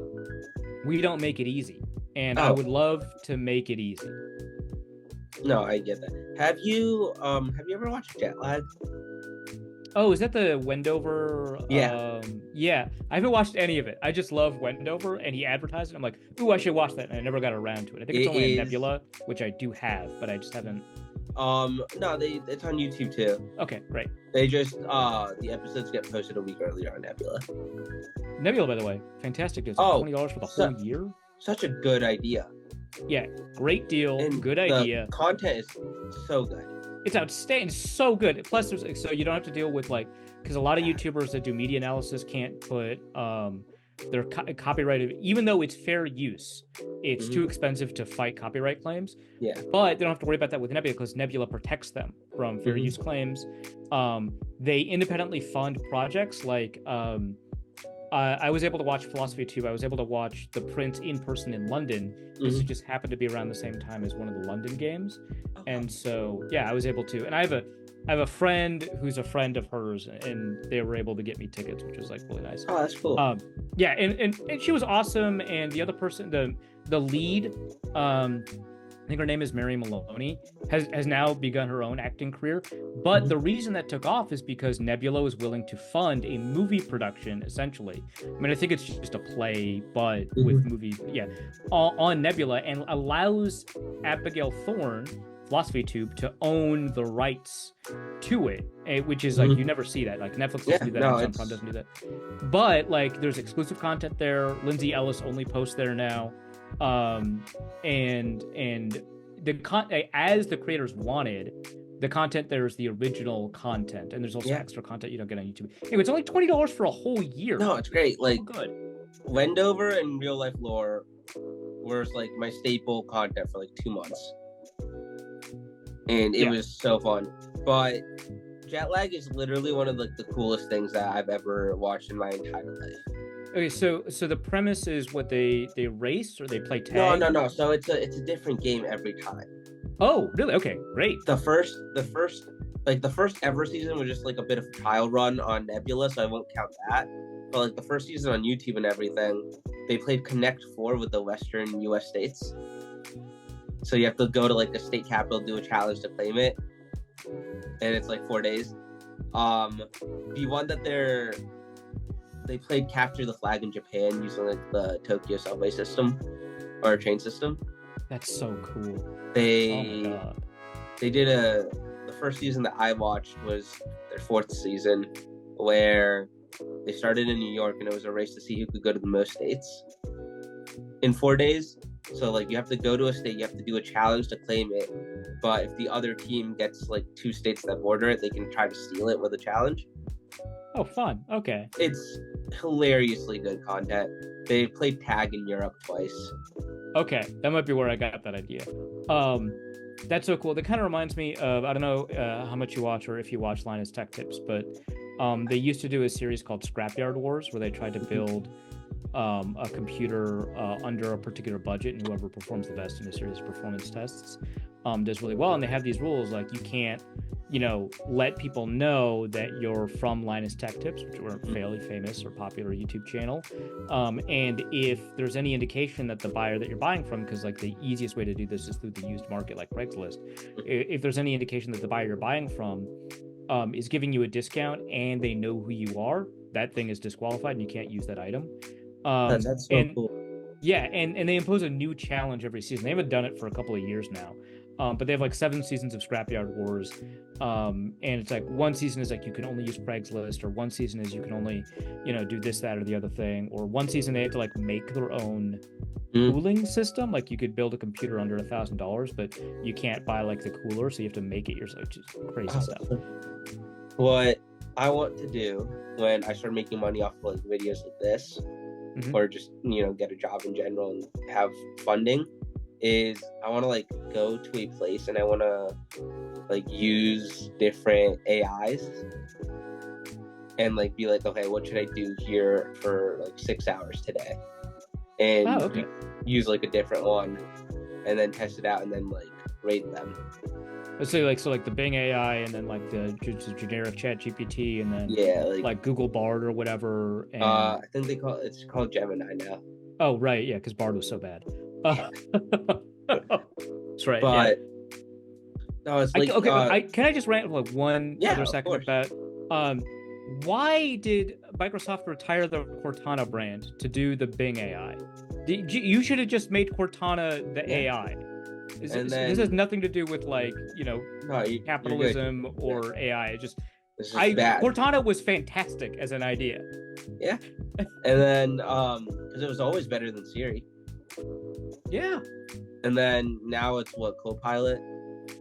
we don't make it easy. And I would love to make it easy. No, I get that. Have you ever watched Jetlag? Oh, is that the Wendover? Yeah. I haven't watched any of it. I just love Wendover, and he advertised it. I'm like, ooh, I should watch that, and I never got around to it. I think it's only a Nebula, which I do have, but I just haven't. No, it's on YouTube too. Okay, right. They just the episodes get posted a week earlier on Nebula. Nebula, by the way, fantastic. It's $20 for the whole year. Such a good idea. Yeah, great deal. And good idea. Content is so good. It's outstanding. So good. Plus, so you don't have to deal with, like, because a lot of YouTubers that do media analysis can't put their copyrighted, even though it's fair use, it's too expensive to fight copyright claims. But they don't have to worry about that with Nebula, because Nebula protects them from fair use claims. They independently fund projects like I was able to watch Philosophy Tube. I was able to watch The Prince in person in London. This just happened to be around the same time as one of the London games. And so, yeah, I was able to. And I have a friend who's a friend of hers, and they were able to get me tickets, which was, like, really nice. Oh, that's cool. Yeah, and she was awesome. And the other person, the lead, I think her name is Mary Maloney, has now begun her own acting career. But the reason that took off is because Nebula was willing to fund a movie production, essentially. I mean, I think it's just a play, but with movie, on Nebula, and allows Abigail Thorne, Philosophy Tube, to own the rights to it, which is, like, you never see that. Like, Netflix doesn't do that, Amazon Prime doesn't do that. But, like, there's exclusive content there. Lindsay Ellis only posts there now. and as the creators wanted, the content there's the original content, and there's also extra content you don't get on YouTube. Anyway, it's only $20 for a whole year. No, it's great. Like, good. Wendover and Real Life Lore was like my staple content for like 2 months, and it was so fun. But jet lag is literally one of like the coolest things that I've ever watched in my entire life. Okay, so the premise is what they race or they play tag? No. So it's a different game every time. Oh, really? Okay, great. The first ever season was just like a bit of a trial run on Nebula, so I won't count that. But like the first season on YouTube and everything, they played Connect 4 with the Western U.S. states. So you have to go to like the state capital, do a challenge to claim it, and it's like 4 days. The one that they played Capture the Flag in Japan using like the Tokyo subway system or train system. That's so cool. They did the first season that I watched was their 4th season, where they started in New York and it was a race to see who could go to the most states in 4 days. So like you have to go to a state, you have to do a challenge to claim it, but if the other team gets like 2 states that border it, they can try to steal it with a challenge. Oh, fun. Okay. It's hilariously good content. They played tag in Europe twice. Okay, that might be where I got that idea. That's so cool. That kind of reminds me of, I don't know how much you watch or if you watch Linus Tech Tips, but they used to do a series called Scrapyard Wars where they tried to build a computer under a particular budget, and whoever performs the best in a series of performance tests does really well. And they have these rules like you can't, let people know that you're from Linus Tech Tips, which were a fairly famous or popular YouTube channel. And if there's any indication that the buyer that you're buying from, because like the easiest way to do this is through the used market like Craigslist, if there's any indication that the buyer you're buying from is giving you a discount and they know who you are, that thing is disqualified and you can't use that item. That's so cool. Yeah, and they impose a new challenge every season. They haven't done it for a couple of years now. But they have like 7 seasons of Scrapyard Wars. And it's like one season is like you can only use Craigslist, or one season is you can only, do this, that, or the other thing. Or one season they have to like make their own cooling system. Like you could build a computer under $1,000, but you can't buy like the cooler, so you have to make it yourself, which is crazy stuff. What I want to do when I start making money off of like videos like this, or just, get a job in general and have funding, is I want to like go to a place and I want to like use different AIs and like be like, okay, what should I do here for like 6 hours today? And use like a different one and then test it out and then like rate them. Let's say like the Bing AI and then like the generic Chat GPT and then like Google Bard or whatever. And... I think it's called Gemini now. Oh right, yeah, because Bard was so bad. That's right. But no, it's like can I just rant for like one other second about why did Microsoft retire the Cortana brand to do the Bing AI? You should have just made Cortana the AI. This has nothing to do with like capitalism or AI. It's just bad. Cortana was fantastic as an idea. Yeah, and then because it was always better than Siri. Yeah, and then now it's what, Copilot?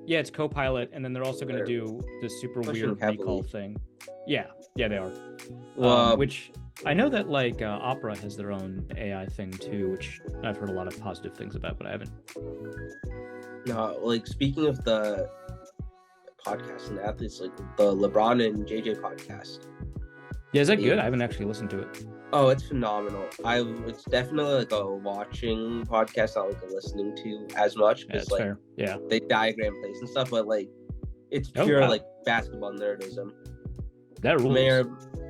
Yeah, it's Copilot, and then they're also going to do this super weird recall thing. Yeah, they are. Which I know that like Opera has their own AI thing too, which I've heard a lot of positive things about, but I haven't. No, like speaking of the podcast and the athletes, like the LeBron and JJ podcast. Yeah, is that good? I haven't actually listened to it. Oh, it's phenomenal. It's definitely like a watching podcast, not like a listening to as much. That's like, fair. Yeah, they diagram plays and stuff, but like it's pure like basketball nerdism. That rules.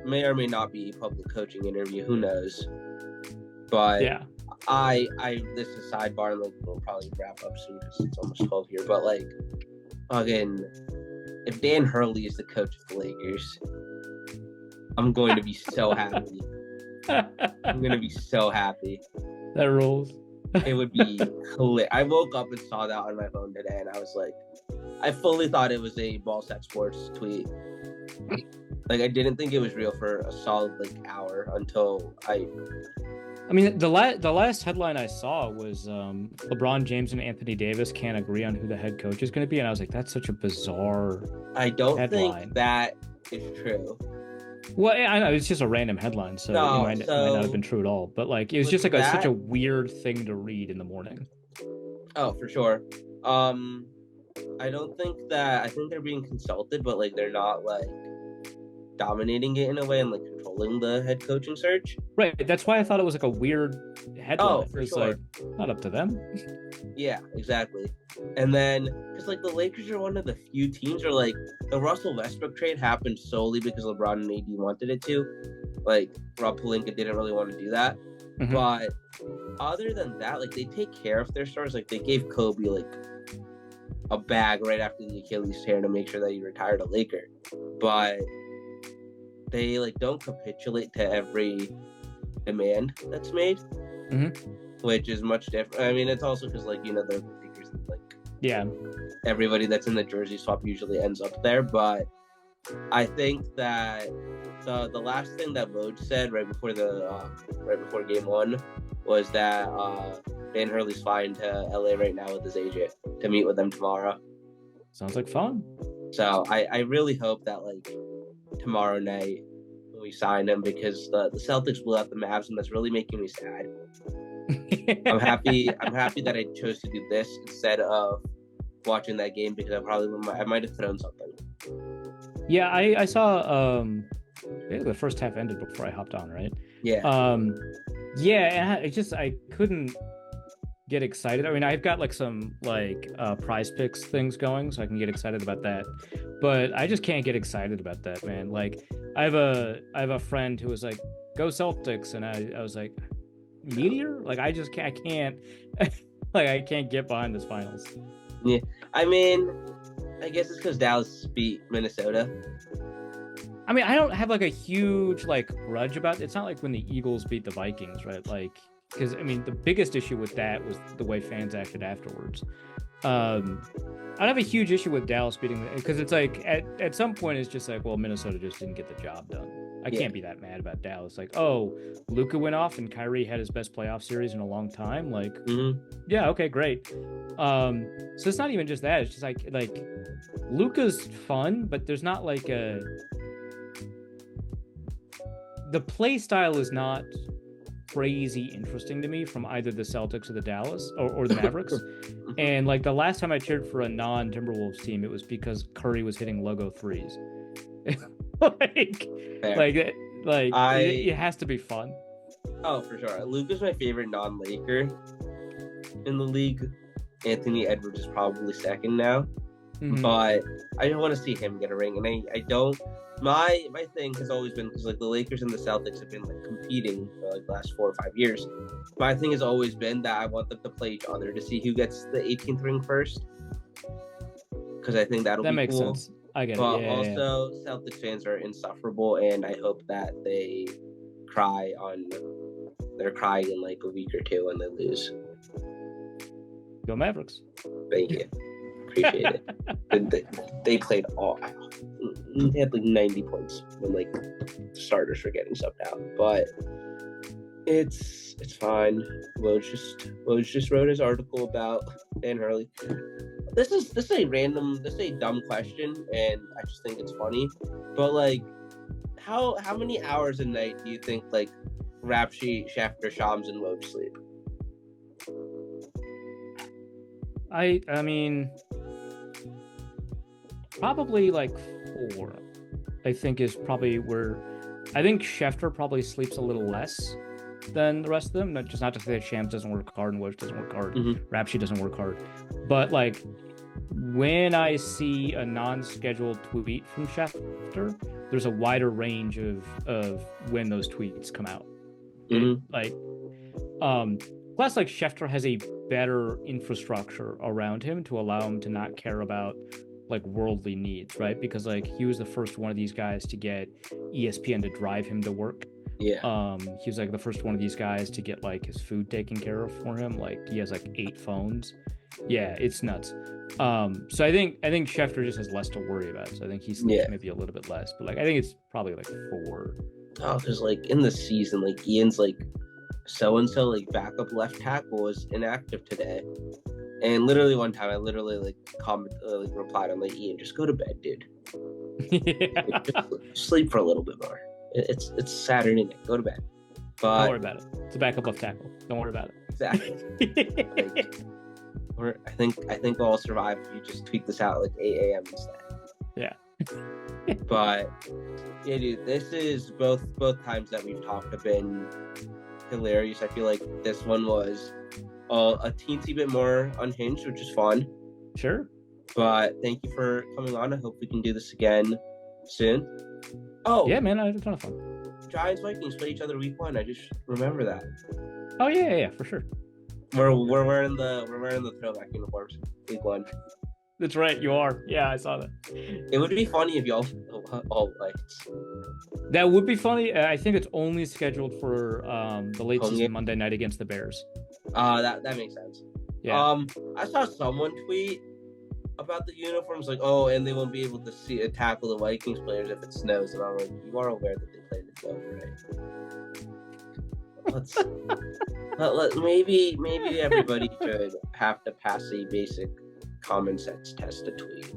May or may not be a public coaching interview. Who knows? But yeah, this is a sidebar, and like we'll probably wrap up soon because it's almost 12 here. But like, again, if Dan Hurley is the coach of the Lakers, I'm going to be so happy. I'm going to be so happy. That rules. It would be hilarious. I woke up and saw that on my phone today, and I was like, I fully thought it was a Ballsack Sports tweet. Like, I didn't think it was real for a solid like hour until I I mean, the last headline I saw was LeBron James and Anthony Davis can't agree on who the head coach is going to be, and I was like, that's such a bizarre I don't headline. think that is true. Well, I know it's just a random headline, so No, it might not have been true at all. But like, it was just like such a weird thing to read in the morning. Oh, for sure. I don't think that. I think they're being consulted, but like they're not like dominating it in a way and like controlling the head coaching search. Right. That's why I thought it was like a weird headline. Oh, for sure. Like not up to them. Yeah, exactly. And then because like the Lakers are one of the few teams where like the Russell Westbrook trade happened solely because LeBron and AD wanted it to. Like Rob Pelinka didn't really want to do that. Mm-hmm. But other than that, like they take care of their stars. Like they gave Kobe like a bag right after the Achilles tear to make sure that he retired a Laker. But they like don't capitulate to every demand that's made, which is much different. I mean, it's also because like the Lakers, like everybody that's in the jersey swap usually ends up there. But I think that the last thing that Woj said right before game one was that Van Hurley's flying to LA right now with his agent to meet with them tomorrow. Sounds like fun. So I really hope that like tomorrow night we sign him, because the Celtics blew out the Mavs, and that's really making me sad. I'm happy that I chose to do this instead of watching that game, because I might have thrown something. Yeah, I saw the first half ended before I hopped on, right? Yeah. And I couldn't get excited. I mean, I've got like some like prize picks things going, so I can get excited about that. But I just can't get excited about that, man. Like I have a friend who was like, "Go Celtics," and I was like, "Meteor?" Like I can't like I can't get behind this finals. Yeah, I mean, I guess it's because Dallas beat Minnesota. I mean, I don't have like a huge like grudge about it. It's not like when the Eagles beat the Vikings, right? Like, because I mean, the biggest issue with that was the way fans acted afterwards. I don't have a huge issue with Dallas beating, because it's like at some point it's just like, well, Minnesota just didn't get the job done. I can't be that mad about Dallas. Like, oh, Luka went off and Kyrie had his best playoff series in a long time. Like, yeah, okay, great. So it's not even just that. It's just like Luka's fun, but there's not like the play style is not crazy interesting to me from either the Celtics or the Dallas or the Mavericks. And like the last time I cheered for a non-Timberwolves team, it was because Curry was hitting logo threes. It has to be fun. Oh, for sure. Luka's my favorite non-Laker in the league. Anthony Edwards is probably second now. But I don't want to see him get a ring, and I don't. My thing has always been, because like the Lakers and the Celtics have been like competing for like the last 4 or 5 years. My thing has always been that I want them to play each other to see who gets the 18th ring first, because I think that makes cool. sense. I get but it. Also, Celtics fans are insufferable, and I hope that they cry they're crying in like a week or two when they lose. Go Mavericks. Thank you. Appreciate it. They played all out. They had like 90 points when like starters were getting subbed out, but it's fine. Woj just wrote his article about Van Hurley. This is a dumb question, and I just think it's funny. But like, how many hours a night do you think like Rapshi, Schefter, Shams, and Woj sleep? I mean, probably like 4. I think is probably where. I think Schefter probably sleeps a little less than the rest of them. Not to say that Shams doesn't work hard and Woj doesn't work hard, Rapshi doesn't work hard, but like when I see a non-scheduled tweet from Schefter, there's a wider range of when those tweets come out. Plus, like Schefter has a better infrastructure around him to allow him to not care about like worldly needs, right? Because like he was the first one of these guys to get ESPN to drive him to work. He was like the first one of these guys to get like his food taken care of for him. Like he has like 8 phones. Yeah, it's nuts. So I think Schefter just has less to worry about. So I think he sleeps maybe a little bit less, but like I think it's probably like 4. Oh, because like in the season, like Ian's like so and so like backup left tackle was inactive today. And literally one time, I literally like replied, I'm like, Ian, just go to bed, dude. Yeah. Just sleep for a little bit more. It's Saturday night. Go to bed. But don't worry about it. It's a backup left tackle. Don't worry about it. Exactly. I think we'll all survive if you just tweak this out like 8 a.m. instead. Yeah. But yeah, dude, this is both times that we've talked have been hilarious. I feel like this one was a teensy bit more unhinged, which is fun. Sure. But thank you for coming on. I hope we can do this again soon. Oh yeah, man, I had a ton of fun. Giants Vikings play each other week 1. I just remember that. Oh yeah, for sure. We're wearing the throwback uniforms week 1. That's right, you are. Yeah, I saw that. It would be funny if y'all all liked. That would be funny. I think it's only scheduled for the late season Monday night against the Bears. That makes sense. Yeah. I saw someone tweet about the uniforms, like, oh, and they won't be able to tackle the Vikings players if it snows, and I'm like, you are aware that they play in the snow, right? Maybe everybody should have to pass a basic common sense test to tweet.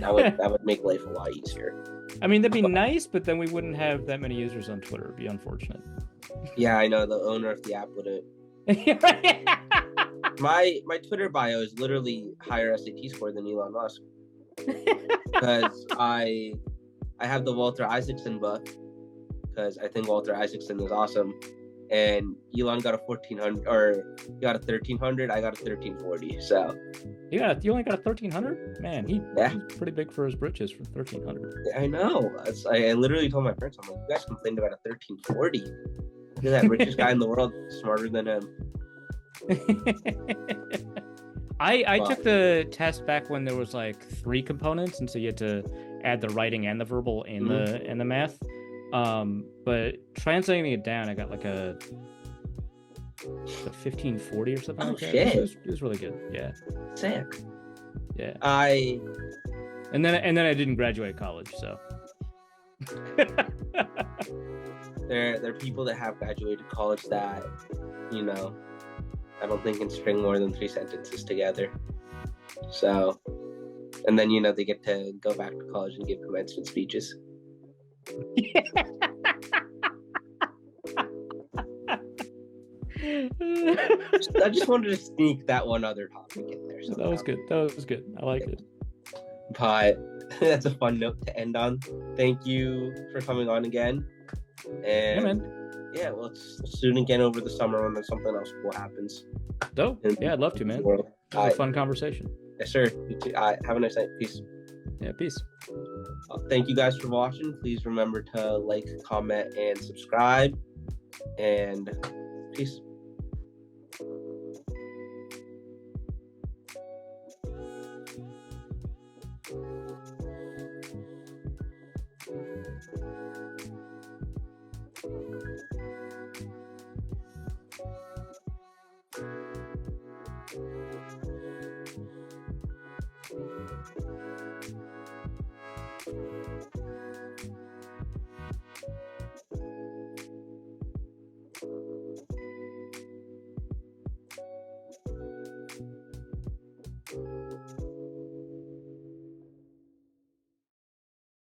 That would make life a lot easier. I mean, that'd be nice, but then we wouldn't have that many users on Twitter. It'd be unfortunate. Yeah, I know. The owner of the app wouldn't. My Twitter bio is literally higher SAT score than Elon Musk, because I have the Walter Isaacson book, because I think Walter Isaacson is awesome, and Elon got a 1400, or he got a 1300. I got a 1340. So you only got a 1300? Man, he's pretty big for his britches for 1300. I know. I literally told my parents, I'm like, you guys complained about a 1340. Look at that richest guy in the world, smarter than him. I took the test back when there was like 3 components, and so you had to add the writing and the verbal and the math. But translating it down, I got like a 1540 or something like that. Shit. It was really good. Yeah. Sick. Yeah. And then I didn't graduate college, so. There are people that have graduated college that, I don't think can string more than 3 sentences together. So, and then, they get to go back to college and give commencement speeches. I just wanted to sneak that one other topic in there. That was good. I liked it. But that's a fun note to end on. Thank you for coming on again. And yeah, man. Yeah, let's do it again over the summer when something else cool happens. Dope. Yeah, I'd love to, man. It was a fun conversation. Yes, sir. You too. Have a nice night. Peace. Yeah, peace. Thank you guys for watching. Please remember to like, comment, and subscribe. And peace.